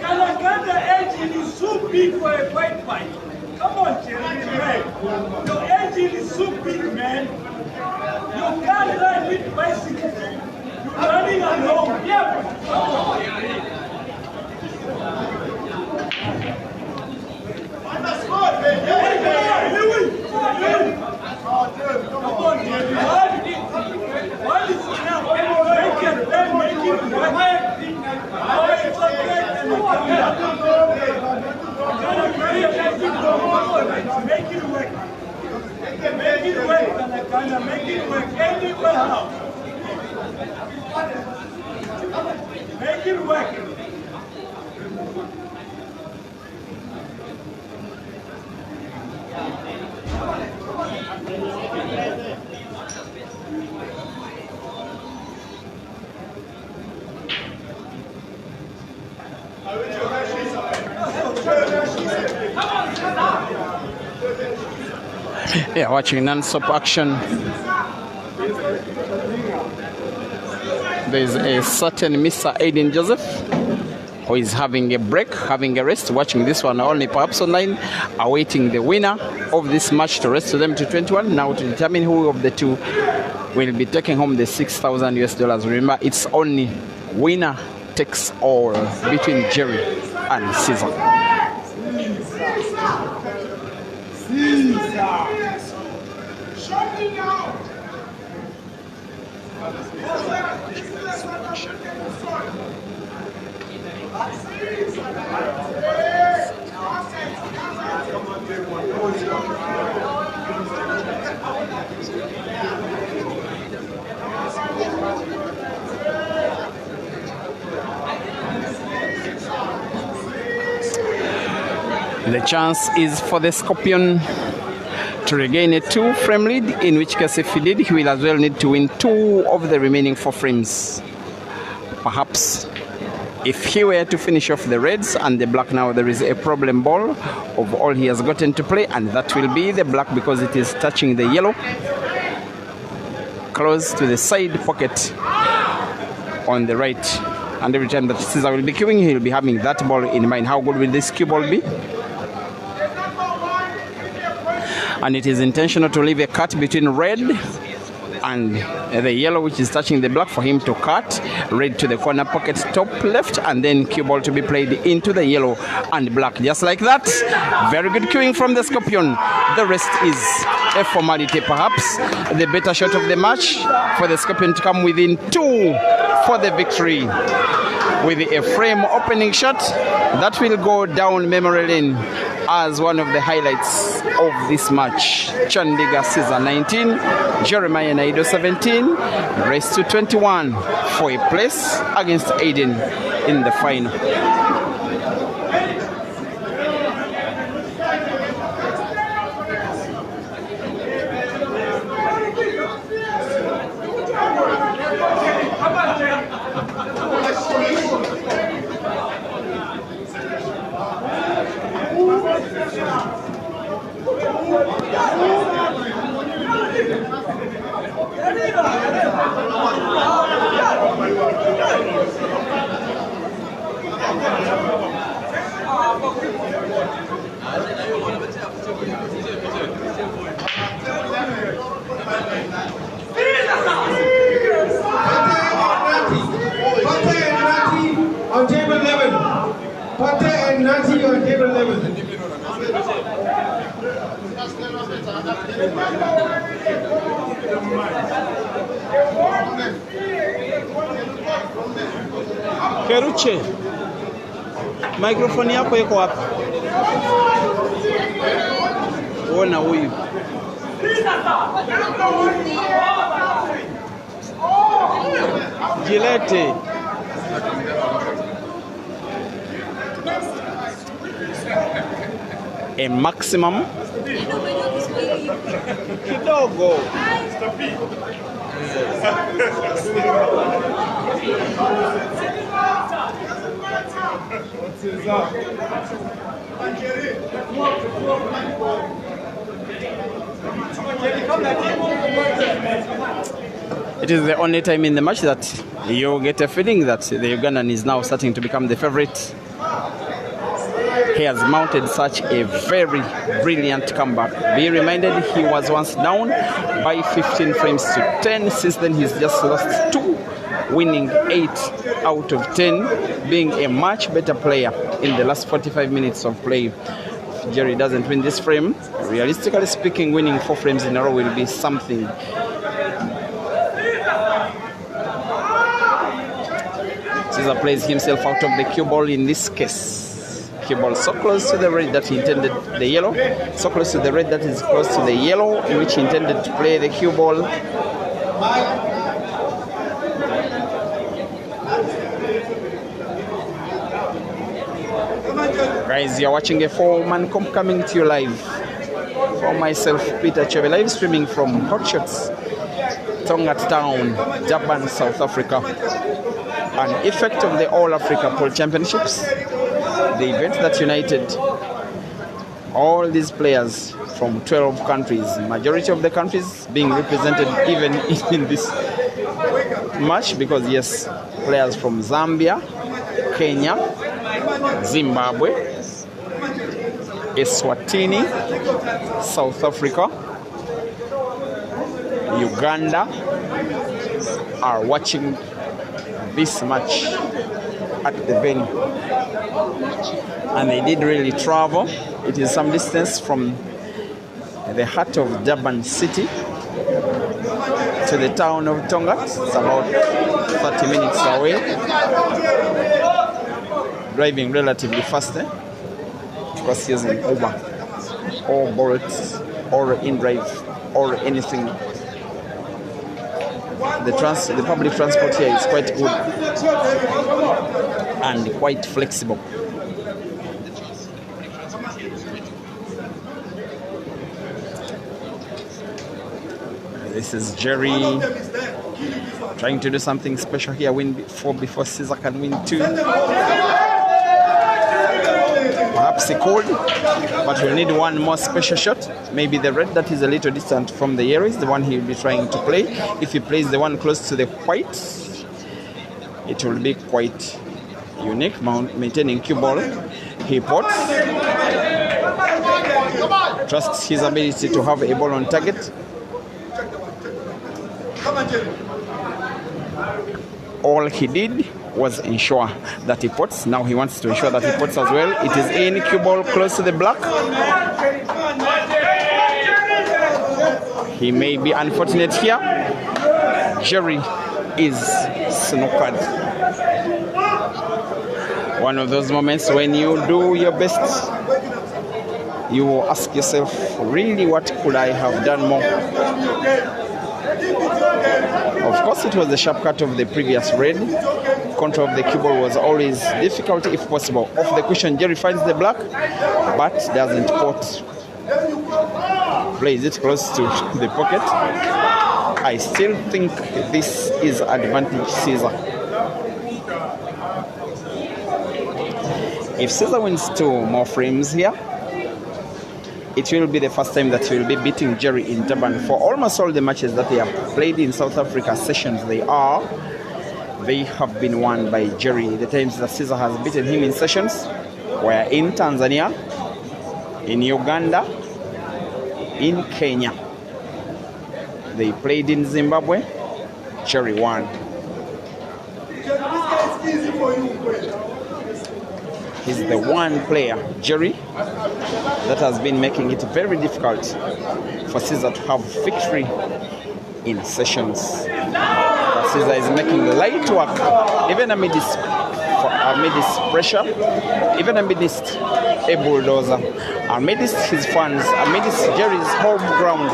Kalanganda engine is so big for a white bike. Come on, Jeremy, man. Your engine is so big, man. You can't ride with bicycle. You're running along. Yeah. Come on. Come on, Jeremy. What is now? Make it work. Make it work. Make it work, Kanakana. Make it work. Anywhere how. Make it work. Yeah, watching non-stop action. There's a certain Mr. ADEN Joseph who is having a break, having a rest, watching this one only perhaps online, awaiting the winner of this match to rest to them to 21, now to determine who of the two will be taking home the $6,000. Remember, it's only winner takes all between Jerry and Caesar. The chance is for the Scorpion to regain a 2-frame lead, in which case if he did, he will as well need to win 2 of the remaining 4 frames. Perhaps if he were to finish off the reds and the black, now there is a problem ball of all he has gotten to play, and that will be the black because it is touching the yellow close to the side pocket on the right. And every time that Caesar will be queuing, he will be having that ball in mind. How good will this cue ball be? And it is intentional to leave a cut between red and the yellow, which is touching the black, for him to cut red to the corner pocket top left, and then cue ball to be played into the yellow and black, just like that. Very good queuing from the Scorpion. The rest is a formality, perhaps the better shot of the match for the Scorpion to come within 2 for the victory with a frame opening shot that will go down memory lane as one of the highlights of this match. Chandiga Caesar 19, Jeremiah Naido 17, race to 21 for a place against ADEN in the final. table 11. Keruche, microphone yako iko wapi? Ona huyu. Jilete. A maximum Kidogo. It is the only time in the match that you get a feeling that the Ugandan is now starting to become the favorite. He has mounted such a very brilliant comeback. Be reminded, he was once down by 15 frames to 10. Since then, he's just lost 2, winning 8 out of 10, being a much better player in the last 45 minutes of play. If Jerry doesn't win this frame, realistically speaking, winning 4 frames in a row will be something. Caesar plays himself out of the cue ball in this case. Cue ball so close to the red that he intended the yellow, so close to the red that is close to the yellow in which he intended to play the cue ball. Guys, you're watching a 4-man comp coming to you live. For myself, Peter Cheve, live streaming from Hot Shots, Tonga Town, Durban, South Africa. An effect of the All Africa Pool Championships, the event that united all these players from 12 countries, majority of the countries being represented even in this match, because yes, players from Zambia, Kenya, Zimbabwe, Eswatini, South Africa, Uganda are watching this match at the venue, and they did really travel. It is some distance from the heart of Durban city to the town of Tonga. It's about 30 minutes away, driving relatively fast, because using Uber or Bolt or InDrive or anything. The public transport here is quite good and quite flexible. This is Jerry trying to do something special here. Win 4 before Caesar can win 2. Perhaps he could, but we'll need one more special shot. Maybe the red that is a little distant from the yellow is the one he will be trying to play. If he plays the one close to the white, it will be quite unique. Maintaining cue ball, he pots, trusts his ability to have a ball on target. All he did was ensure that he pots. Now he wants to ensure that he pots as well. It is in, cue ball close to the black. He may be unfortunate here. Jerry is snookered. One of those moments when you do your best, you ask yourself, really, what could I have done more? Of course, it was the sharp cut of the previous red. Control of the cue ball was always difficult, if possible. Off the cushion, Jerry finds the black, but doesn't pot. Plays it close to the pocket. I still think this is advantage Caesar. If Caesar wins 2 more frames here, it will be the first time that he will be beating Jerry in Durban. For almost all the matches that they have played in South Africa sessions, they have been won by Jerry. The times that Caesar has beaten him in sessions were in Tanzania, in Uganda, in Kenya. They played in Zimbabwe. Jerry won. He's the one player, Jerry, that has been making it very difficult for Caesar to have victory in sessions. But Caesar is making light work, even amidst pressure, even amidst a bulldozer, amidst his fans, amidst Jerry's home ground,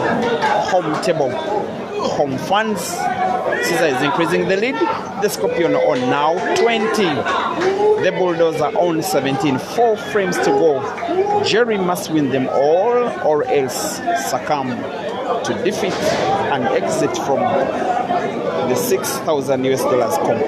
home table, home fans. Caesar is increasing the lead. The Scorpion on now 20. The Bulldozer on 17. 4 frames to go. Jerry must win them all or else succumb to defeat and exit from the $6,000 comp.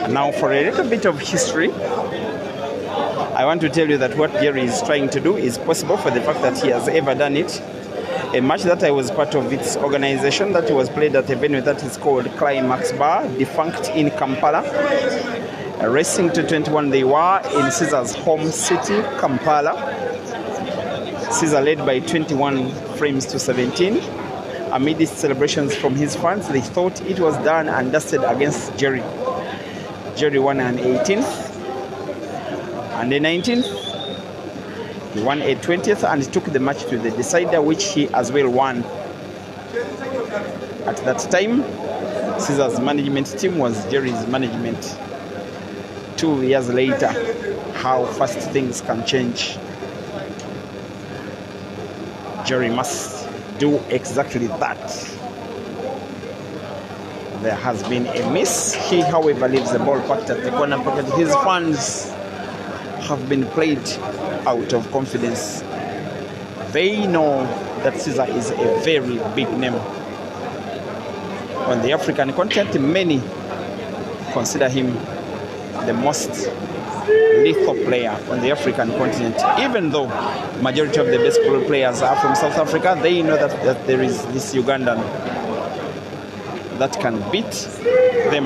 Now for a little bit of history, I want to tell you that what Jerry is trying to do is possible for the fact that he has ever done it. A match that I was part of its organization that was played at a venue that is called Climax Bar, defunct in Kampala. Racing to 21 they were in Caesar's home city, Kampala. Caesar led by 21 frames to 17. Amidst celebrations from his fans, they thought it was done and dusted against Jerry. Jerry won an 18th and a 19th. He won a 20th and took the match to the decider, which he as well won. At that time, Caesar's management team was Jerry's management. 2 years later, how fast things can change. Jerry must do exactly that. There has been a miss. He, however, leaves the ball parked at the corner pocket. His fans have been played out of confidence. They know that Caesar is a very big name on the African continent. Many consider him the most lethal player on the African continent. Even though majority of the best players are from South Africa, they know that there is this Ugandan that can beat them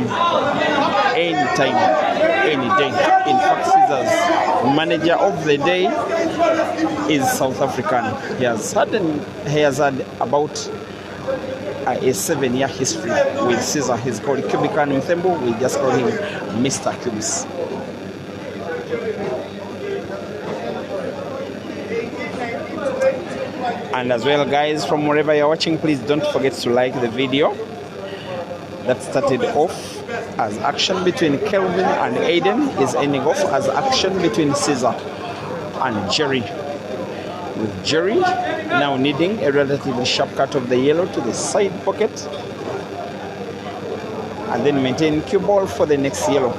anytime, any day. In fact, Caesar's manager of the day is South African. He has had about a 7-year history with Caesar. He's called Kubikan Mthembu. We just call him Mr. Cubes. And as well, guys, from wherever you're watching, please don't forget to like the video. That started off as action between Kelvin and ADEN is ending off as action between Caesar and Jerry. With Jerry now needing a relatively sharp cut of the yellow to the side pocket and then maintain cue ball for the next yellow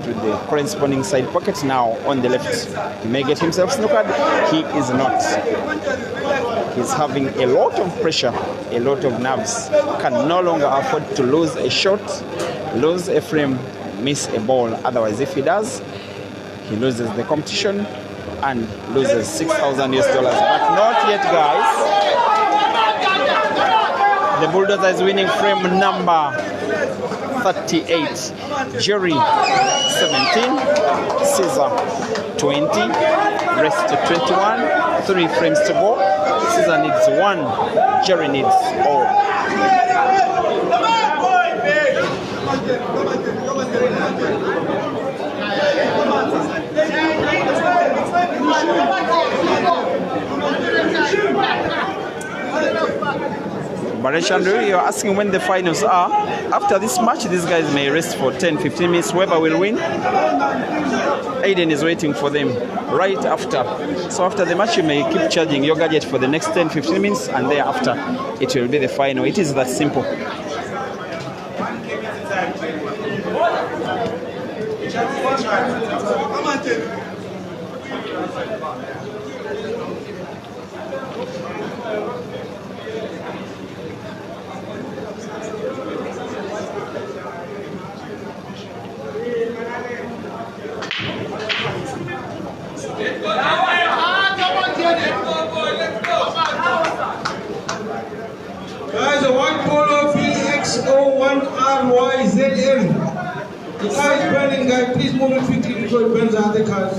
to the corresponding side pocket now on the left. He may get himself snookered. He is not. He's having a lot of pressure, a lot of nerves. Can no longer afford to lose a shot, lose a frame, miss a ball. Otherwise, if he does, he loses the competition and loses $6,000. But not yet, guys. The Bulldozer is winning frame number 38. Jerry 17, Caesar 20, rest to 21, 3 frames to go. Caesar needs 1, Jerry needs all. Bareshandu, you're asking when the finals are. After this match, these guys may rest for 10-15 minutes. Whoever will win, ADEN is waiting for them right after. So after the match, you may keep charging your gadget for the next 10-15 minutes, and thereafter, it will be the final. It is that simple. XO1RYZN. The car is burning, guys. Please move it quickly before it burns the other cars.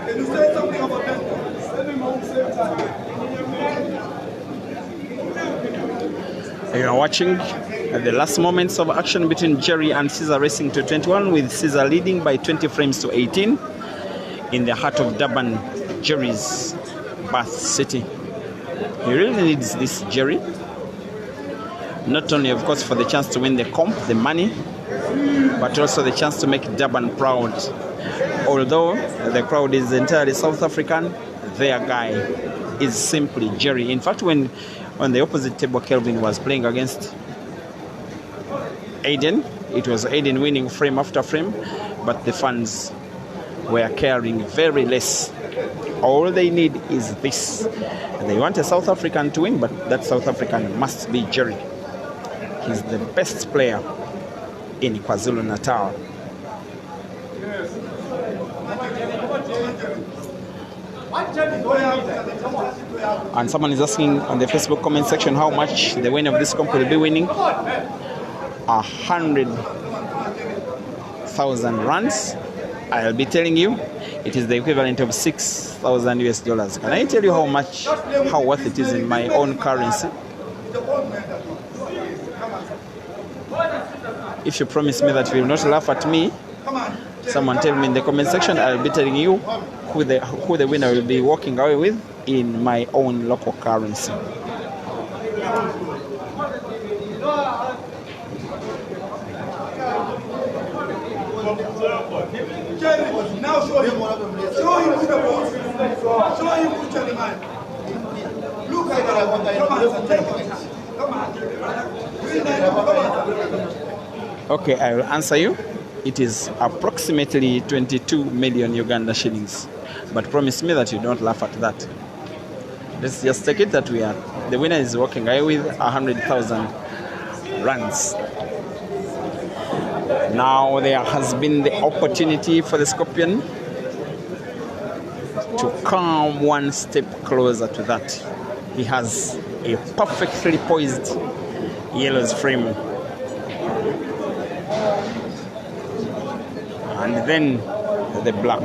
Can you say something about that? Send him home same time. You are watching the last moments of action between Jerry and Caesar racing to 21, with Caesar leading by 20 frames to 18 in the heart of Durban, Jerry's birth city. He really needs this, Jerry. Not only, of course, for the chance to win the comp, the money, but also the chance to make Durban proud. Although the crowd is entirely South African, their guy is simply Jerry. In fact, when on the opposite table KELVIN was playing against ADEN, it was ADEN winning frame after frame, but the fans were caring very less. All they need is this. They want a South African to win, but that South African must be Jerry. He's the best player in KwaZulu-Natal. And someone is asking on the Facebook comment section how much the winner of this comp will be winning. 100,000 rands. I'll be telling you, it is the equivalent of $6,000 US. Can I tell you how worth it is in my own currency? If you promise me that you will not laugh at me, someone tell me in the comment section. I'll be telling you who the winner will be walking away with in my own local currency. Now show him one of them. Show him who the boss is. Show him who the man. Look at that. Come on, take it. Come on. Okay, I will answer you. It is approximately 22 million Uganda shillings. But promise me that you don't laugh at that. Let's just take it that the winner is walking away with 100,000 rands. Now there has been the opportunity for the Scorpion to come one step closer to that. He has a perfectly poised yellow's frame. And then the black.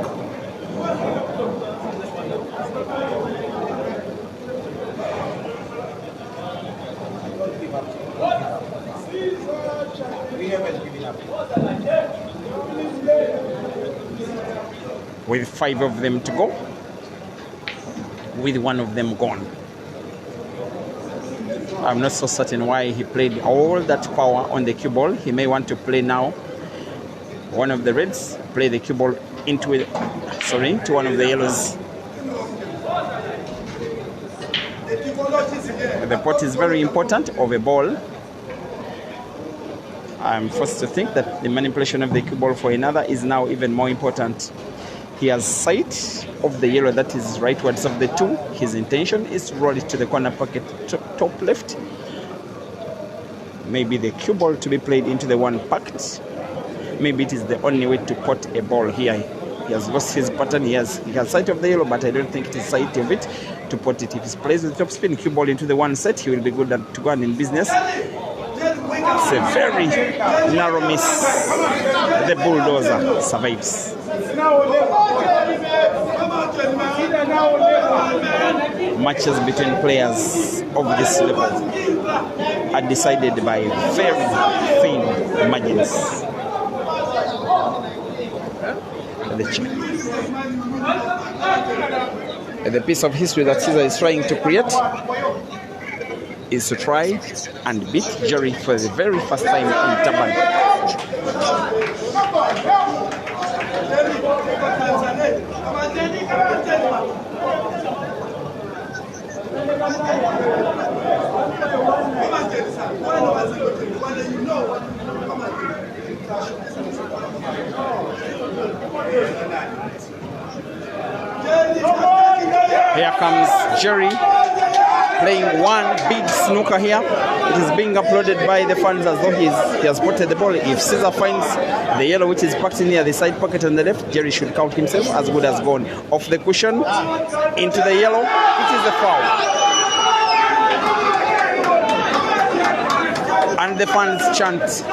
With 5 of them to go, with 1 of them gone. I'm not so certain why he played all that power on the cue ball. He may want to play now one of the reds, play the cue ball into one of the yellows. The pot is very important of a ball. I'm forced to think that the manipulation of the cue ball for another is now even more important. He has sight of the yellow that is rightwards of the 2. His intention is to roll it to the corner pocket top left. Maybe the cue ball to be played into the 1 packed. Maybe it is the only way to pot a ball here. He has lost his pattern. He has sight of the yellow, but I don't think it is sight of it to pot it. If he plays the top spin cue ball into the 1 set, he will be good to go on in business. It's a very narrow miss. The bulldozer survives. Matches between players of this level are decided by very thin margins. The piece of history that Caesar is trying to create is to try and beat Jerry for the very first time in Durban. Here comes Jerry playing one big snooker here. It is being uploaded by the fans as though he has spotted the ball. If Caesar finds the yellow which is packed near the side pocket on the left, Jerry should count himself as good as gone. Off the cushion, into the yellow, it is a foul. And the fans chant,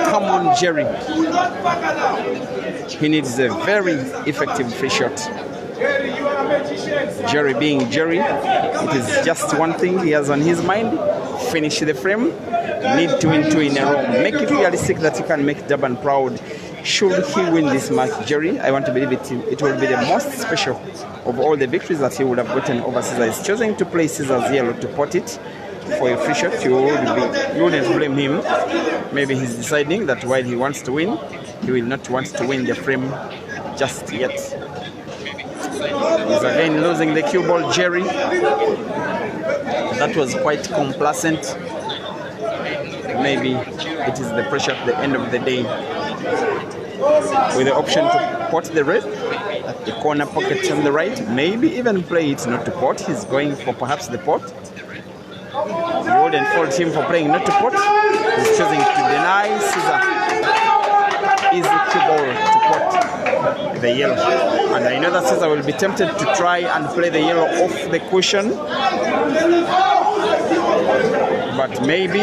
"Come on, Jerry." He needs a very effective free shot. Jerry being Jerry, it is just one thing he has on his mind: finish the frame, need to win 2 in a row, make it realistic that he can make Durban proud. Should he win this match, Jerry, I want to believe it will be the most special of all the victories that he would have gotten over Caesar. He's choosing to play Caesar's yellow to pot it for a free shot. You wouldn't blame him. Maybe he's deciding that while he wants to win, he will not want to win the frame just yet. He's again losing the cue ball, Jerry. That was quite complacent. Maybe it is the pressure at the end of the day. With the option to pot the red at the corner pocket on the right, maybe even play it not to pot. He's going for perhaps the pot. You wouldn't fault him for playing not to pot. He's choosing to deny Caesar easy cue ball to pot the yellow. And I know that Caesar will be tempted to try and play the yellow off the cushion. But maybe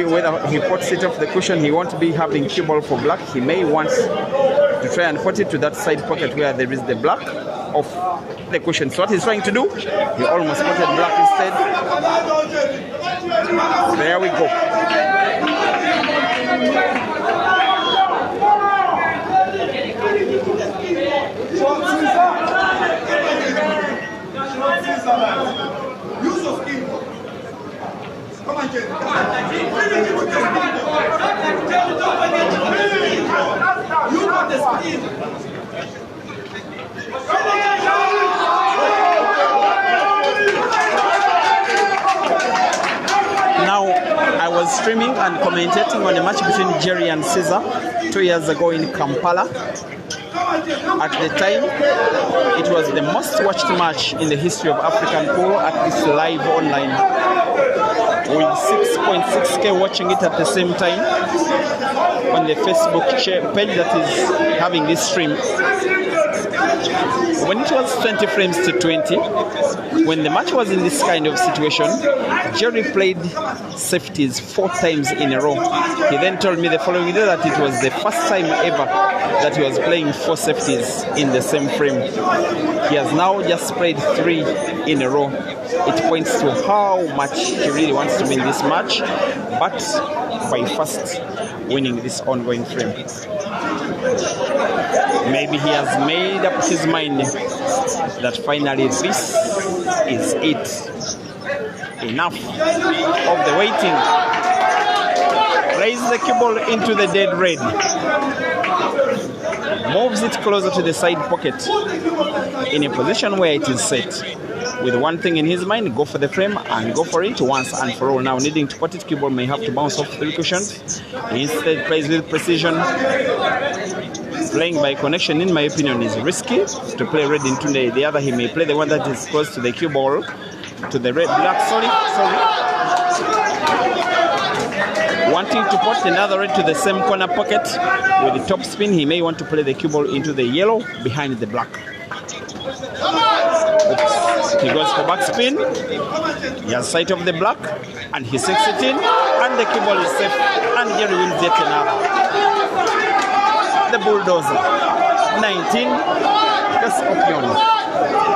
whether he pots it off the cushion, he won't be having cue ball for black. He may want to try and put it to that side pocket where there is the black off the cushion. So what he's trying to do, he almost potted black instead. There we go. Use of skill. Come on, Jerry. You got the skill. Now, I was streaming and commentating on a match between Jerry and Caesar 2 years ago in Kampala. At the time, it was the most watched match in the history of African pool, at least live online, with 6.6K watching it at the same time on the Facebook page that is having this stream. When it was 20 frames to 20, when the match was in this kind of situation, Jerry played safeties 4 times in a row. He then told me the following day that it was the first time ever that he was playing 4 safeties in the same frame. He has now just played 3 in a row. It points to how much he really wants to win this match, but by first winning this ongoing frame. Maybe he has made up his mind that finally this is it. Enough of the waiting. Raise the cue ball into the dead red. Moves it closer to the side pocket in a position where it is set. With one thing in his mind, go for the frame and go for it once and for all. Now needing to pot it, cue ball may have to bounce off 3 cushions. He instead plays with precision. Playing by connection, in my opinion, is risky. To play red into the other, he may play the one that is close to the cue ball, to the red black. Sorry. Wanting to put another red to the same corner pocket with the top spin, he may want to play the cue ball into the yellow behind the black. Oops. He goes for back spin. He has sight of the black and he sinks it in, and the cue ball is safe, and Jerry wins yet another. The bulldozer 19, the scorpion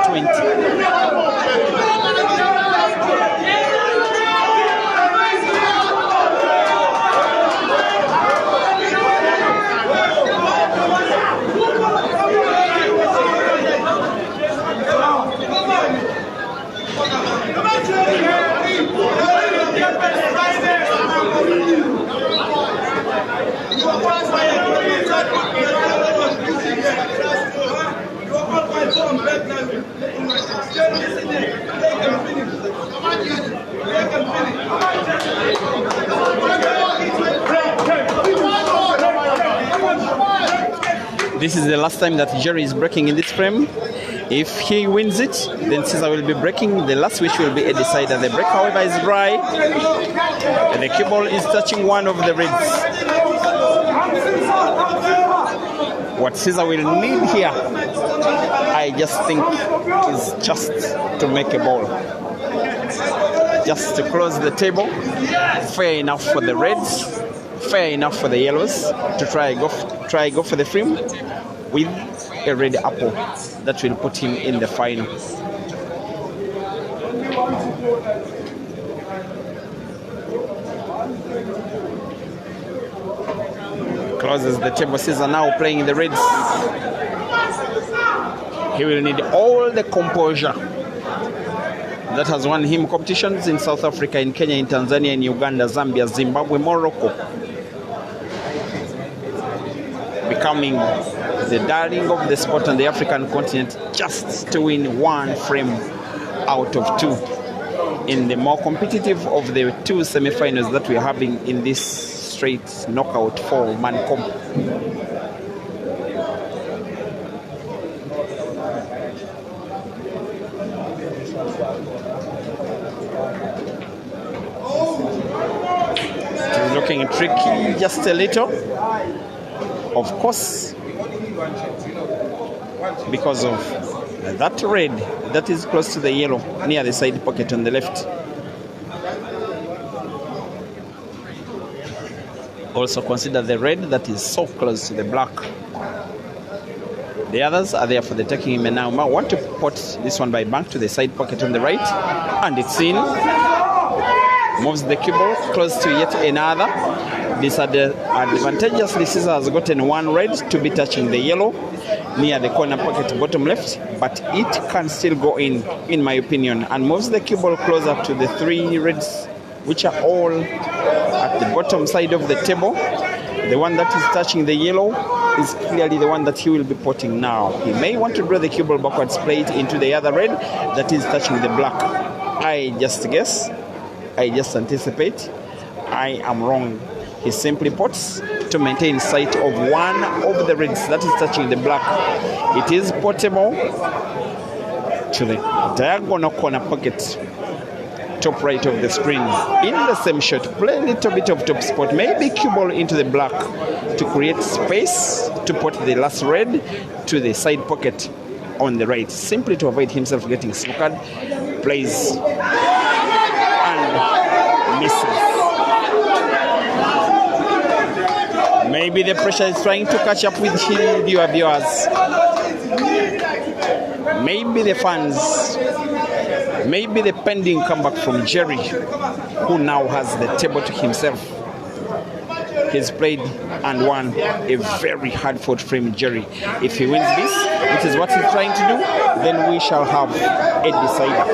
20. This is the last time that Jerry is breaking in this frame. If he wins it, then Caesar will be breaking. The last wish will be a decider. The break, however, is dry. And the cue ball is touching one of the reds. What Caesar will need here, I just think, is just to make a ball. Just to close the table. Fair enough for the reds. Fair enough for the yellows to try go for the frame with a red apple that will put him in the final. Closes the table. Caesar now playing the reds. He will need all the composure that has won him competitions in South Africa, in Kenya, in Tanzania, in Uganda, Zambia, Zimbabwe, Morocco. Becoming the darling of the sport on the African continent, just to win one frame out of two in the more competitive of the two semi-finals that we are having in this straight knockout 4-man comp. It is looking tricky just a little. Of course, because of that red that is close to the yellow near the side pocket on the left. Also consider the red that is so close to the black. The others are there for the taking. Him and now want to put this one by bank to the side pocket on the right, and it's in. Moves the cue ball close to yet another. Disadvantageously, Caesar has gotten one red to be touching the yellow near the corner pocket bottom left, but it can still go in my opinion, and moves the cue ball closer to the three reds, which are all at the bottom side of the table. The one that is touching the yellow is clearly the one that he will be potting now. He may want to draw the cue ball backwards, play it into the other red that is touching the black. I just guess. I just anticipate. I am wrong. He simply pots to maintain sight of one of the reds that is touching the black. It is portable to the diagonal corner pocket, top right of the screen. In the same shot, play a little bit of top spot, maybe cue ball into the black to create space to put the last red to the side pocket on the right, simply to avoid himself getting snookered. Plays and misses. Maybe the pressure is trying to catch up with your viewers. Maybe the fans. Maybe the pending comeback from Jerry, who now has the table to himself. He's played and won a very hard-fought frame, Jerry. If he wins this, which is what he's trying to do, then we shall have a decider.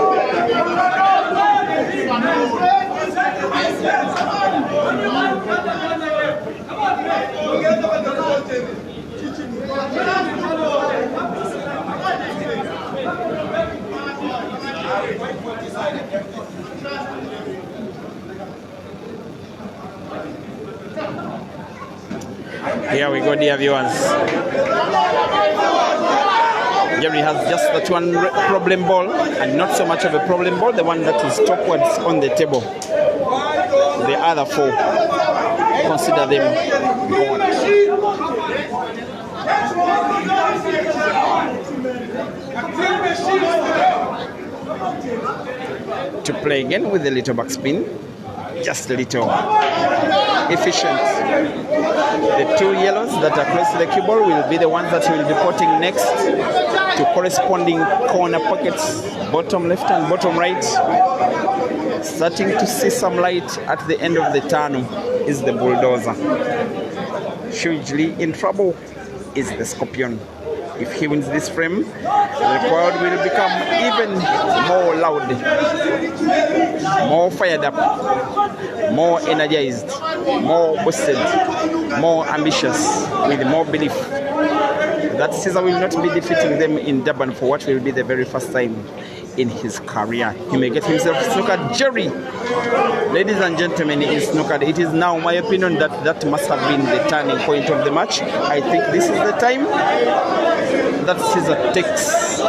Here we go, dear viewers. Jerry has just that one problem ball, and not so much of a problem ball, the one that is topwards on the table. The other four, consider them gone. To play again with a little backspin, just a little efficient. The two yellows that are close to the cue ball will be the ones that will be potting next to corresponding corner pockets, bottom left and bottom right. Starting to see some light at the end of the tunnel is the bulldozer. Hugely in trouble is the scorpion. If he wins this frame, the crowd will become even more loud, more fired up, more energized, more boosted, more ambitious, with more belief that Caesar will not be defeating them in Durban for what will be the very first time in his career. He may get himself snookered. Jerry, ladies and gentlemen, is snookered. It is now my opinion that that must have been the turning point of the match. I think this is the time that Caesar takes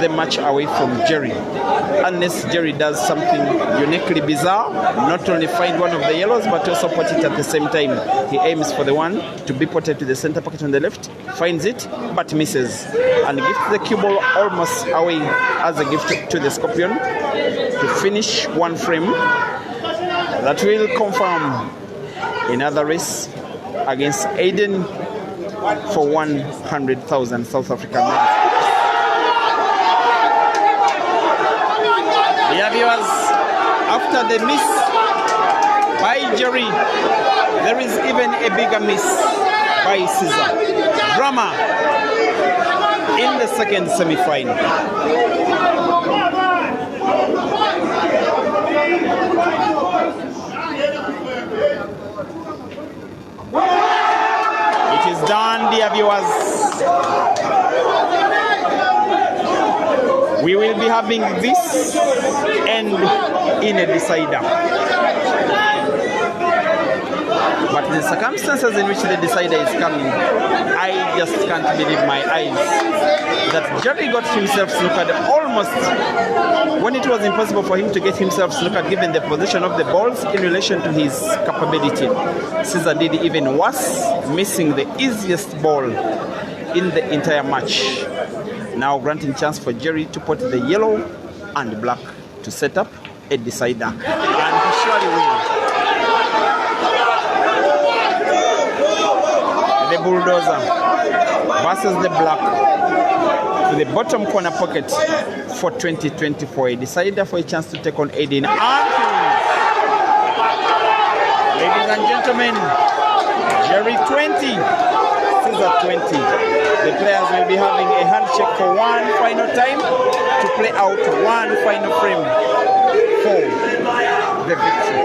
the match away from Jerry. Unless Jerry does something uniquely bizarre, not only find one of the yellows, but also put it at the same time. He aims for the one to be potted to the center pocket on the left, finds it, but misses, and gives the cue ball almost away as a gift to the Scorpion to finish one frame. That will confirm another race against ADEN for 100,000 South African rands. Dear viewers, after the miss by Jerry, there is even a bigger miss by Caesar. Drama in the second semi-final. It is done, dear viewers. We will be having this end in a decider. But the circumstances in which the decider is coming, I just can't believe my eyes. That Jerry got himself snookered almost when it was impossible for him to get himself snookered given the position of the balls in relation to his capability. Caesar did even worse, missing the easiest ball in the entire match. Now granting chance for Jerry to put the yellow and black to set up a decider. And he surely will. The bulldozer versus the black to the bottom corner pocket for 2024. A decider for a chance to take on ADEN. And ladies and gentlemen, Jerry 20, Caesar 20. The players will be having a handshake for one final time to play out one final frame for the victory.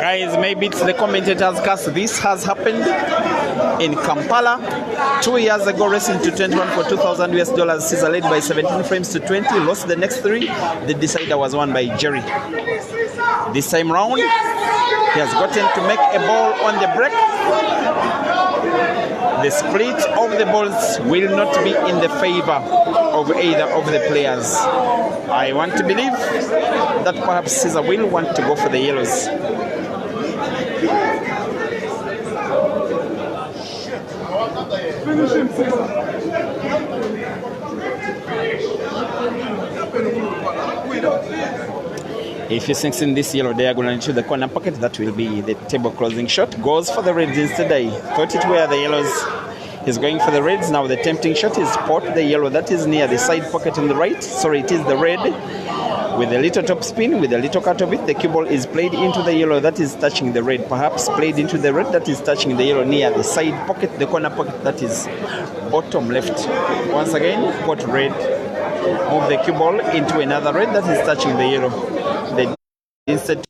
Guys, maybe it's the commentators cast. This has happened in Kampala 2 years ago, racing to 21 for $2,000 US. Caesar led by 17 frames to 20, lost the next three. The decider was won by Jerry. This time round, he has gotten to make a ball on the break. The split of the balls will not be in the favor of either of the players. I want to believe that perhaps Caesar will want to go for the yellows. If he sinks in this yellow diagonal into the corner pocket, that will be the table closing shot. Goes for the reds instead. I thought it were the yellows. He's going for the reds. Now the tempting shot is spot the yellow that is near the side pocket on the right. Sorry, it is the red with a little top spin, with a little cut of it. The cue ball is played into the yellow that is touching the red. Perhaps played into the red that is touching the yellow near the side pocket, the corner pocket that is bottom left. Once again, put red. Move the cue ball into another red that is touching the yellow. Instead